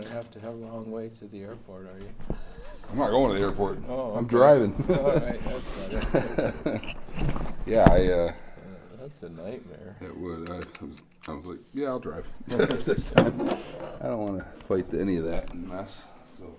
gonna have to have a long way to the airport, are you? I'm not going to the airport. Oh, okay. I'm driving. All right, that's better. Yeah, That's a nightmare. it would. I was like, yeah, I'll drive this time. I don't want to fight any of that mess. So.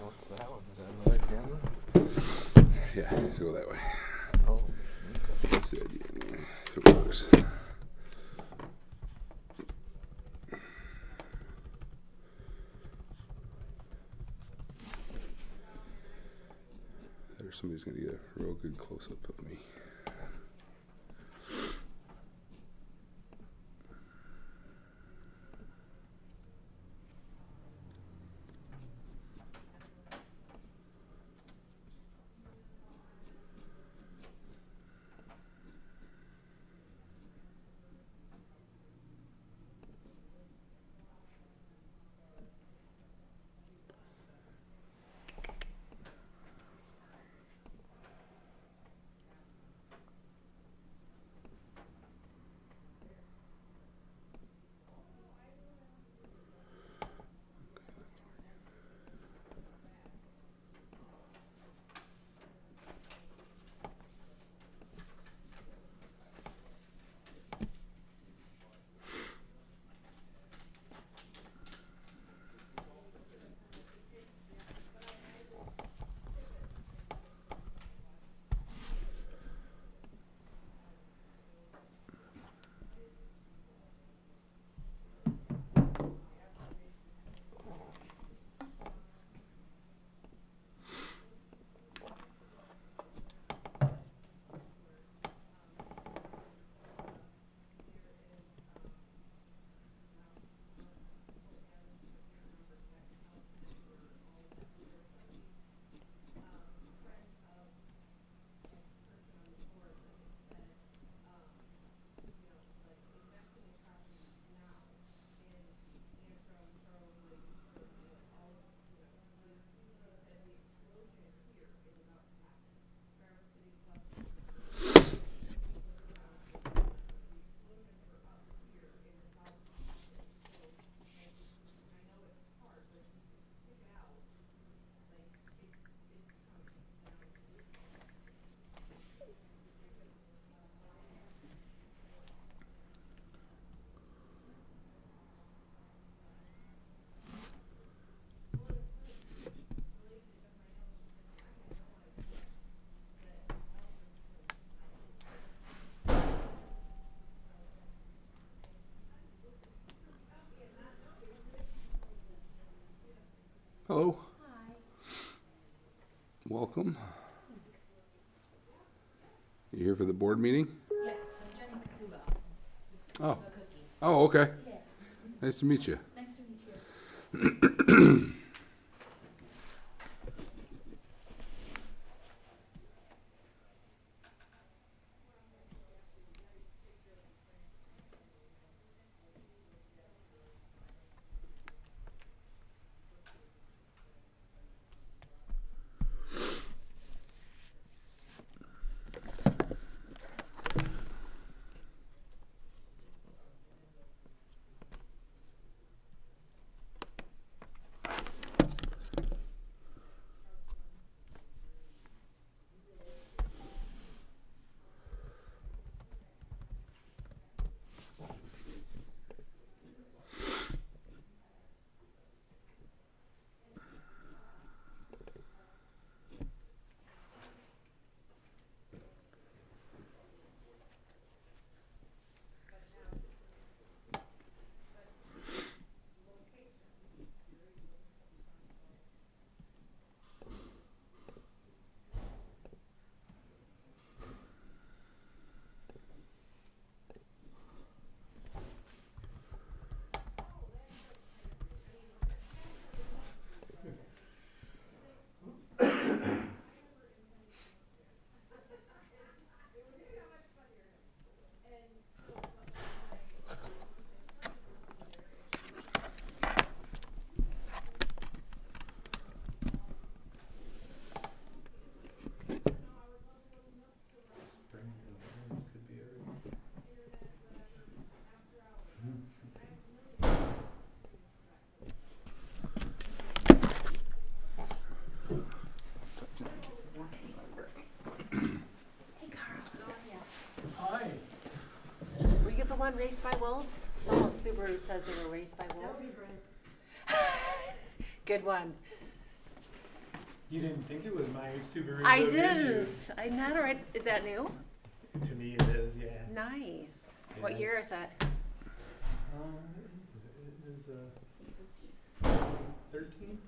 What's that one? Is that another camera? Yeah, let's go that way. Oh, okay. That's the idea anyway, if it works. Or somebody's gonna get a real good close up of me. Hello. Hi. Welcome. You here for the board meeting? Yes, I'm Jenny Kasuba. Oh. The cookies. Oh, okay. Yeah. Nice to meet you. Nice to meet you. raised by wolves? Someone Subaru says they were raised by That would wolves. be Brent. Good one. You didn't think it was my Subaru, I though, did you? didn't. I not right. Is that new? To me, it is, yeah. Nice. What Yeah. year is that? It is 13?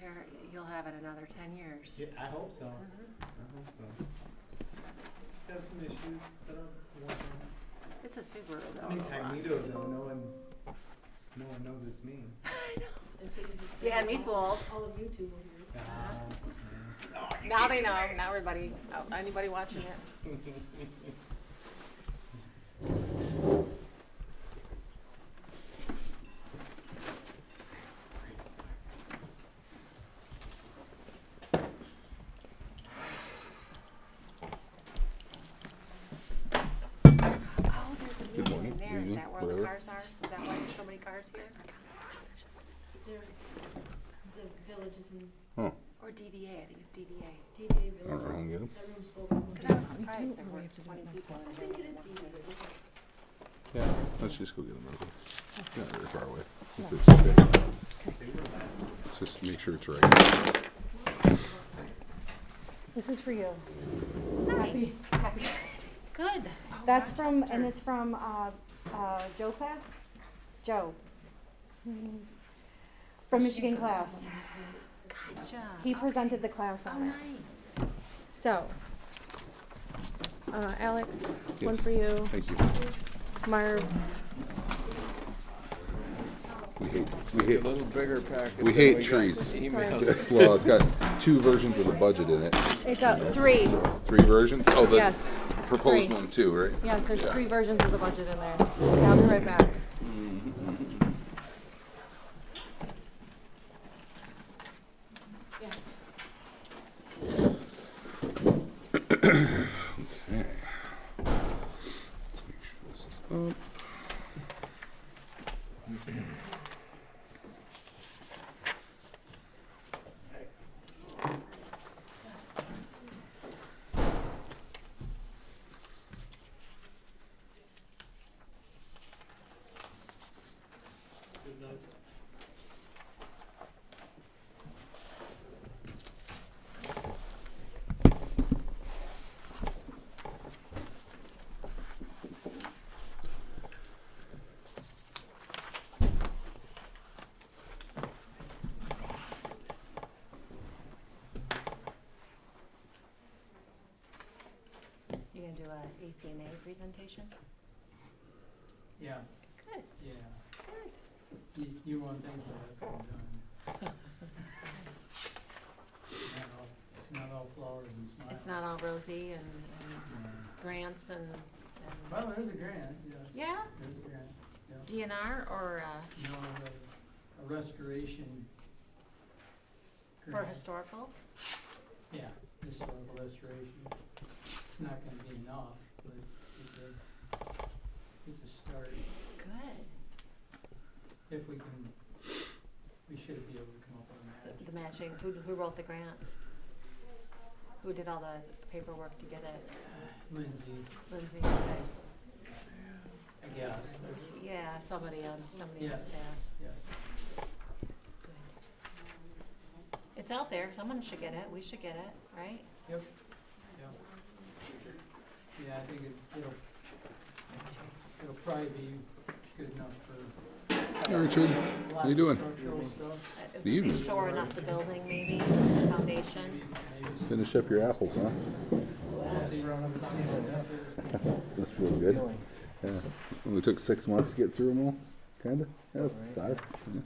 There, you'll have it another 10 years. Yeah, I hope so. Mhm. I hope so. It's got some issues, but I'll work on it. It's a Subaru though. Incognito, though, no one knows it's me. Until you just You had say me fooled. all of YouTube will hear it. Now they know. Now everybody, anybody watching it. Oh, there's a Good meeting morning, in there. Is evening, that where the whatever. cars are? Is that why there's so many cars here? There, the village is in Oh, Or DDA, I think it's DDA. DDA I Village. don't know, I'll get 'em. That room's full. Because I was surprised there were 20 people in I there. think it is DDA. Yeah, let's just go get them. Not very far away. If it's okay. Just make sure it's right. This is for you. Nice. Happy. Good. That's from, Rochester. and it's from Joe class? Joe. From Michigan class. Gotcha. He presented the class Oh, on it. nice. So, Alex, one Yes. for you. Thank you. Marv, We A hate, little bigger packet. we than hate got trees. emailed. Well, it's got 2 versions of the budget in it. it's a 3. 3 versions? Oh, the Yes. proposed 3. one too, right? Yes, there's Yeah. 3 versions of the budget in there. Okay, I'll be right back. Okay. Let's make sure this is up. Good luck. You gonna do a ACNA presentation? Yeah, Good. yeah. Good. You want things that have been done. It's not all flowers and smiles. It's not all rosy and Yeah. grants and Well, there's a grant, yes. yeah, There's a grant, yeah. DNR or No, a restoration for grant. historical? Yeah, historical restoration. It's not gonna be enough, but it's a start. Good. If we can, we should be able to come up with a match. The matching, who wrote the grant? Who did all the paperwork to get it? Lindsay, Lindsay, okay. I guess, Yeah, somebody on Yes. staff. yeah. Good. It's out there, someone should get it, we should get it, right? Yep, yep. Yeah, I think it'll probably be good enough for. Hey, Richard. How you doing? Structural stuff. Is The evening. it shoring up the building maybe, foundation? Maybe. Finish up your apples, huh? We'll see. Must feel good. Yeah. Only took 6 months to get through them all? Kinda? Yeah, 5. Yeah.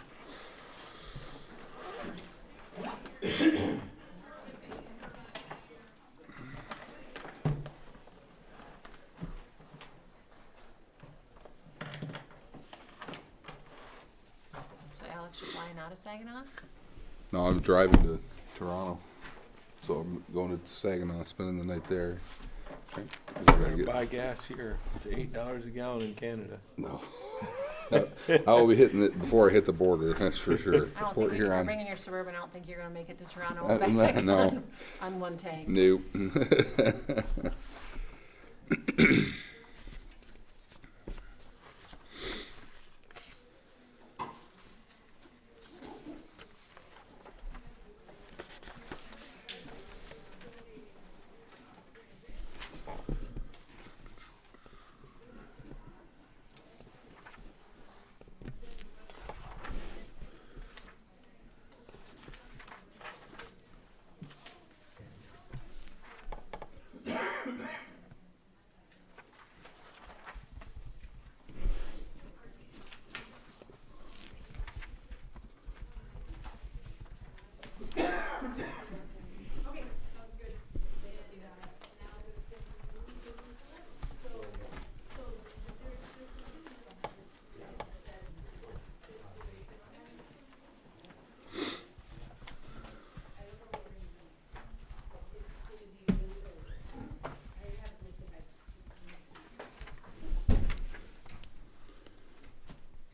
So Alex, you're flying out of Saginaw? No, I'm driving to Toronto. So I'm going to Saginaw, spending the night there. Okay. 'Cause I gotta get- Buy gas here. It's $8 a gallon in Canada. No. I will be hitting it before I hit the border, that's for sure. I don't Port think you're Huron. bringing your Suburban, I don't think you're gonna make it to Toronto or back No. on one tank. Nope.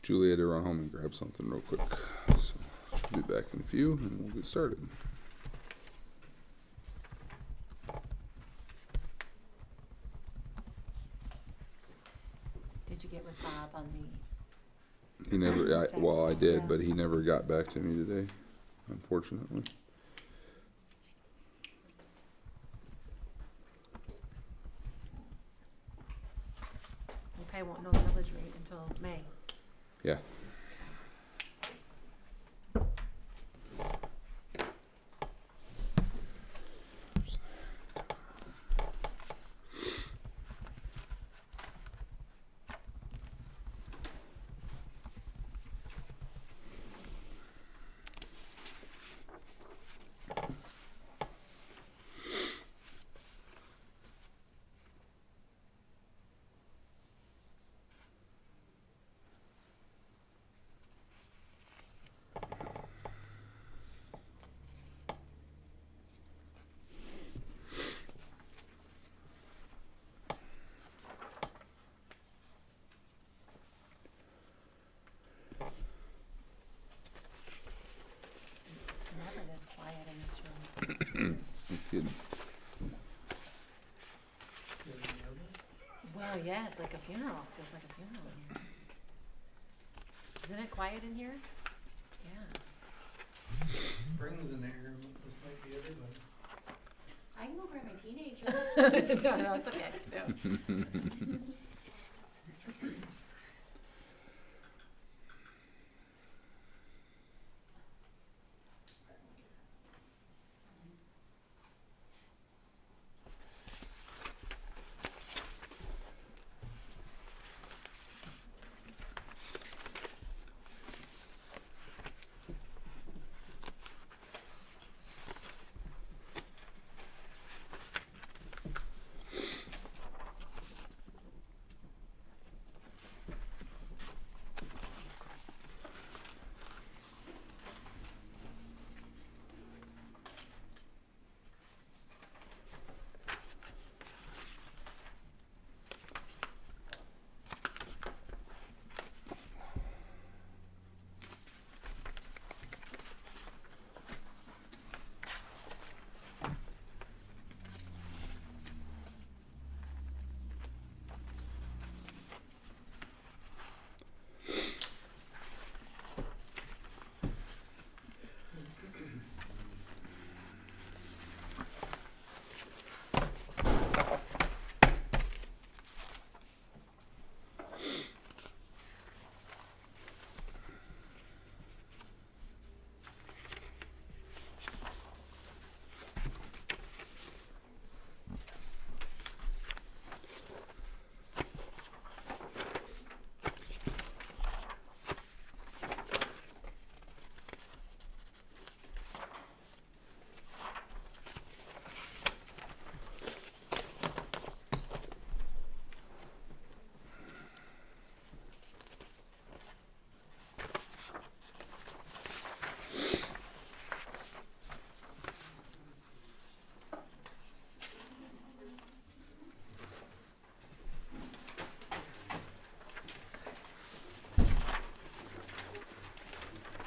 Julie had to run home and grab something real quick, so she'll be back in a few, and we'll get started. Did you get with Bob on the, He never, I did, Yeah. but he never got back to me today, unfortunately. okay, won't know the millage rate until May. Yeah. It's never this quiet in this room. No kidding. You're nervous? Well, yeah, it's like a funeral, feels like a funeral in here. Isn't it quiet in here? Yeah. Springs in there, just like the other one. I can go grab my teenager. No, it's okay. Yeah.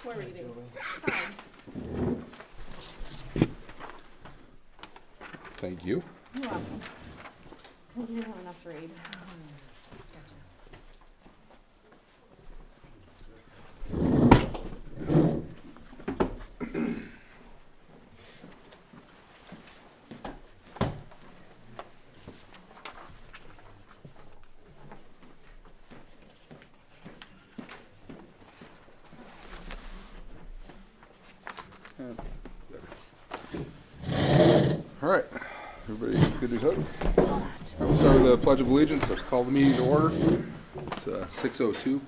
We're reading. Thank you. You're welcome. You didn't have enough to read. Gotcha. All right, everybody good to go? I will start with the Pledge of Allegiance. Let's call the meeting to order. It's 6:02.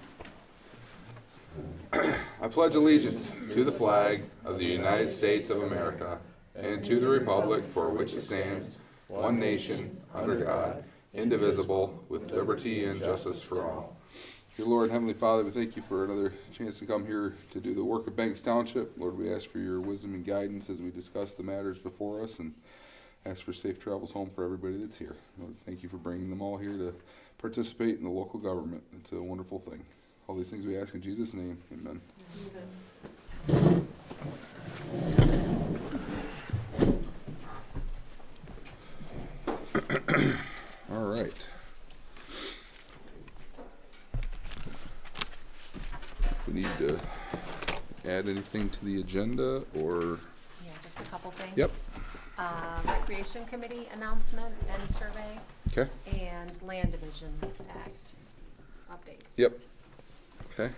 I pledge allegiance to the flag of the United States of America and to the republic for which it stands, one nation, under God, indivisible, with liberty and justice for all. Dear Lord, Heavenly Father, we thank you for another chance to come here to do the work of Banks Township. Lord, we ask for your wisdom and guidance as we discuss the matters before us, and ask for safe travels home for everybody that's here. Lord, thank you for bringing them all here to participate in the local government. It's a wonderful thing. All these things we ask in Jesus' name, amen. All right. We need to add anything to the agenda, or? Yeah, just a couple things. Yep. Recreation Committee announcement and survey, Okay. and Land Division Act updates. Yep. Okay.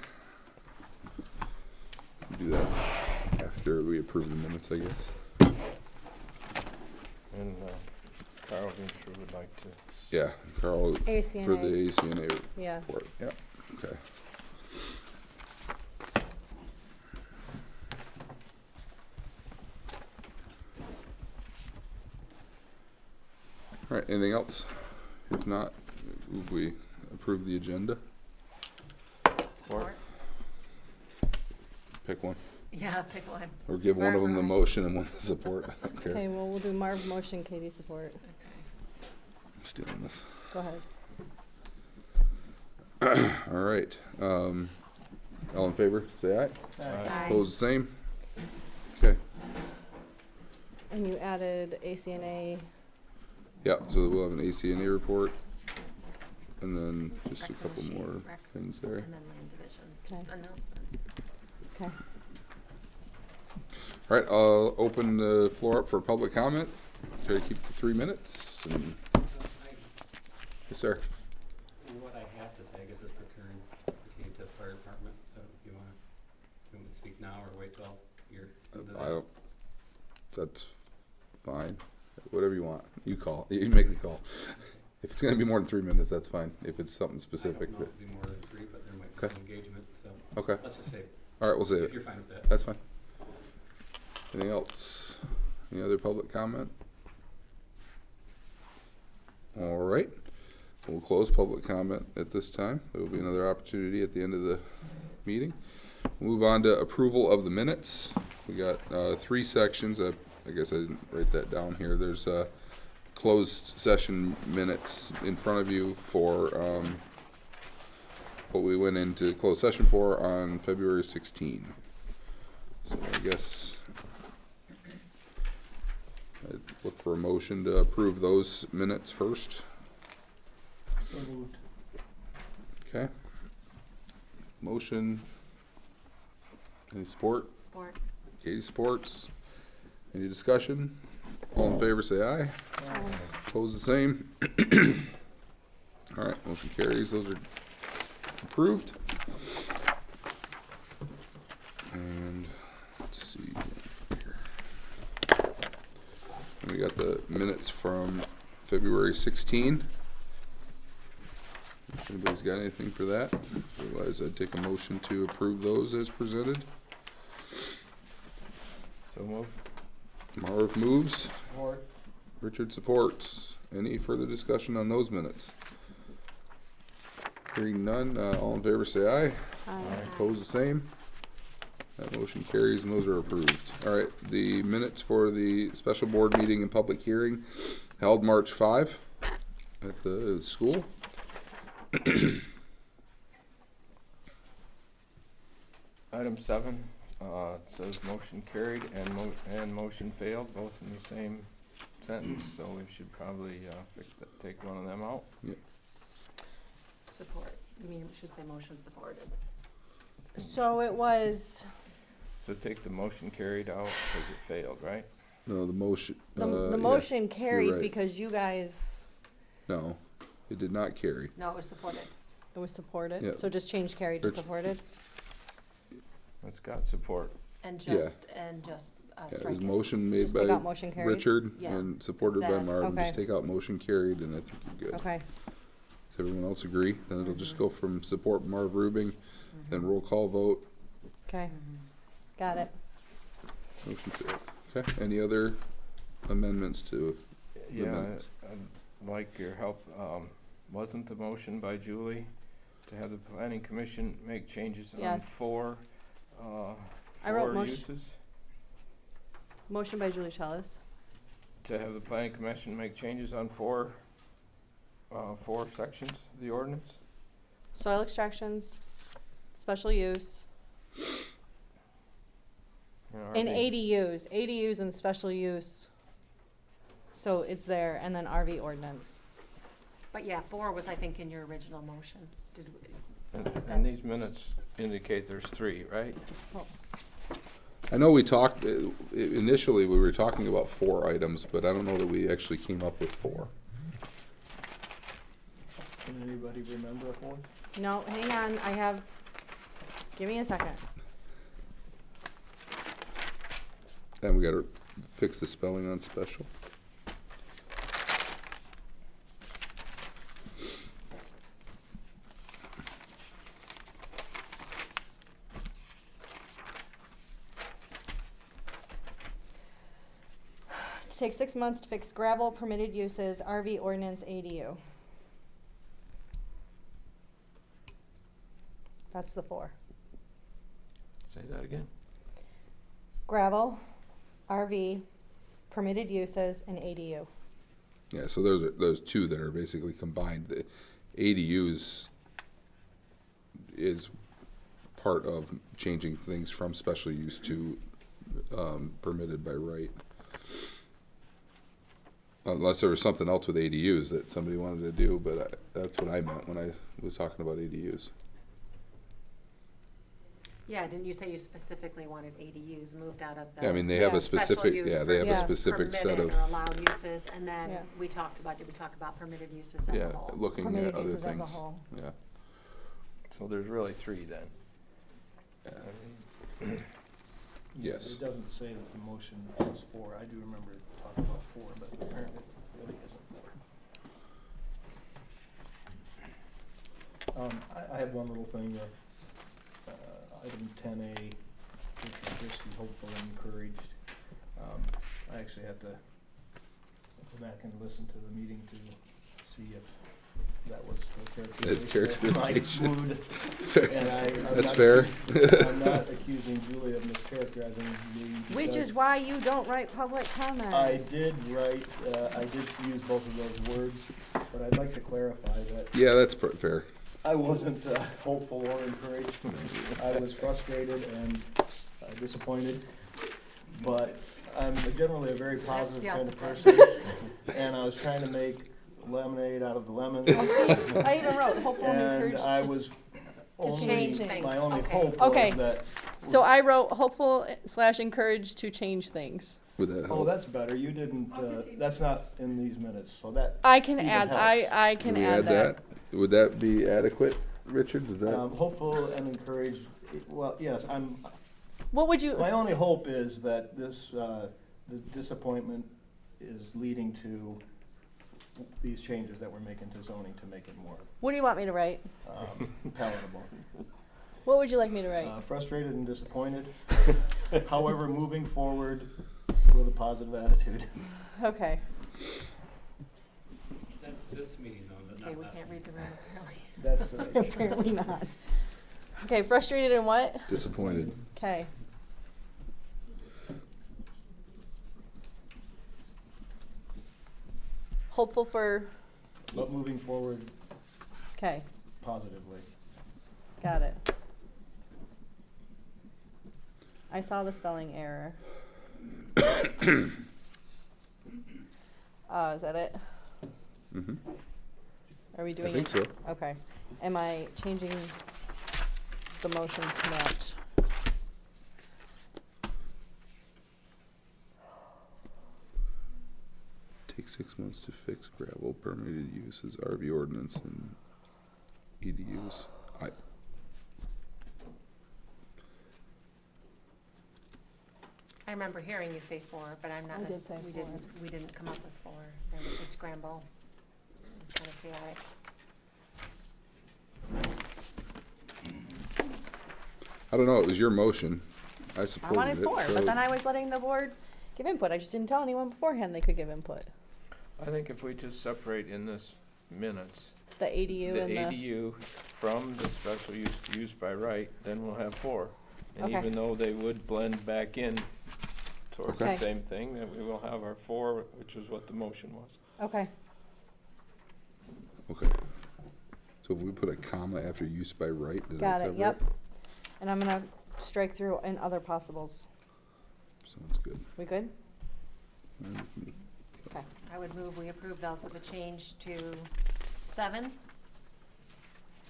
Do that after we approve the minutes, I guess. And Carl Vinscher would like to. Yeah, Carl, for ACNA. the ACNA Yeah. report. Yep. Okay. All right, anything else? If not, move we approve the agenda. Support. Pick one. Yeah, pick one. Or give one of them the motion and one the support. Okay. Okay, well, we'll do Marv motion, Katie support. Okay. I'm stealing this. Go ahead. All right. All in favor, say aye. Aye. Opposed, the same. Okay. And you added ACNA. Yeah, so we'll have an ACNA report, and then just a couple Recreation, more rec- things there. And then Land Division, just Okay. announcements. Okay. All right, I'll open the floor up for public comment. Try to keep it to 3 minutes. And yes, sir. What I have to say, I guess, is pertaining to the fire department, so if you want to speak now or wait till you're into I that. don't. That's fine. Whatever you want. You call. You make the call. If it's going to be more than 3 minutes, that's fine. If it's something specific. I don't know if it'll be more than 3, but there might be Okay. some engagement, so Okay. let's just say, All right, we'll save if it. you're fine with that. That's fine. Anything else? Any other public comment? All right. We'll close public comment at this time. There will be another opportunity at the end of the meeting. Move on to approval of the minutes. We got 3 sections. I guess I didn't write that down here. There's closed session minutes in front of you for what we went into closed session for on February 16. So I guess I'd look for a motion to approve those minutes first. So moved. Okay. Motion. Any support? Support. Katie supports. Any discussion? All in favor say aye. Opposed the same. All right, motion carries. Those are approved. And let's see here. And we got the minutes from February 16. If anybody's got anything for that, otherwise I'd take a motion to approve those as presented. So moved. Marv moves. Support. Richard supports. Any further discussion on those minutes? Hearing none, all in favor say aye. Opposed the same. That motion carries and those are approved. All right, the minutes for the special board meeting and public hearing held March 5 at the school. Item 7 says motion carried and motion failed, both in the same sentence, so we should probably fix that, take one of them out. Support. You mean, we should say motion supported. So it was, So take the motion carried out because it failed, right? No, the motion. the yeah, motion carried right. because you guys, No, it did not carry. No, it was supported. it was supported. Yeah. So just change carried to Rich- supported. It's got support. And Yeah. just Yeah, it strike was it. motion made Just by take out motion carried? Richard Yeah. and supported by Instead. Marvin. Just Okay. take out motion carried and I think you're good. Okay, Does everyone else agree? Then it'll just go from support Marv Rubing, then roll call vote, okay. Got it. motion failed. Okay, any other amendments to the Yeah, minutes? I'd like your help. Wasn't the motion by Julie to have the planning commission make changes on Yes. 4 I wrote four motion- uses? Motion by Julie Chalice. To have the planning commission make changes on 4 sections of the ordinance? Soil extractions, special use, and ADUs and special use. So it's there, and then RV ordinance. But yeah, 4 was, I think, in your original motion. Did we? And these minutes indicate there's 3, right? I know we talked, initially we were talking about 4 items, but I don't know that we actually came up with 4. Can anybody remember a fourth? No, hang on, give me a second. And we gotta fix the spelling on special. To take 6 months to fix gravel, permitted uses, RV ordinance, ADU. That's the 4. Say that again. Gravel, RV, permitted uses, and ADU. Yeah, so those 2 that are basically combined. The ADUs is part of changing things from special use to permitted by right. Unless there was something else with ADUs that somebody wanted to do, but that's what I meant when I was talking about ADUs. Yeah, didn't you say you specifically wanted ADUs moved out of the? Yeah, I mean, they have a special specific, use yeah, they have a versus specific set permitted of, or allowed uses, and then Yeah. did we talk about permitted uses as yeah, a whole? looking Permitted at other uses as a things. whole. Yeah. So there's really 3 then. I mean, Yes. It doesn't say that the motion was 4. I do remember talking about 4, but apparently it really isn't 4. I have one little thing, item 10A, which is risky, hopeful, and encouraged. I actually have to go back and listen to the meeting to see if that was a That's characterization of my mood. And I'm That's not fair. I'm not accusing Julie of mischaracterizing me. Which because is why you don't write public comment. I did write, I did use both of those words, but I'd like to clarify that Yeah, that's fair. I wasn't hopeful or encouraged. I was frustrated and disappointed, but I'm generally a very positive the kind of opposite. person. And I was trying to make lemonade out of the lemons. I even wrote hopeful and And encouraged. I was change only, things. my only Okay. hope Okay. was that. So I wrote hopeful / encouraged to change things. Would that Oh, help? that's better. You didn't, that's not in these minutes, so that, I can Even add, helps. I can we add that. Would that be adequate, Richard? Does that? hopeful and encouraged, well, yes, What would you, my only hope is that this disappointment is leading to these changes that we're making to zoning to make it more what do you want me to write? palatable. What would you like me to write? Frustrated and disappointed, however, moving forward with a positive attitude. Okay. That's this meeting though, but Okay, not we last can't read meeting. the room, apparently. That's, Apparently not. Okay, frustrated and what? Disappointed. Okay. Hopeful for, but moving forward okay, positively. got it. I saw the spelling error. Is that it? Mm-hmm. Are we I doing think it? so. Okay. Am I changing the motion to match? Take 6 months to fix gravel, permitted uses, RV ordinance, and EDUs. I remember hearing you say 4, but I'm not, I did say we 4. didn't come up with 4. There was a scramble. It was kind of chaotic. I don't know, it was your motion. I I supported wanted it. 4, so but then I was letting the board give input. I just didn't tell anyone beforehand they could give input. I think if we just separate in this minutes, The ADU the and the, ADU from the special use by right, then we'll have 4. And Okay. even though they would blend back in towards Okay. the same thing, then we will have our 4, which is what the motion was. okay. Okay. So if we put a comma after use by right, does that Got cover it, it? yep. And I'm gonna strike through in other possibles. Sounds good. We good? Fine with me. Okay. I would move we approve those with a change to 7,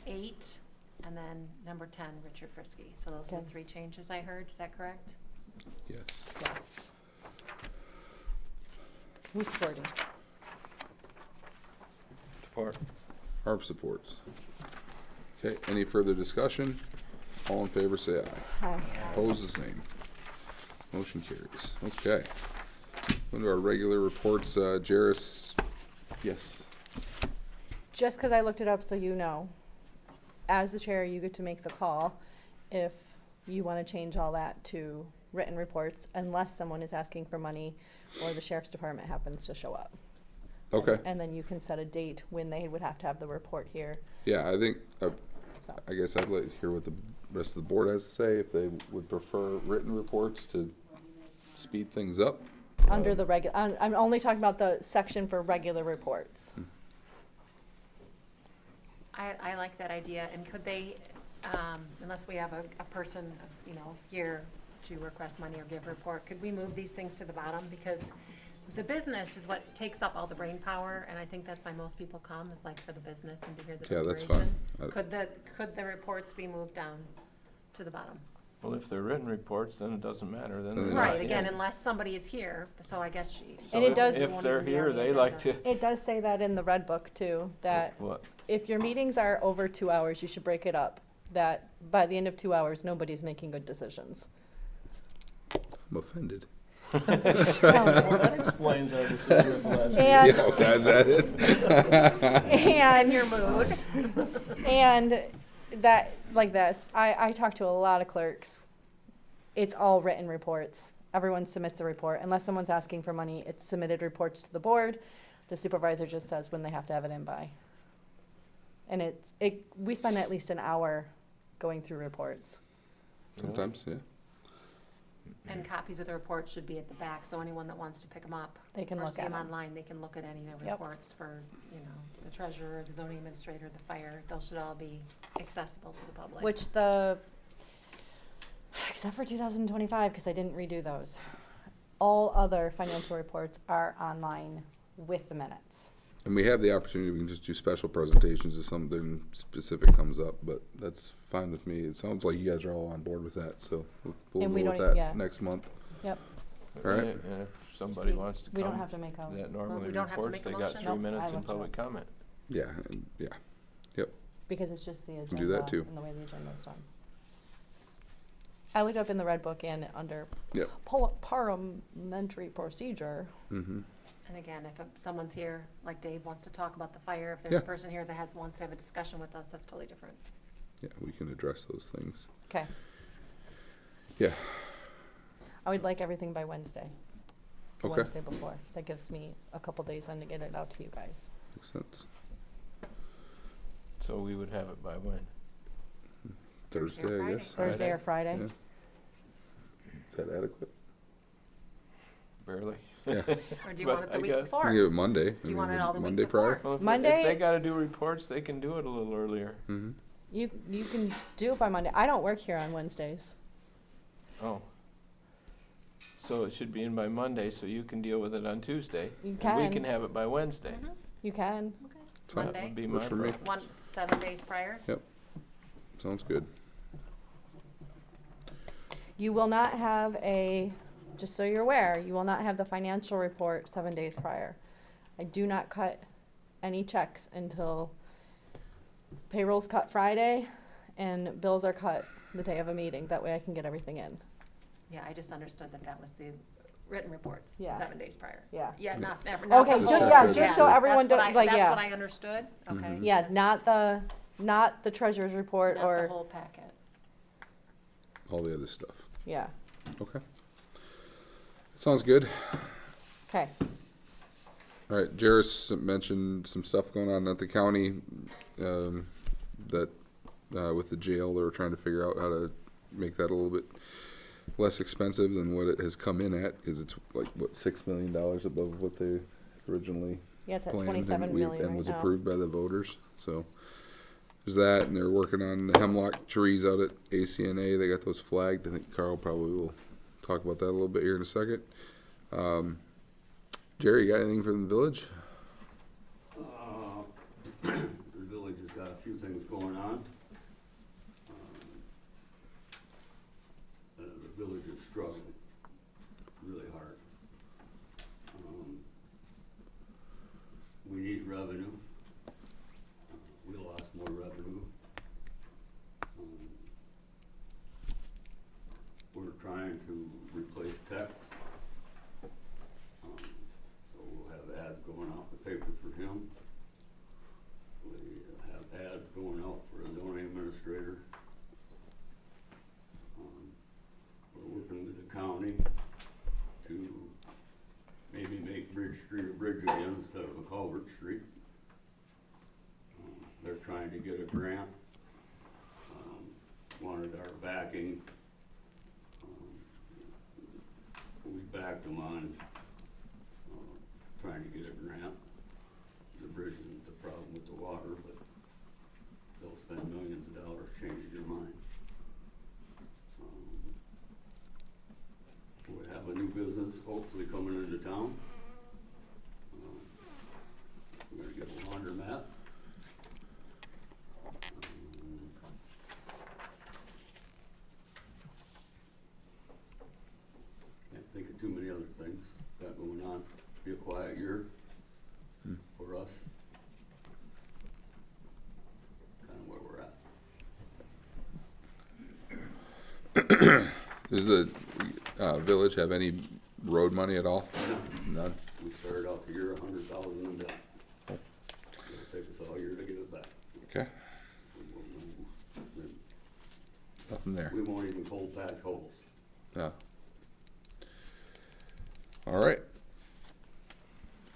8, and then number 10, Richard Frisky. So those are Okay. the 3 changes I heard, is that correct? Yes. Yes. Who's supporting? Support. Harp supports. Okay, any further discussion? All in favor, say aye. Hi. Opposed, the same. Motion carries. Okay. Into our regular reports, Jairus. Yes. Just because I looked it up so you know, as the chair, you get to make the call if you want to change all that to written reports, unless someone is asking for money or the sheriff's department happens to show up. Okay. And then you can set a date when they would have to have the report here. Yeah, I think, So, I guess I'd like to hear what the rest of the board has to say, if they would prefer written reports to speed things up. under the I'm only talking about the section for regular reports. I like that idea, and could they, unless we have a person, you know, here to request money or give a report, could we move these things to the bottom? Because the business is what takes up all the brain power, and I think that's why most people come, is like for the business and to hear the Yeah, that's deliberation. fine. Could the reports be moved down to the bottom? Well, if they're written reports, then it doesn't matter, then Then they're they're not Right, again, in. unless somebody is here, so I guess she. So And it if- does- If won't they're even be on here, the they like to, agenda. It does say that in the red book too, that what, if your meetings are over 2 hours, you should break it up. That by the end of 2 hours, nobody's making good decisions. I'm offended. So- Well, that explains our decision at the last meeting. And- Yeah, guys, that it? In And, your mood. and that, like this, I talked to a lot of clerks. It's all written reports. Everyone submits a report. Unless someone's asking for money, it's submitted reports to the board. The supervisor just says when they have to have it in by. And we spend at least an hour going through reports. Sometimes, yeah. And copies of the reports should be at the back, so anyone that wants to pick them up They can or look see at them them. online, they can look at any of the Yep. reports for, you know, the treasurer, the zoning administrator, the fire. Those should all be accessible to the public. Which except for 2025, because I didn't redo those. All other financial reports are online with the minutes. And we have the opportunity, we can just do special presentations if something specific comes up, but that's fine with me. It sounds like you guys are all on board with that, so we'll And go we with don't- that yeah. next month. Yep, All right. and if somebody wants to we don't come have to make a, that normally we don't have to reports, make a they got motion? 3 Nope, I minutes in looked it public up. comment. Yeah, and, yeah. because it's just the agenda do that too. and the way the agenda's done. I looked up in the red book and under Yep. parliamentary procedure. Mm-hmm. And again, if someone's here, like Dave wants to talk about the fire, if there's a Yeah. person here that wants to have a discussion with us, that's totally different. Yeah, we can address those things. Okay, Yeah, I would like everything by Wednesday. The Okay. Wednesday before. That gives me a couple days then to get it out to you guys. makes sense. So we would have it by when? Thursday, I Friday. guess. Thursday or Friday. Yeah. Is that adequate? Barely. Yeah. Or do you But want it the I week guess- We before? can give it Monday. Do you want it all the week Monday before? prior? Well, if Monday- they gotta do reports, they can do it a little earlier. Mm-hmm. You can do it by Monday. I don't work here on Wednesdays. Oh. So it should be in by Monday, so you can deal with it on Tuesday. You and can. we can have it by Wednesday. Mhm. You can. Okay. Fine. That Monday, would be Works my for me. preference. 7 days prior. Sounds good. You will not have just so you're aware, you will not have the financial report 7 days prior. I do not cut any checks until payroll's cut Friday and bills are cut the day of a meeting. That way I can get everything in. Yeah, I just understood that was the written reports, Yeah. 7 days prior. Yeah. Yeah, not the Okay, whole- ju- yeah, just just so so everyone That's what don't- like, That's yeah. what I understood, okay. Mhm. Yeah, not the treasurer's report Not or, the whole packet. All the other stuff. yeah. Okay. Sounds good. Okay. All right, Jairus mentioned some stuff going on at the county, that, with the jail, they were trying to figure out how to make that a little bit less expensive than what it has come in at, because it's like, what, $6 million above what they originally Yeah, it's at planned 27 and million and right was now. approved by the voters, so, there's that, and they're working on the hemlock trees out at ACNA. They got those flagged. I think Carl probably will talk about that a little bit here in a second. Jerry, you got anything from the village? The village has got a few things going on. The village is struggling really hard. We need revenue. We lost more revenue. We're trying to replace text. So we'll have ads going out in the paper for him. We have ads going out for a zoning administrator. We're working with the county to maybe make Bridge Street a bridge again instead of a culvert street. They're trying to get a grant. Wanted our backing. We backed them on trying to get a grant. The bridge isn't the problem with the water, but they'll spend millions of dollars changing their mind. We have a new business hopefully coming into town. We're gonna get a laundromat. Can't think of too many other things got going on. Be a quiet year for us. Kind of where we're at. Does the village have any road money at all? None. We started out the year $100,000 in debt. It'll take us all year to get it back. Okay, nothing there. We won't even cold patch holes. Yeah. All right.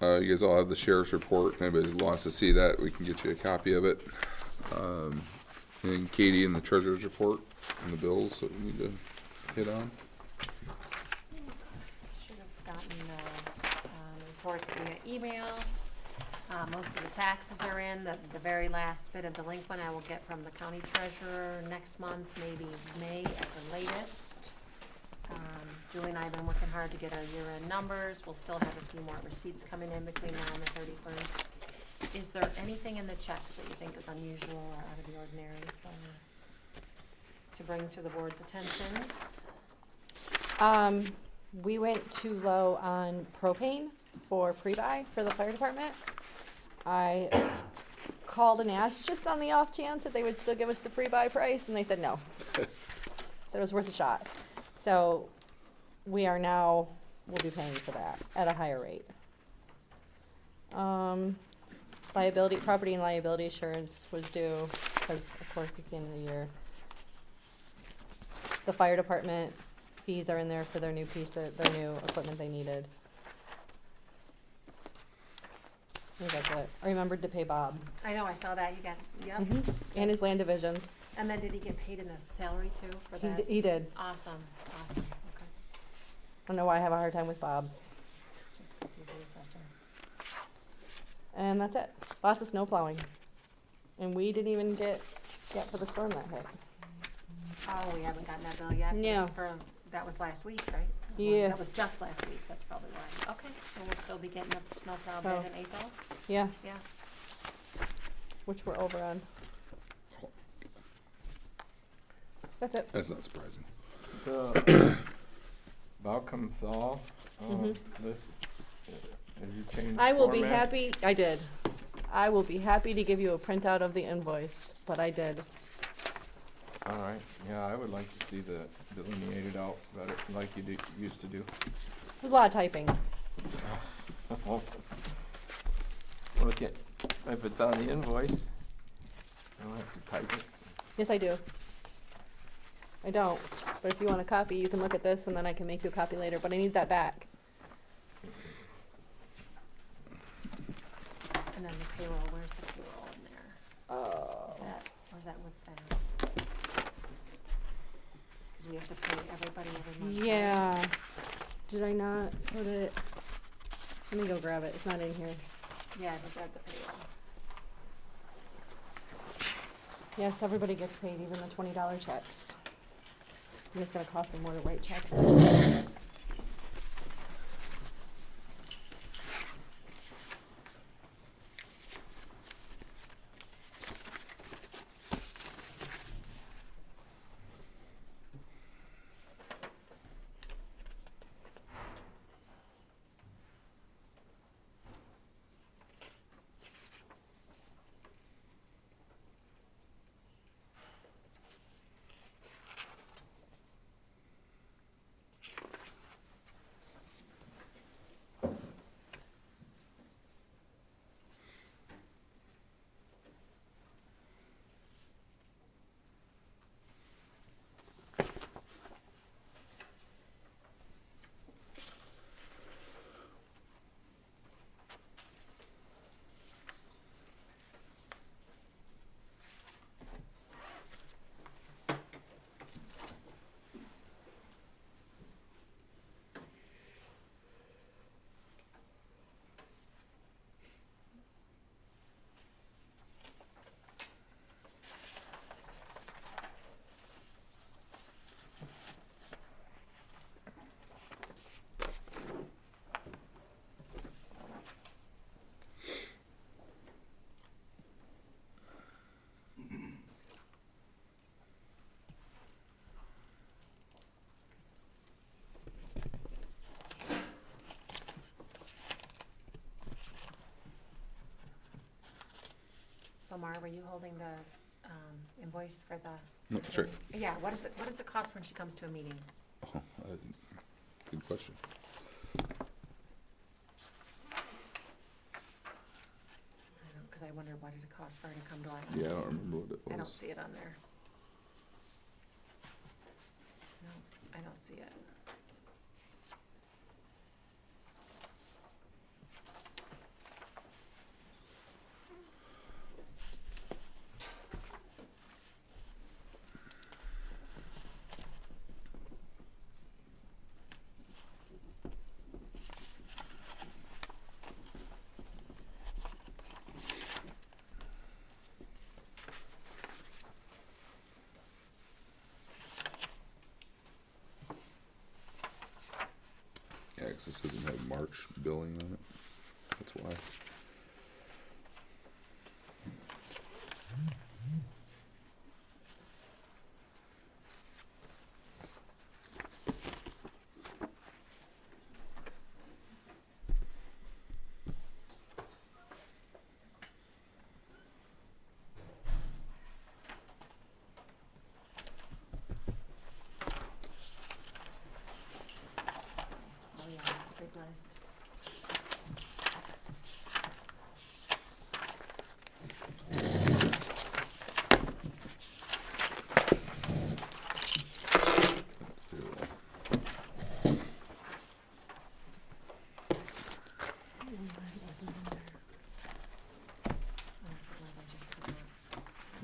You guys all have the sheriff's report. If anybody wants to see that, we can get you a copy of it. And Katie and the treasurer's report and the bills that we need to hit on. Should have gotten the reports via email. Most of the taxes are in. The very last bit of delinquent I will get from the county treasurer next month, maybe May at the latest. Julie and I have been working hard to get our year-end numbers. We'll still have a few more receipts coming in between now and the 31st. Is there anything in the checks that you think is unusual or out of the ordinary to bring to the board's attention? We went too low on propane for pre-buy for the fire department. I called and asked just on the off chance that they would still give us the pre-buy price, and they said no. Said it was worth a shot. So we are now, we'll be paying for that at a higher rate. Liability, property and liability insurance was due, because of course it's the end of the year. The fire department fees are in there for their new their new equipment they needed. I think that's it. I remembered to pay Bob. I know, I saw that, you got, yep. And his land divisions. And then did he get paid in a salary too for that? He did. Awesome, okay. I don't know why I have a hard time with Bob. It's just 'cause he's the assessor. And that's it. Lots of snow plowing. And we didn't even get for the storm that hit. Oh, we haven't gotten that bill yet? No. That was last week, right? Yeah. That was just last week, that's probably why. Okay, so we'll still be getting a snowplow Oh. bid in April? Yeah, Yeah. which we're over on. That's it. That's not surprising. So, about come thaw, Mhm. this, have you changed I will be format? happy, I did. I will be happy to give you a printout of the invoice, but I did. All right, yeah, I would like to see the delineated out better, like you used to do. There's a lot of typing. Look at, if it's on the invoice, I don't have to type it. Yes, I do. I don't, but if you want a copy, you can look at this and then I can make you a copy later, but I need that back. And then the payroll, where's the payroll in there? Oh. Or is that with them? Because we have to pay everybody every month. right? Yeah. Did I not put it? Let me go grab it. It's not in here. Yeah, we got the payroll. Yes, everybody gets paid, even the $20 checks. And it's gonna cost them more to write checks than. So Mara, were you holding the invoice for the? No, sure. Yeah, what does it cost when she comes to a meeting? Oh, good question. Because I wondered what did it cost for her to come to our. Yeah, I don't remember what it was. I don't see it on there. No, I don't see it. Yeah, 'cause this doesn't have March billing on it. That's why. Oh yeah, it's a big list. Unless it was, I just did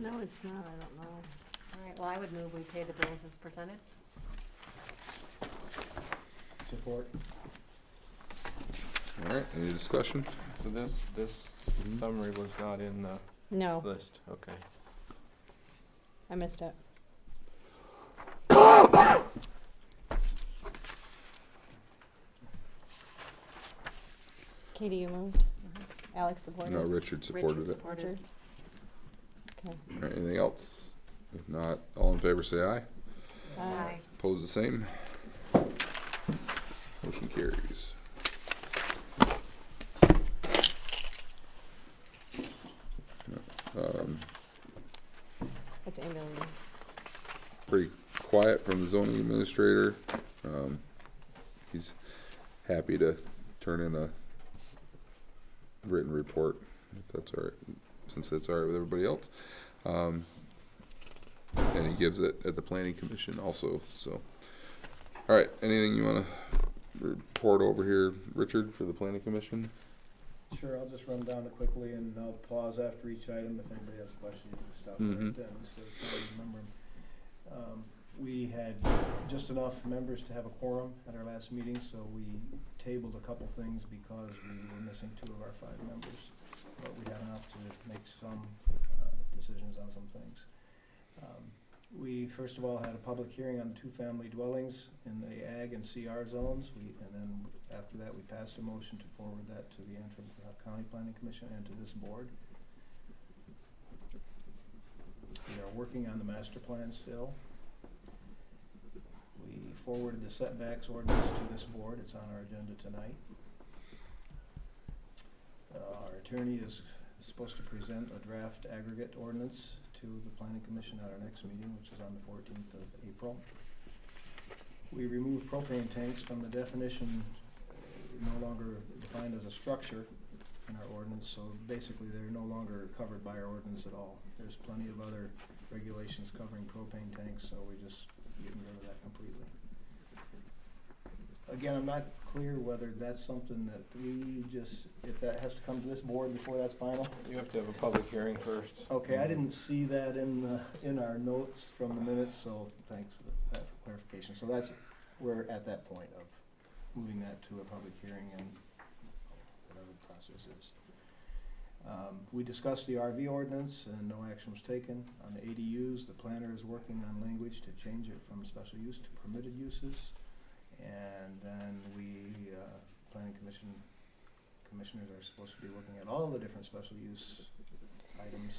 not. No, it's not, I don't know. All right, well, I would move we pay the bills as presented. Support. All right, any discussion? So this summary was not in the No, list, okay. I missed it. Katie, you moved? Alex supported? No, Richard supported it. Richard? Okay. All right, anything else? If not, all in favor say aye. Aye. Opposed the same. Motion carries. That's ambulance. Pretty quiet from the zoning administrator. He's happy to turn in a written report, if that's all right, since that's all right with everybody else. And he gives it at the planning commission also, so. All right, anything you wanna report over here, Richard, for the planning commission? Sure, I'll just run down it quickly and I'll pause after each item if anybody has questions and stuff right then, so if I remember 'em. We had just enough members to have a quorum at our last meeting, so we tabled a couple things because we were missing 2 of our 5 members. But we had enough to make some decisions on some things. We first of all had a public hearing on 2-family dwellings in the ag and CR zones. And then after that, we passed a motion to forward that to the Antrim County Planning Commission and to this board. We are working on the master plan still. We forwarded the setbacks ordinance to this board. It's on our agenda tonight. Our attorney is supposed to present a draft aggregate ordinance to the planning commission at our next meeting, which is on the 14th of April. We removed propane tanks from the definition, no longer defined as a structure in our ordinance, so basically they're no longer covered by our ordinance at all. There's plenty of other regulations covering propane tanks, so we just getting rid of that completely. Again, I'm not clear whether that's something that we just, if that has to come to this board before that's final. You have to have a public hearing first. Okay, I didn't see that in our notes from the minutes, so thanks for that clarification. So we're at that point of moving that to a public hearing and whatever the process is. We discussed the RV ordinance and no action was taken. On the ADUs, the planner is working on language to change it from special use to permitted uses. And then planning commissioners are supposed to be looking at all the different special use items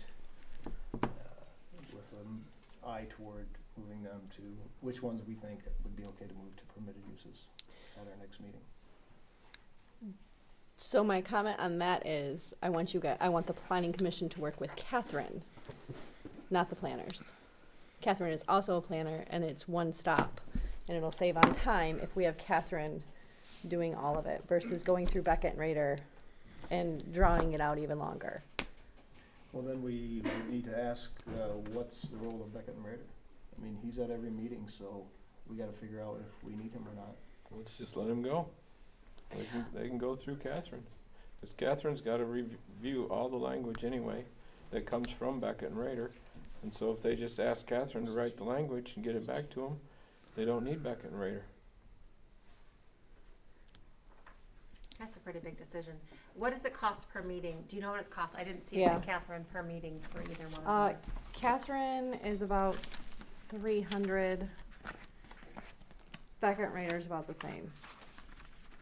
with an eye toward moving them to which ones we think would be okay to move to permitted uses at our next meeting. So my comment on that is, I want the planning commission to work with Catherine, not the planners. Catherine is also a planner, and it's one stop, and it'll save on time if we have Catherine doing all of it versus going through Beckett and Rader and drawing it out even longer. Well, then we need to ask what's the role of Beckett and Rader? I mean, he's at every meeting, so we gotta figure out if we need him or not. Let's just let him go. They can go through Catherine. Because Catherine's gotta review all the language anyway that comes from Beckett and Rader. And so if they just ask Catherine to write the language and get it back to them, they don't need Beckett and Rader. That's a pretty big decision. What does it cost per meeting? Do you know what it costs? I didn't see it Yeah. in Catherine per meeting for either one of them. Catherine is about 300. Beckett and Rader is about the same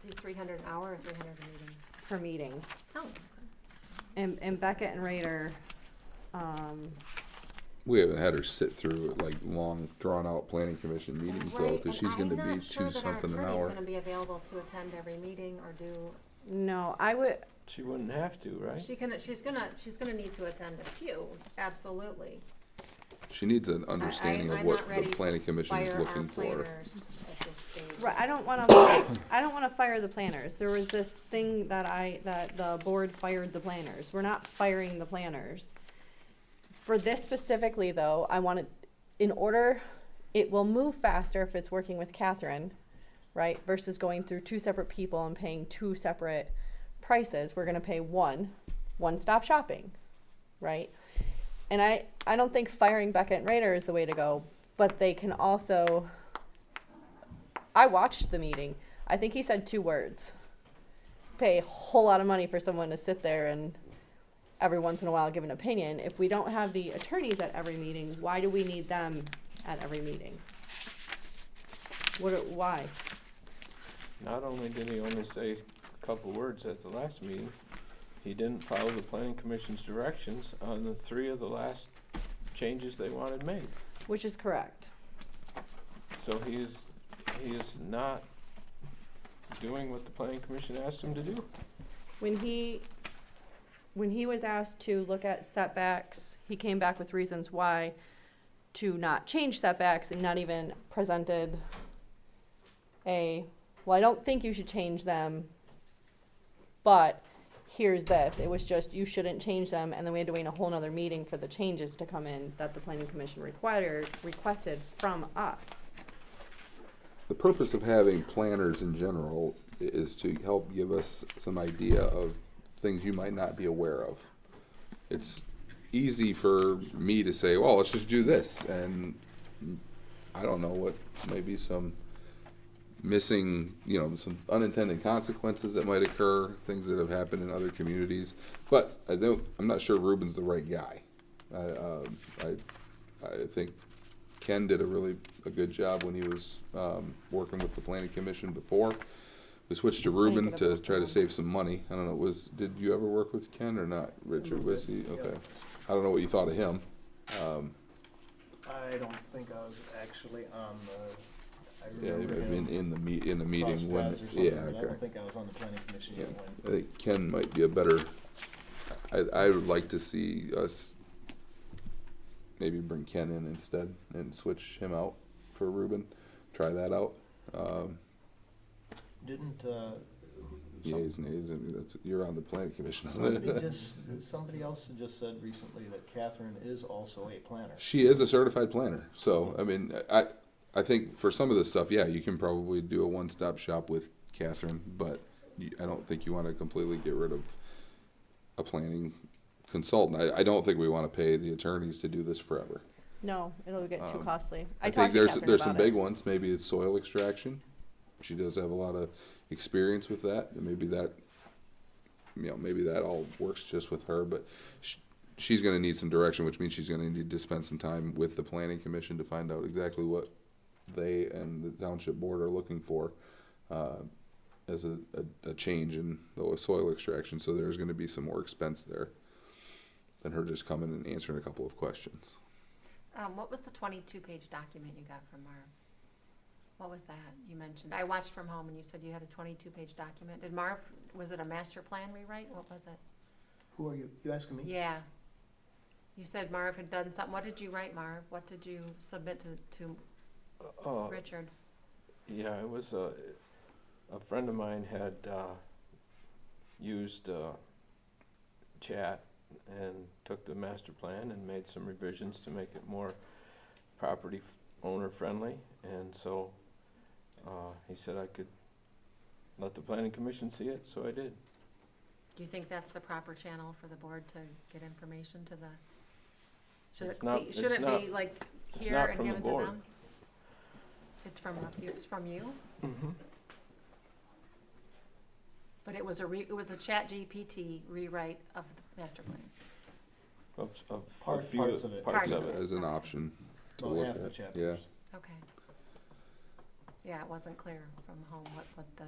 Do 300 an hour or 300 a meeting? per meeting. Oh, okay. And Beckett and Rader, We haven't had her sit through like long drawn out planning commission meetings though, Right, because and she's gonna I'm be not sure 2 that our something an attorney's hour. gonna be available to attend every meeting or do, no, I would, She wouldn't have to, right? she's gonna need to attend a few, absolutely. She needs an understanding of I'm what not ready the to planning commission is fire our looking for. planners at this stage. right, I don't wanna, fire the planners. There was this thing that the board fired the planners. We're not firing the planners. For this specifically though, I wanted, it will move faster if it's working with Catherine, right? Versus going through 2 separate people and paying 2 separate prices. We're gonna pay one-stop shopping, right? And I don't think firing Beckett and Rader is the way to go, but they can also, I watched the meeting. I think he said 2 words. Pay a whole lot of money for someone to sit there and every once in a while give an opinion. If we don't have the attorneys at every meeting, why do we need them at every meeting? Why? Not only did he only say a couple words at the last meeting, he didn't follow the planning commission's directions on the 3 of the last changes they wanted made. Which is correct. So he is not doing what the planning commission asked him to do. When he was asked to look at setbacks, he came back with reasons why to not change setbacks and not even presented well, I don't think you should change them, but here's this. It was just, you shouldn't change them, and then we had to wait a whole nother meeting for the changes to come in that the planning commission requested from us. The purpose of having planners in general is to help give us some idea of things you might not be aware of. It's easy for me to say, well, let's just do this, and I don't know what maybe some missing, some unintended consequences that might occur, things that have happened in other communities. But I'm not sure Ruben's the right guy. I I think Ken did a good job when he was, working with the planning commission before. We switched to Ruben get a to book try to on. save some money. I don't know, did you ever work with Ken or not, Richard? Was he, okay. I don't know what you thought of him. I don't think I was actually on the, I Yeah, remember maybe him in the cross meeting when, paths or something, yeah, but I okay. don't think I was on the planning commission Yeah, yet I when. think Ken might be a better, I would like to see us maybe bring Ken in instead and switch him out for Ruben, try that out. Didn't, Yeas, nays, I mean, you're on the planning commission. somebody else just said recently that Catherine is also a planner. She is a certified planner, so, I mean, I think for some of this stuff, yeah, you can probably do a one-stop shop with Catherine, but I don't think you wanna completely get rid of a planning consultant. I don't think we wanna pay the attorneys to do this forever. No, it'll get too Um, costly. I talked think to Catherine there's some about it. big ones, maybe it's soil extraction. She does have a lot of experience with that, and maybe that all works just with her, but she's gonna need some direction, which means she's gonna need to spend some time with the planning commission to find out exactly what they and the township board are looking for, as a change in the soil extraction, so there's gonna be some more expense there than her just coming and answering a couple of questions. What was the 22-page document you got from Marv? What was that you mentioned? I watched from home and you said you had a 22-page document. Did Marv, was it a master plan rewrite? What was it? Who are you? You asking me? Yeah. You said Marv had done something. What did you write, Marv? What did you submit to Richard? Yeah, it was a friend of mine had used chat and took the master plan and made some revisions to make it more property owner friendly, and so he said I could let the planning commission see it, so I did. Do you think that's the proper channel for the board to get information to the? Should It's it not- be? it's Should it not- be like it's here not and from the given to board. them? It's from you. It's from you. Mm-hmm. But it was a Chat GPT rewrite of the master plan. Of Parts of it. Parts of it. As an option to About look half the at, chapters. yeah. Okay. Yeah, it wasn't clear from home what the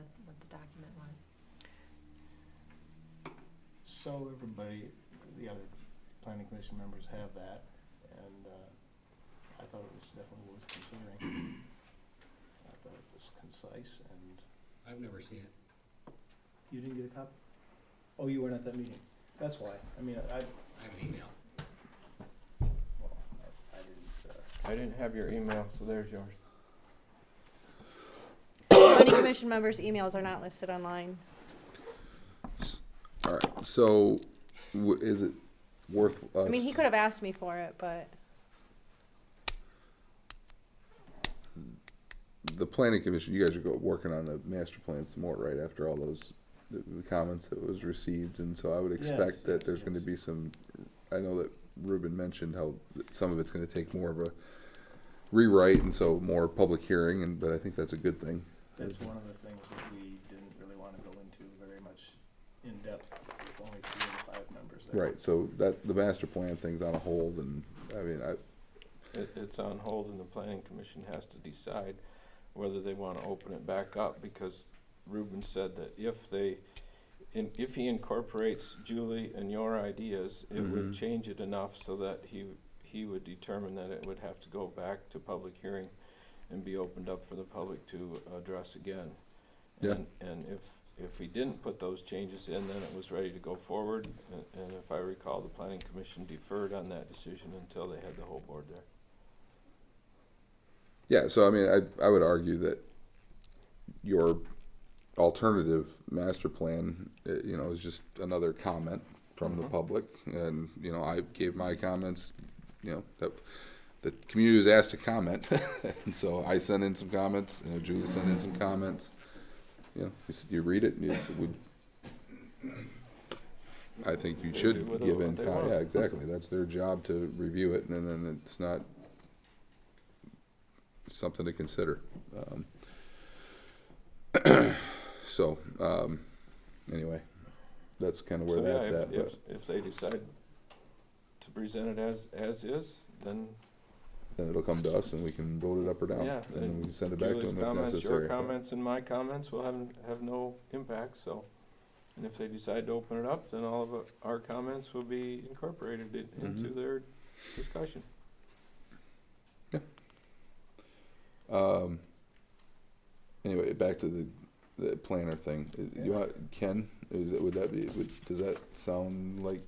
document was. So everybody, the other planning commission members have that, and I thought it was definitely worth considering. I thought it was concise, and I've never seen it. you didn't get a copy? Oh, you weren't at that meeting. That's why. I mean, I have an email. well, I didn't. I didn't have your email, so there's yours. Planning commission members' emails are not listed online. All right, so is it worth us? I mean, he could have asked me for it, but The planning commission, you guys are working on the master plan some more, right, after all those, the comments that was received, and so I would expect Yes, that yes, there's gonna yes. be some, I know that Ruben mentioned how some of it's gonna take more of a rewrite, and so more public hearing, but I think that's a good thing. That's one of the things that we didn't really want to go into very much in depth with only 3 of the 5 members there. Right, so that, the master plan thing's on a hold, and, I mean, It's on hold, and the planning commission has to decide whether they wanna open it back up, because Ruben said that if he incorporates Julie and your ideas, it would Mhm. change it enough so that he would determine that it would have to go back to public hearing and be opened up for the public to address again. Yeah. And if he didn't put those changes in, then it was ready to go forward, and if I recall, the planning commission deferred on that decision until they had the whole board there. yeah, so I mean, I would argue that your alternative master plan, you know, is just another comment from the Mhm. public, and, you know, I gave my comments, you know, that the community was asked to comment, and so I sent in some comments, Julie sent in some comments. You know, you read it, and I think you They should do with it give what in, they want. yeah, exactly, that's their job to review it, and then it's not something to consider. So, anyway, that's kind of where So, yeah, that's at, but. if they decide to present it as is, then then it'll come to us and we can vote it up or down. Yeah, And then we can send it back to Julie's them if comments, necessary. your comments, and my comments will have no impact, so. And if they decide to open it up, then all of our comments will be incorporated into Mhm. their discussion. Anyway, back to the planner thing. You want, Ken, does that sound like,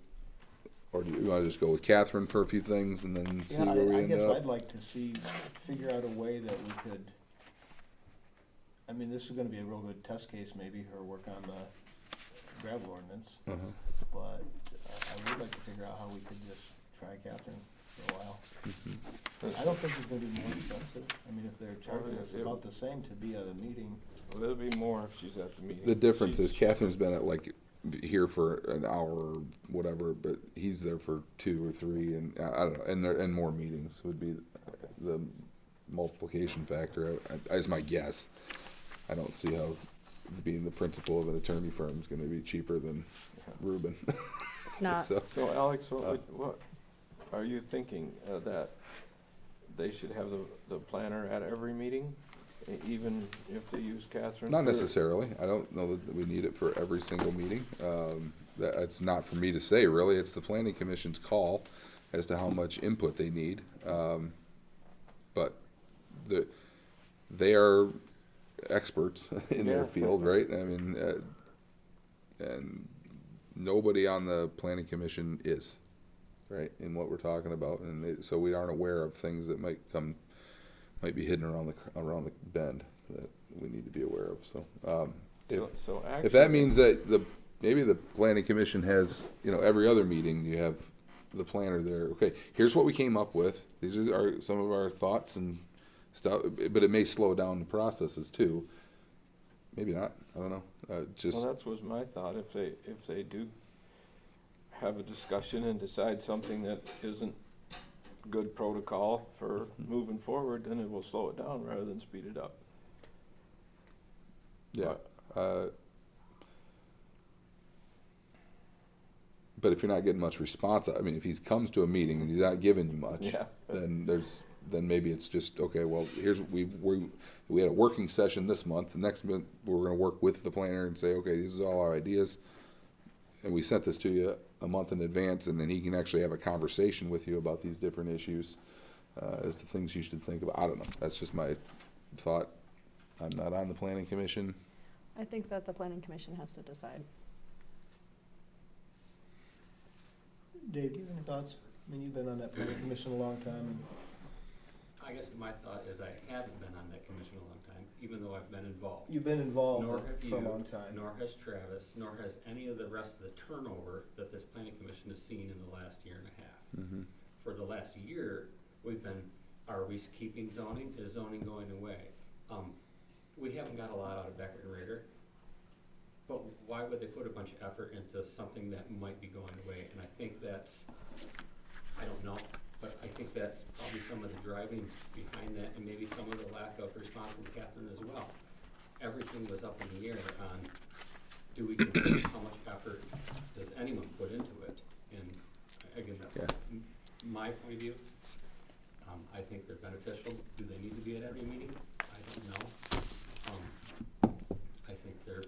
or do you wanna just go with Catherine for a few things and then see Yeah, where we I end guess up? I'd like to figure out a way that we could, I mean, this is gonna be a real good test case maybe, her work on the gravel ordinance, Uh-huh. but I would like to figure out how we could just try Catherine for a while. I don't think it's gonna be more expensive. I mean, if they're charging us about the same to be at a meeting. Well, it'll be more if she's at the meeting. The difference is Catherine's been at like here for an hour or whatever, but he's there for 2 or 3, and I don't know, and more meetings would be the multiplication factor. As my guess, I don't see how being the principal of an attorney firm is going to be cheaper than Ruben. It's not. So, So Alex, what are you thinking, that they should have the planner at every meeting, even if they use Catherine? not for- necessarily. I don't know that we need it for every single meeting. That's not for me to say, really. It's the planning commission's call as to how much input they need. But they are experts in their Yeah. field, right? I mean, and nobody on the planning commission is, right, in what we're talking about, and so we aren't aware of things that might be hidden around the bend that we need to be aware of. So, So if that actually- means that maybe the planning commission has, every other meeting you have the planner there. Okay, here's what we came up with. These are some of our thoughts and stuff, but it may slow down the processes too. Maybe not. I don't know. Well, that was my thought. If they do have a discussion and decide something that isn't good protocol for moving forward, then it will slow it down rather than speed it up. Yeah. But if you're not getting much response, I mean, if he comes to a meeting and he's not giving you much, Yeah. then maybe it's just, okay, well, here's, we had a working session this month. The next month, we're gonna work with the planner and say, okay, these are all our ideas. And we sent this to you a month in advance, and then he can actually have a conversation with you about these different issues, as to things you should think about. I don't know. That's just my thought. I'm not on the planning commission. I think that the planning commission has to decide. Dave, do you have any thoughts? I mean, you've been on that planning commission a long time. I guess my thought is I haven't been on that commission a long time, even though I've been involved. You've been involved Nor have for you, a long time. nor has Travis, nor has any of the rest of the turnover that this planning commission has seen in the last year and a half. Mm-hmm. For the last year, we've been, are we keeping zoning? Is zoning going away? We haven't got a lot out of Becker and Rader, but why would they put a bunch of effort into something that might be going away? And I think that's, I don't know, but I think that's probably some of the driving behind that, and maybe some of the lack of response from Catherine as well. Everything was up in the air on, do we consider how much effort does anyone put into it? And again, that's my point of view. I think they're beneficial. Do they need to be at every meeting? I don't know. I think they're,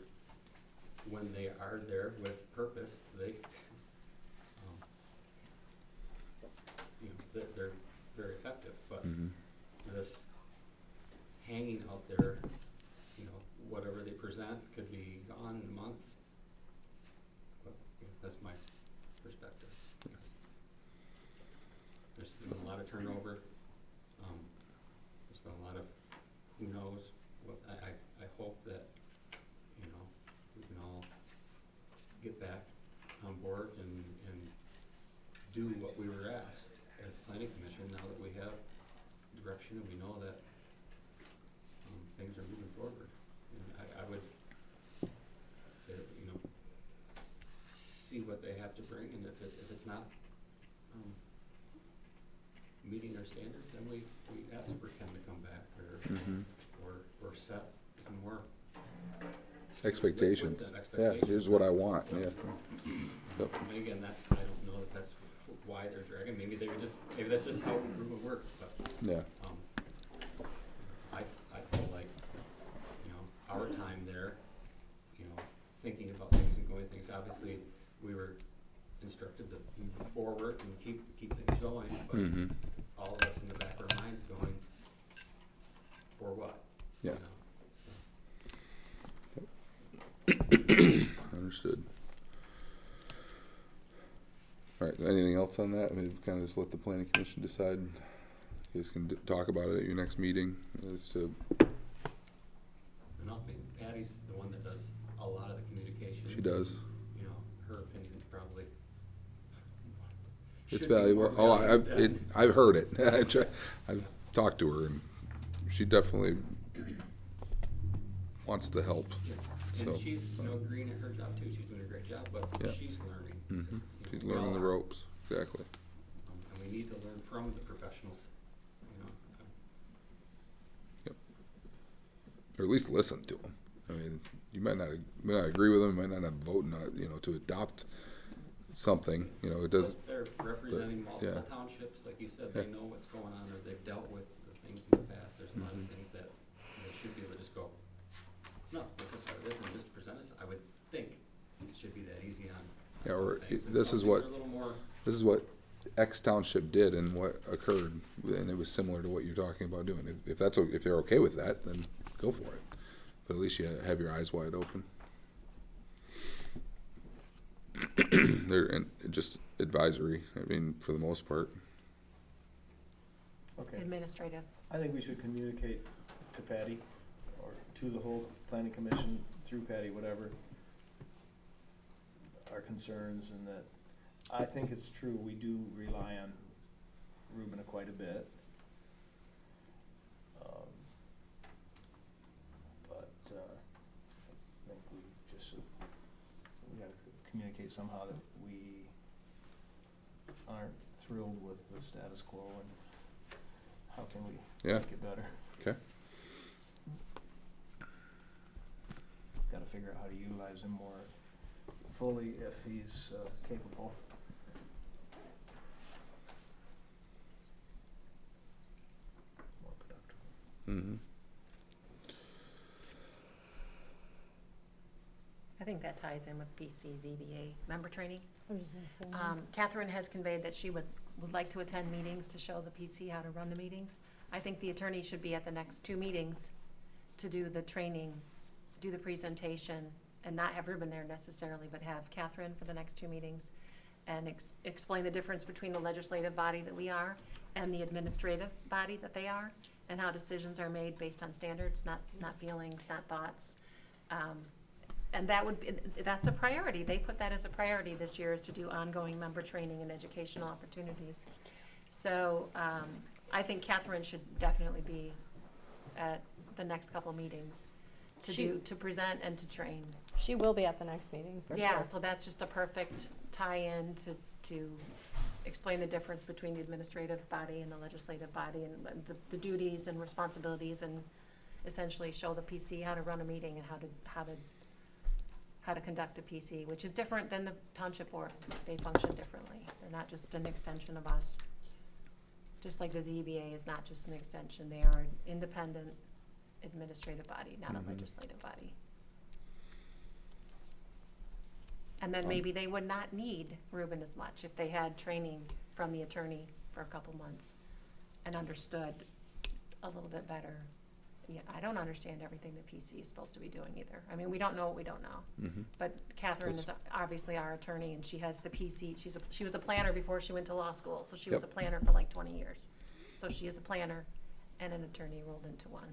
when they are there with purpose, they, they're very effective, but Mm-hmm. this hanging out there, whatever they present could be gone in a month. But that's my perspective. There's been a lot of turnover. There's been a lot of who knows. I hope that, we can all get back on board and do what we were asked as a planning commission now that we have direction and we know that things are moving forward. And I would say that, see what they have to bring, and if it's not meeting our standards, then we ask for Ken to come back or set some more Expectations. with them Yeah, here's what I want. Yeah. And again, I don't know that that's why they're dragging. Maybe that's just how Reuben works, but, Yeah. I feel like, you know, our time there, you know, thinking about things and going things, obviously, we were instructed to move forward and keep things going, but Mhm. all of us in the back of our minds going, for what? Yeah. You know, so. Understood. All right, anything else on that? I mean, kind of just let the planning commission decide. You guys can talk about it at your next meeting as to, And I think Patty's the one that does a lot of the communications. she does. You know, her opinion's probably. It's should be more valuable. Oh, valued than- I've heard it. I've talked to her and she definitely wants the help. So, And she's, you know, green at her job too, she's doing a great job, but Yeah. she's learning. Mhm. You know, She's we all learning the are. ropes, exactly. And we need to learn from the professionals, you know. Or at least listen to them. I mean, you might not agree with them, you might not have voted, to adopt something, it does. But they're representing multiple yeah. townships, like you said, Yeah. they know what's going on, or they've dealt with the things in the past. There's a lot of things that they should be able to just go, no, this is how it is, and just present us. I would think it should be that easy on Yeah, some or things. And this some is things what- are a little more, This is what X Township did and what occurred, and it was similar to what you're talking about doing. If they're okay with that, then go for it. But at least you have your eyes wide open. They're just advisory, I mean, for the most part. Okay, Administrative. I think we should communicate to Patty, or to the whole planning commission, through Patty, whatever, our concerns, and that, I think it's true, we do rely on Reuben quite a bit. But, I think we gotta communicate somehow that we aren't thrilled with the status quo, and how can we Yeah. make it better? Okay. Gotta figure out how to utilize him more fully if he's capable. More productive. Mm-hmm. I think that ties in with PC ZBA member training. Catherine has conveyed that she would like to attend meetings to show the PC how to run the meetings. I think the attorney should be at the next 2 meetings to do the training, do the presentation, and not have Ruben there necessarily, but have Catherine for the next 2 meetings and explain the difference between the legislative body that we are and the administrative body that they are, and how decisions are made based on standards, not feelings, not thoughts. And that's a priority. They put that as a priority this year, is to do ongoing member training and educational opportunities. So I think Catherine should definitely be at the next couple meetings to present and to train. She will be at the next meeting, for sure. Yeah, so that's just a perfect tie-in to explain the difference between the administrative body and the legislative body, and the duties and responsibilities, and essentially show the PC how to run a meeting and how to conduct a PC, which is different than the township board. They function differently. They're not just an extension of us. Just like the ZBA is not just an extension, they are an independent administrative body, not a legislative body. And then maybe they would not need Ruben as much if they had training from the attorney for a couple months and understood a little bit better. Yeah, I don't understand everything the PC is supposed to be doing either. I mean, we don't know what we don't know. Mm-hmm. But Catherine is obviously our attorney, and she has the PC. She was a planner before she went to law school, so she was a Yep. planner for like 20 years. So she is a planner and an attorney rolled into one.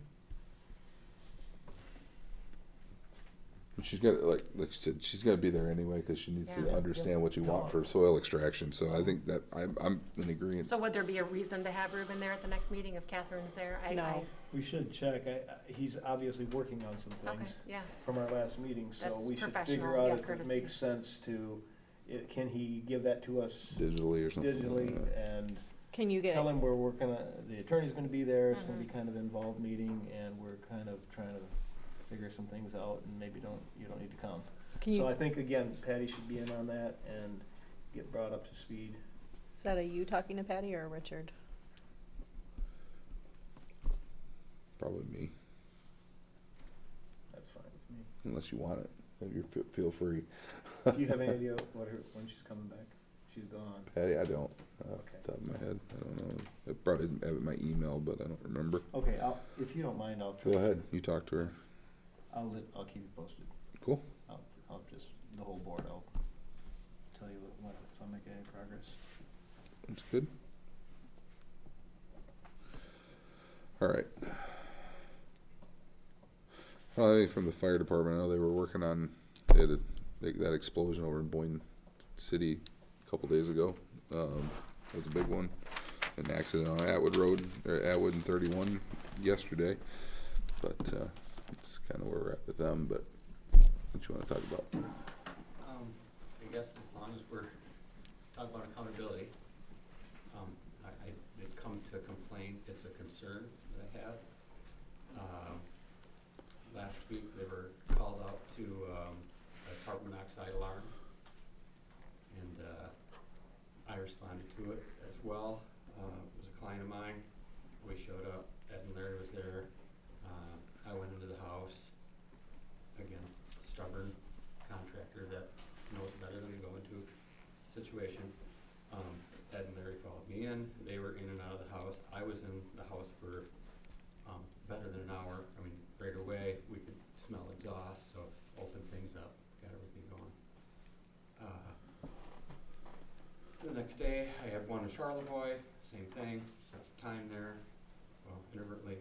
She's got, like you said, she's got to be there anyway because she needs to Yeah. understand what you want for soil extraction. So I think that I'm in agreement. So would there be a reason to have Ruben there at the next meeting if Catherine's there? No. We should check, he's obviously working on some Okay, things yeah. from our last meeting, so That's we should professional, figure out yeah, if it courtesy. makes sense to, can he give that to us Digitally or something. digitally, like that. and Can you get, tell him we're working on, the attorney's gonna be there, it's gonna be Mhm. kind of involved meeting, and we're kind of trying to figure some things out, and maybe you don't need to come. can So you, I think, again, Patty should be in on that and get brought up to speed. that a you talking to Patty or a Richard? Probably me, That's fine with me. unless you want it. You feel free. Do you have any idea when she's coming back? She's gone. Patty, I don't. Off Okay. the top of my head, I don't know. I probably have it in my email, but I don't remember. Okay, if you don't mind, I'll try. Go ahead, you talk to her. I'll keep you posted. Cool. I'll just, the whole board, I'll tell you if I'm making any progress. That's good. All right. Well, I think from the fire department, I know they were working on, they had that explosion over in Boyne City a couple days ago. That was a big one. An accident on Atwood Road, or Atwood and 31 yesterday. But it's kind of where we're at with them. But what you want to talk about? I guess as long as we're talking about accountability, I did come to complain, it's a concern that I have. Last week, they were called out to a carbon monoxide alarm, and I responded to it as well. It was a client of mine. We showed up, Ed and Larry was there. I went into the house. Again, stubborn contractor that knows better than to go into a situation. Ed and Larry followed me in. They were in and out of the house. I was in the house for better than an hour. I mean, right away, we could smell exhaust, so opened things up, got everything going. The next day, I had one in Charlevoix, same thing, spent some time there. Well, inadvertently,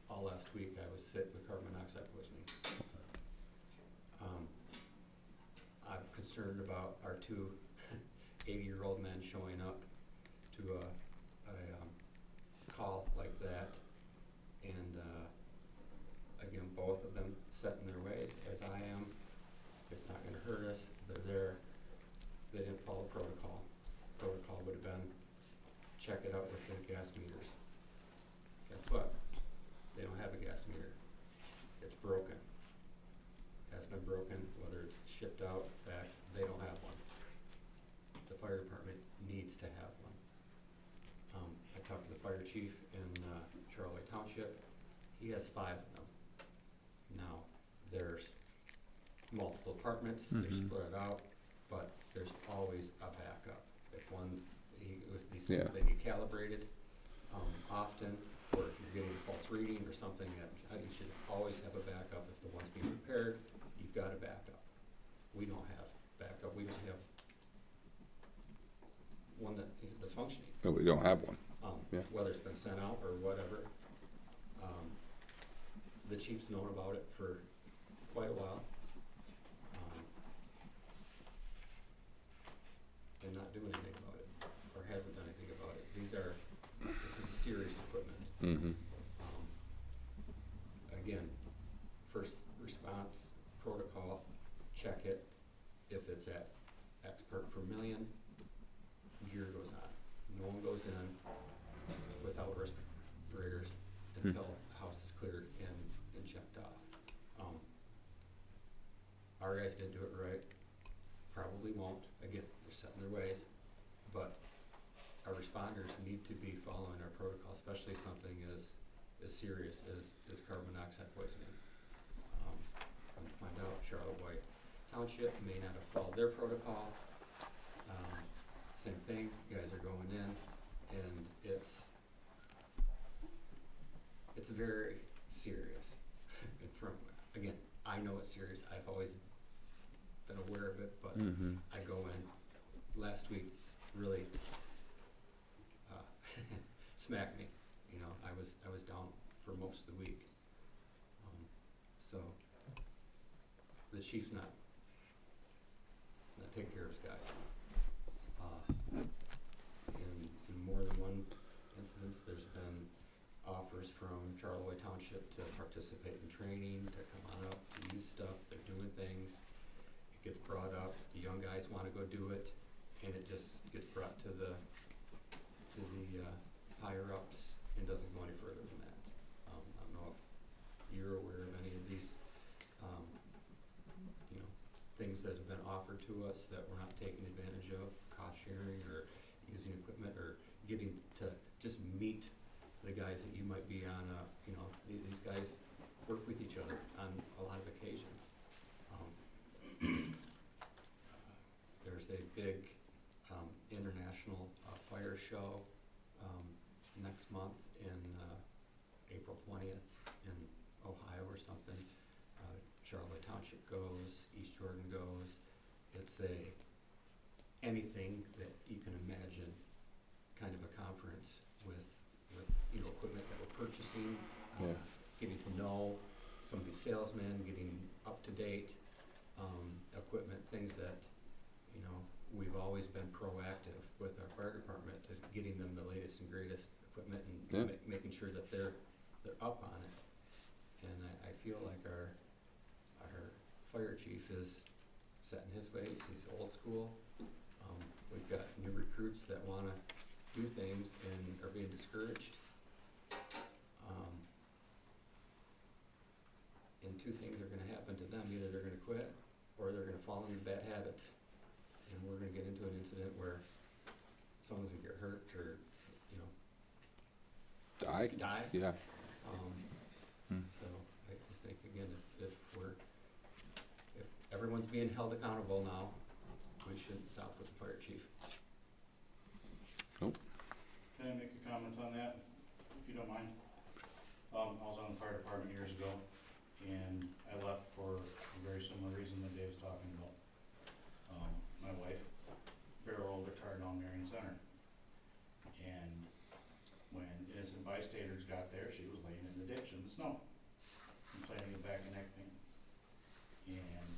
all last week, I was sick with carbon monoxide poisoning. I'm concerned about our two 80-year-old men showing up to a call like that. And again, both of them set in their ways, as I am. It's not gonna hurt us. They're there. They didn't follow protocol. Protocol would have been check it out with the gas meters. Guess what? They don't have a gas meter. It's broken. Has been broken, whether it's shipped out, back, they don't have one. The fire department needs to have one. I talked to the fire chief in Charlevoix Township. He has 5 of them. Now, there's multiple apartments, they're split out, but there's always a backup. If one, these things, they get calibrated often, or if you're getting a false reading or something, that you should always have a backup. If the one's being repaired, you've got a backup. We don't have backup. We don't have one that's functioning. No, we don't have one. Yeah. Whether it's been sent out or whatever. The chief's known about it for quite a while. And not doing anything about it, or hasn't done anything about it. This is serious equipment. Again, first response protocol, check it. If it's at X per million, gear goes on. No one goes in without respirators until the house is cleared and checked off. Our guys didn't do it right. Probably won't. Again, they're set in their ways. But our responders need to be following our protocol, especially something as serious as carbon monoxide poisoning. Come to find out, Charlevoix Township may not have followed their protocol. Same thing, you guys are going in, and it's very serious. And again, I know it's serious. I've always been aware of it, but I go in. Last week really smacked me. You know, I was down for most of the week. So the chief's not taking care of his guys. In more than one instance, there's been offers from Charlevoix Township to participate in training, to come on up, to use stuff. They're doing things. It gets brought up. The young guys want to go do it, and it just gets brought to the higher ups and doesn't go any further than that. I don't know if you're aware of any of these, things that have been offered to us that we're not taking advantage of, cost sharing, or using equipment or getting to just meet the guys that you might be on, you know, these guys work with each other on a lot of occasions. There's a big international fire show next month in April 20th in Ohio or something. Charlotte Township goes, East Jordan goes. It's anything that you can imagine, kind of a conference with you know, equipment that we're purchasing, getting to know some of these salesmen, getting up to date equipment, things that, you know, we've always been proactive with our fire department to getting them the latest and greatest equipment and making sure that they're up on it. And I feel like our fire chief is set in his ways. He's old school. We've got new recruits that wanna do things and are being discouraged. And two things are gonna happen to them. Either they're gonna quit or they're gonna fall into bad habits. And we're gonna get into an incident where someone's gonna get hurt or, you know, die. Yeah. So I think again, if everyone's being held accountable now, we shouldn't stop with the fire chief. Nope. Can I make a comment on that, if you don't mind? I was on the fire department years ago, and I left for a very similar reason that Dave's talking about. My wife barreled a car down Marion Center, and when innocent bystanders got there, she was laying in the ditch in the snow, complaining of back and neck pain. And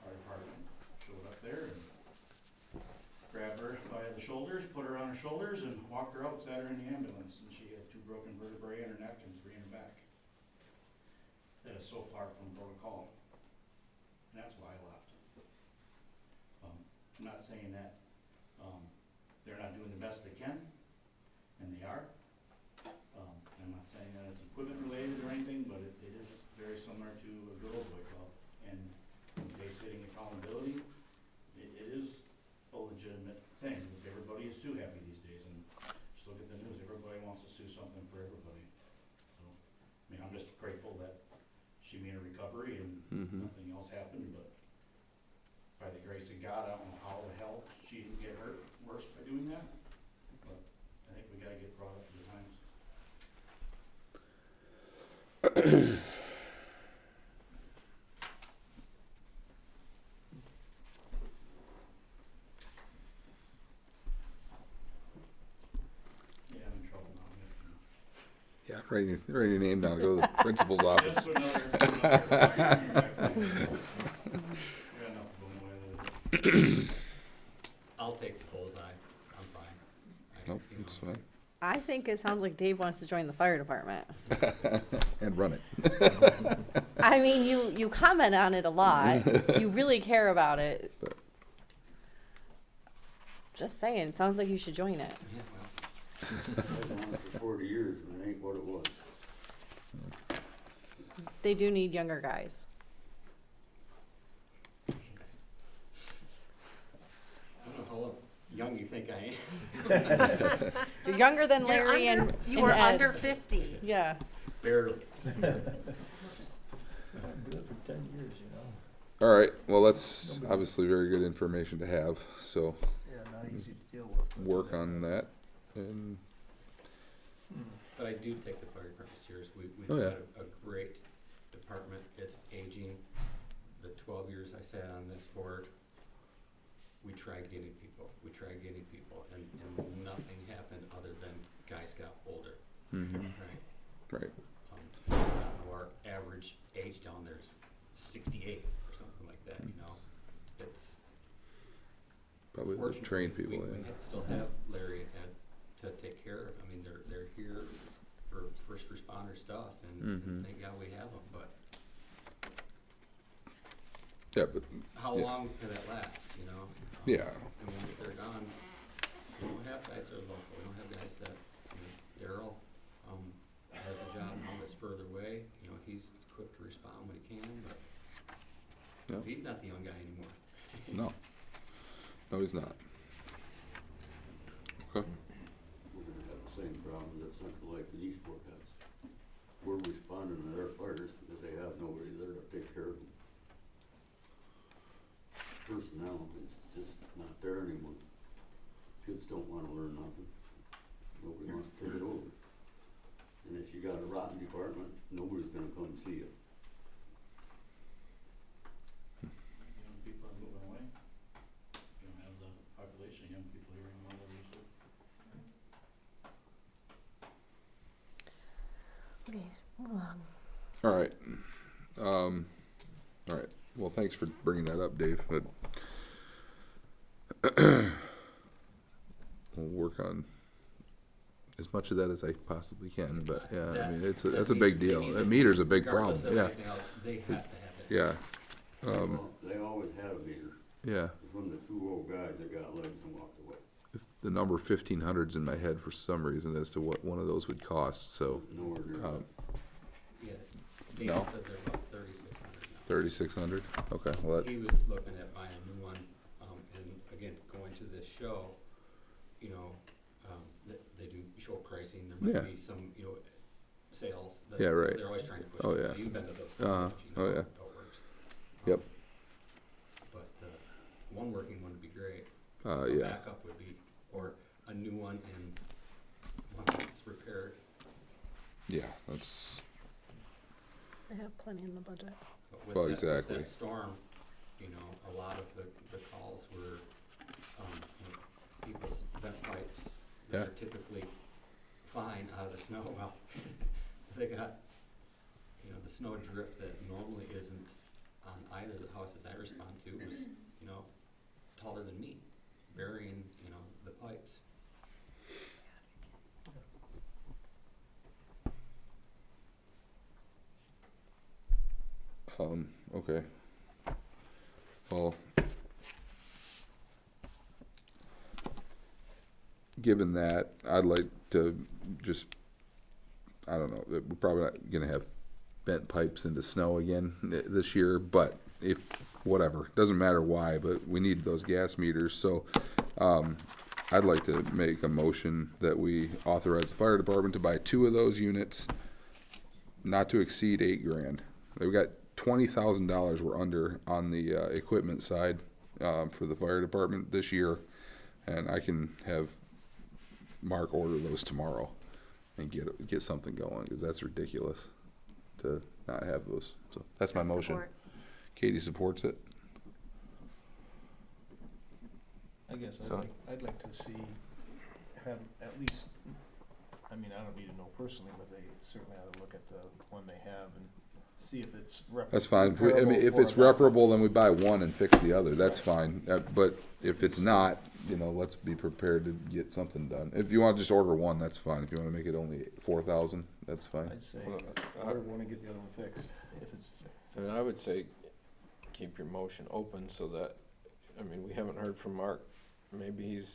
our department showed up there and grabbed her by the shoulders, put her on her shoulders, and walked her out, sat her in the ambulance, and she had 2 broken vertebrae in her neck and 3 in her back. That is so far from protocol, and that's why I left. I'm not saying that they're not doing the best they can, and they are. I'm not saying that it's equipment related or anything, but it is very similar to a girls' boy club, and face-hitting accountability, it is a legitimate thing. Everybody is sue happy these days, and just look at the news, everybody wants to sue something for everybody. So, I mean, I'm just grateful that she made a recovery and nothing else happened, but by the grace of God, I don't know how the hell she didn't get hurt worse by doing that, but I think we gotta get brought up to the times. Yeah, I'm in trouble now. Yeah, write your name down, go to the principal's office. Just put another. I'll take the bullseye. I'm fine. Nope, You know, it's fine. I think it sounds like Dave wants to join the fire department. And run it. I mean, you comment on it a lot. You really care about it. Just saying, it sounds like you should join it. Yeah, well, I've been on it for 40 years, and it ain't what it was. They do need younger guys. I don't know how young you think I am. You're younger than You're Larry under- and You and are Ed. under 50. Yeah. Barely. Do it for 10 years, you know? All right, well, that's obviously very good information to have, so Yeah, not easy to deal with. but- work on that. And But I do take the fire department serious. We've Oh, yeah. got a great department. It's aging. The 12 years I sat on this board, we tried getting people, and nothing happened other than guys got older, right? right, Our average age down there is 68 or something like that, you know? It's probably the fortunate trained we- people. We Yeah. still have Larry and to take care of. I mean, they're here for first responder stuff, and thank God we have them, but Yeah, but how Yeah. long can that last, you know? yeah, And once they're gone, we don't have guys that are local, we don't have guys that, Daryl, has a job now that's further away, you know, he's quick to respond when he can, but Yeah. he's not the young guy anymore. no, he's not. Okay. We're gonna have the same problem that Central Lake and Eastport has. We're responding to their fires because they have nobody there to take care of them. Personnel is just not there anymore. Kids don't wanna learn nothing. Nobody wants to take it over. And if you got a rotten department, nobody's gonna come see you. Young people are moving away. You don't have the population of young people here anymore that we used to. Okay, move on. All right. All right. Well, thanks for bringing that up, Dave. But we'll work on as much of that as I possibly can. But yeah, I mean, that's a big deal. A meter's a big problem. Regardless of Yeah. anything else, they have to have it. Yeah. They always had a meter. Yeah. It's when the two old guys that got legs and walked away. The number 1,500's in my head for some reason as to what one of those would cost. So Nowhere near that. Yeah. Dave No. said they're about 3,600 now. 3,600. Okay. Well, that, He was looking at buying a new one, and again, going to this show, you know, they do show pricing, there Yeah. might be some, you know, sales. that Yeah, right. They're always trying to push. Oh, it. yeah. You've been to those. Uh-huh. things, you know Oh, yeah. how it works. Yep. But, one working one would be great. yeah. A backup would be, or a new one and one that's repaired. Yeah. That's I have plenty in the budget. But with Well, that, exactly. With that storm, you know, a lot of the calls were, you know, people's vent pipes that Yeah. are typically fine out of the snow. Well, they got, you know, the snow drift that normally isn't on either of the houses I respond to was, you know, taller than me, burying, you know, the pipes. Okay. Well, given that, I'd like to just, I don't know, we're probably not gonna have bent pipes into snow again this year, but if, whatever, doesn't matter why, but we need those gas meters, so, I'd like to make a motion that we authorize the fire department to buy 2 of those units, not to exceed $8,000. They've got $20,000 we're under on the equipment side for the fire department this year, and I can have Mark order those tomorrow and get something going, because that's ridiculous to not have those. So that's my motion. Support. Katie supports it. I guess So- I'd like to see, have at least, I mean, I don't need to know personally, but they certainly ought to look at the one they have and see if it's That's fine. I mean, if it's reparable, then we buy one and fix the other. That's fine. But if it's not, you know, let's be prepared to get something done. If you want to just order one, that's fine. If you want to make it only 4,000, that's fine. I'd say, Well, I would wanna get the other one fixed, if it's. And I would say, keep your motion open so that, I mean, we haven't heard from Mark. Maybe he's,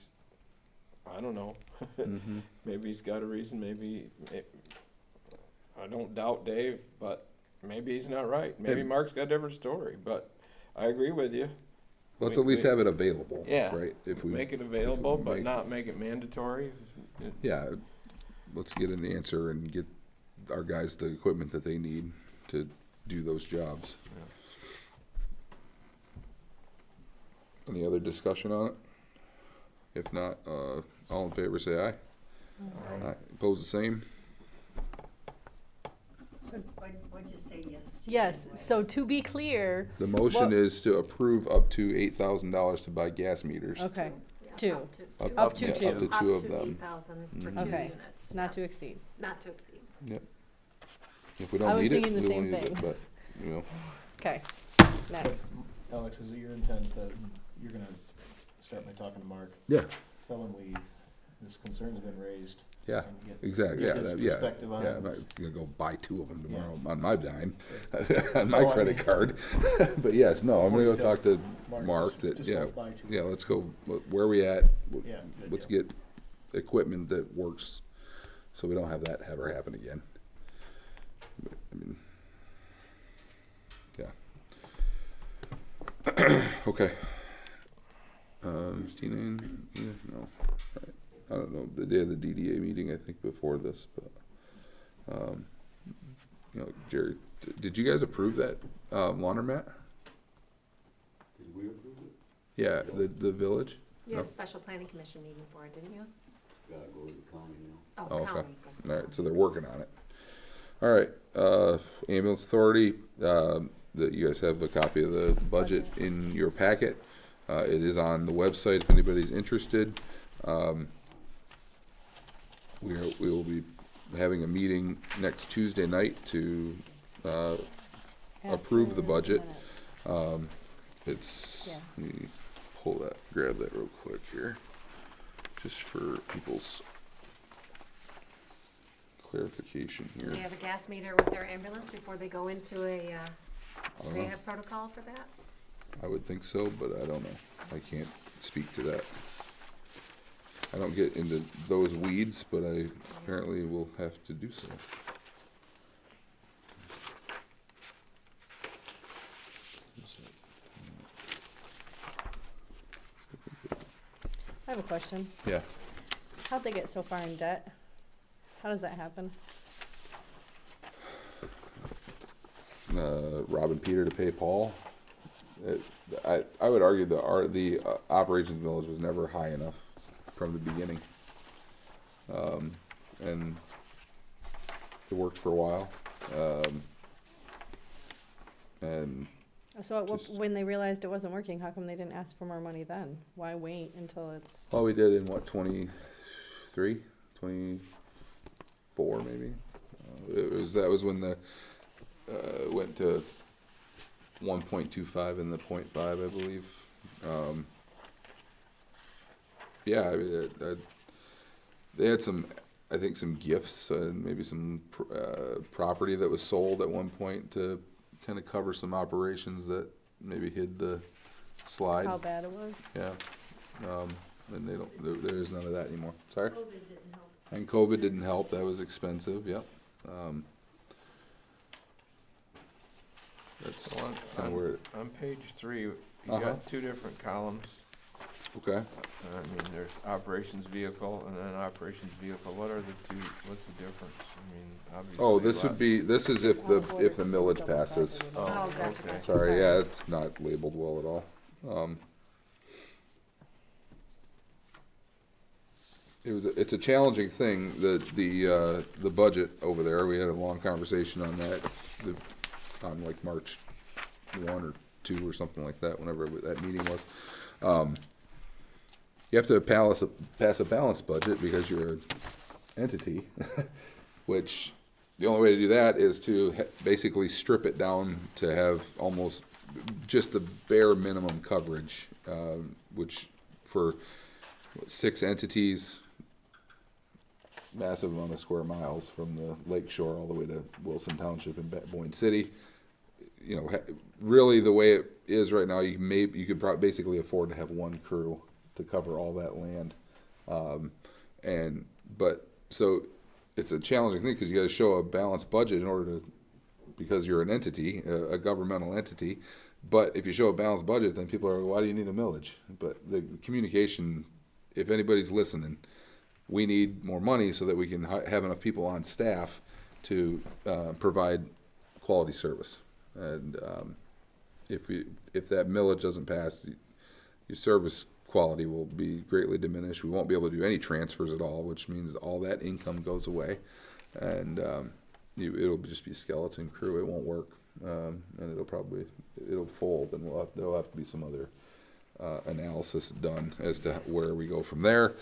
I don't know. Mhm. Maybe he's got a reason, I don't doubt Dave, but maybe he's not right. Maybe And- Mark's got a different story, but I agree with you. Let's at least we- have it available, Yeah. right? If we Make it available, but make- not make it mandatory. Yeah, let's get an answer and get our guys the equipment that they need to do those jobs. Any other discussion on it? If not, all in favor say aye. Aye. Opposed, the same? So, What'd you say yes to? yes, anyway? so to be clear, The motion What- is to approve up to $8,000 to buy gas meters. okay, Yeah, Two. Up to Up- two. up to yeah, two. Up to two of Up to them. 8,000 for Mhm. 2 Okay. units. not to yeah. exceed. Not to exceed. Yep. If we I don't was need it, thinking the we same won't use it, thing. but, you know, Okay, next. Alex, is it your intent that you're gonna start by talking to Mark, yeah, tell him this concern's been raised? yeah, and get- exactly, get yeah, his yeah. perspective on Yeah, it. I'm not gonna go buy 2 of them Yeah. tomorrow on my dime, on my No, I credit mean- card. But yes, no, I'm gonna go talk to Mark just- that, just yeah, go buy 2. yeah, let's go, where we at? Yeah, good Let's deal. get equipment that works, so we don't have that ever happen again. But, I mean, yeah. Okay. Is Tina in? Yeah, no. Alright. I don't know, the day of the DDA meeting, I think before this, but, you know, Jerry, did you guys approve that, laundromat? Did we approve it? Yeah, the village? You had a No. special planning commission meeting for it, didn't you? Gotta go to the county now. Oh, Oh, okay. county goes to the All right, county. so they're working on it. All right, ambulance authority, that you guys have a copy of the budget in your packet. It is on the website if anybody's interested. We will be having a meeting next Tuesday night to, approve the budget. It's, Yeah. let me grab that real quick here, just for people's clarification Do here. they have a gas meter with their ambulance before they go into a I don't know. rehab protocol for that? I would think so, but I don't know. I can't speak to that. I don't get into those weeds, but I apparently will have to do so. I have a question. Yeah. How'd they get so far in debt? How does that happen? Robbing Peter to pay Paul. I would argue the operations millage was never high enough from the beginning. And it worked for a while. And So Just- when they realized it wasn't working, how come they didn't ask for more money then? Why wait until it's, all we did in what, 23, 24 maybe? That was when the, went to 1.25 and the 0.5, I believe. Yeah, I mean, they had some, I think some gifts and maybe some property that was sold at one point to kind of cover some operations that maybe hid the slide. how bad it was? Yeah, and they don't, there is none of that anymore, sorry? And COVID didn't help, that was expensive, yep. That's So kinda where, on page 3, you Uh-huh. got two different columns. okay, I mean, there's operations vehicle and then operations vehicle. What are the two, what's the difference? I mean, obviously. oh, this lot- would be, this is if the millage passes. Oh, Oh, gotcha, okay. gotcha. Sorry, yeah, it's not labeled well at all. It's a challenging thing, the budget over there, we had a long conversation on that, on like March 1 or 2 or something like that, whenever that meeting was. You have to pass a balanced budget because you're an entity, which, the only way to do that is to basically strip it down to have almost just the bare minimum coverage, which for 6 entities, massive amount of square miles from the lake shore all the way to Wilson Township and Boyne City. You know, really the way it is right now, you could basically afford to have one crew to cover all that land. So it's a challenging thing because you got to show a balanced budget in order to, because you're an entity, a governmental entity. But if you show a balanced budget, then people are, why do you need a millage? But the communication, if anybody's listening, we need more money so that we can have enough people on staff to provide quality service. And if that millage doesn't pass, your service quality will be greatly diminished. We won't be able to do any transfers at all, which means all that income goes away, and it'll just be a skeleton crew. It won't work, and it'll fold, and there'll have to be some other analysis done as to where we go from there.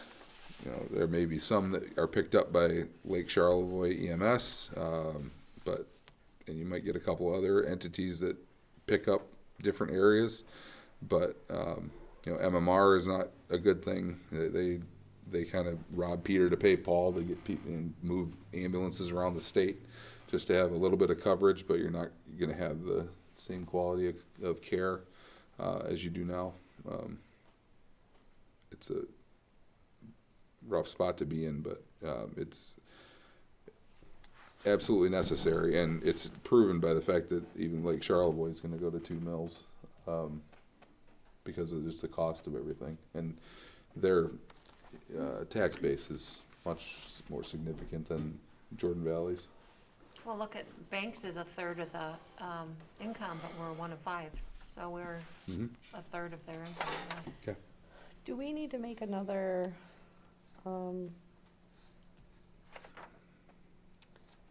You know, there may be some that are picked up by Lake Charlevoix EMS, and you might get a couple other entities that pick up different areas, but you know, MMR is not a good thing. They kind of rob Peter to pay Paul to get people and move ambulances around the state just to have a little bit of coverage, but you're not going to have the same quality of care as you do now. It's a rough spot to be in, but it's absolutely necessary, and it's proven by the fact that even Lake Charlevoix is going to go to 2 mills because of just the cost of everything. And tax base is much more significant than Jordan Valley's. Well, look at Banks is a third of the, income, but we're one of five, so we're Mhm. a third of their income, yeah. Do we need to make another,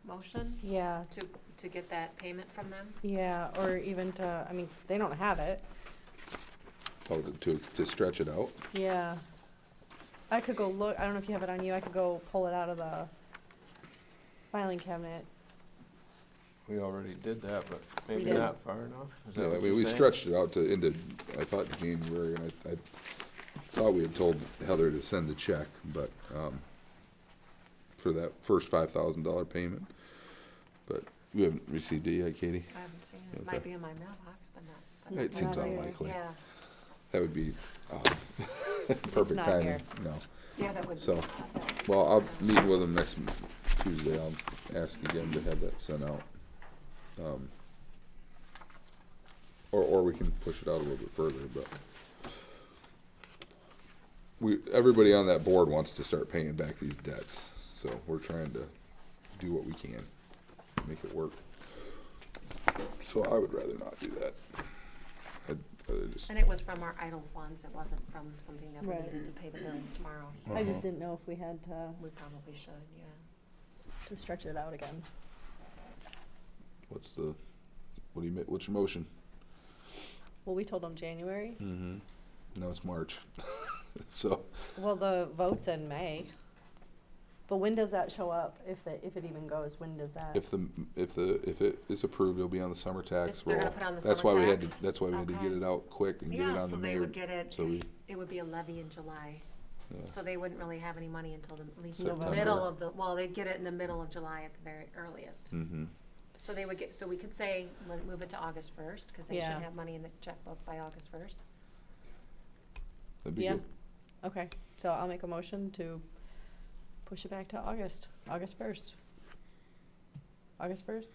Motion yeah, to get that payment from them? yeah, or even to, I mean, they don't have it. Oh, to stretch it out? Yeah. I could go look, I don't know if you have it on you, I could go pull it out of the filing cabinet. We already did that, but We maybe did. not far enough. Is that No, I what mean, you're we saying? stretched it out to, I thought January, and I thought we had told Heather to send the check, but, for that first $5,000 payment. But we haven't received it yet, Katie? I haven't seen it. It Okay. might be in my mailbox, but not. It seems Not here. unlikely. Yeah, That would be, perfect not timing, here. no. yeah, that would be. So, well, I'll meet with them next Tuesday, I'll ask again to have that sent out. Or we can push it out a little bit further, but everybody on that board wants to start paying back these debts, so we're trying to do what we can, make it work. So I would rather not do that. I'd rather just, And it was from our idle funds, it wasn't from something that we Right. needed to pay the bills tomorrow, so I just didn't know if we had we probably should, yeah. to stretch it out again. what's your motion? Well, we told them January. Mm-hmm. No, it's March, so. Well, the vote's in May. But when does that show up? If it even goes, when does that? If it is approved, it'll be on the summer tax They're roll. gonna put on the That's summer why we had tax? to, that's why we had to get Okay. it out quick and get it Yeah, on so the they mayor. would get it, So we, it would be a levy in July, yeah. so they wouldn't really have any money until at least the November. middle of the, well, they'd get it in the middle of July at the very earliest. Mm-hmm. So they would get, so we could say, move it to August first, cause they should Yeah. have money in the checkbook by August first. That'd be Yeah. good. Okay, so I'll make a motion to push it back to August 1st. August 1st?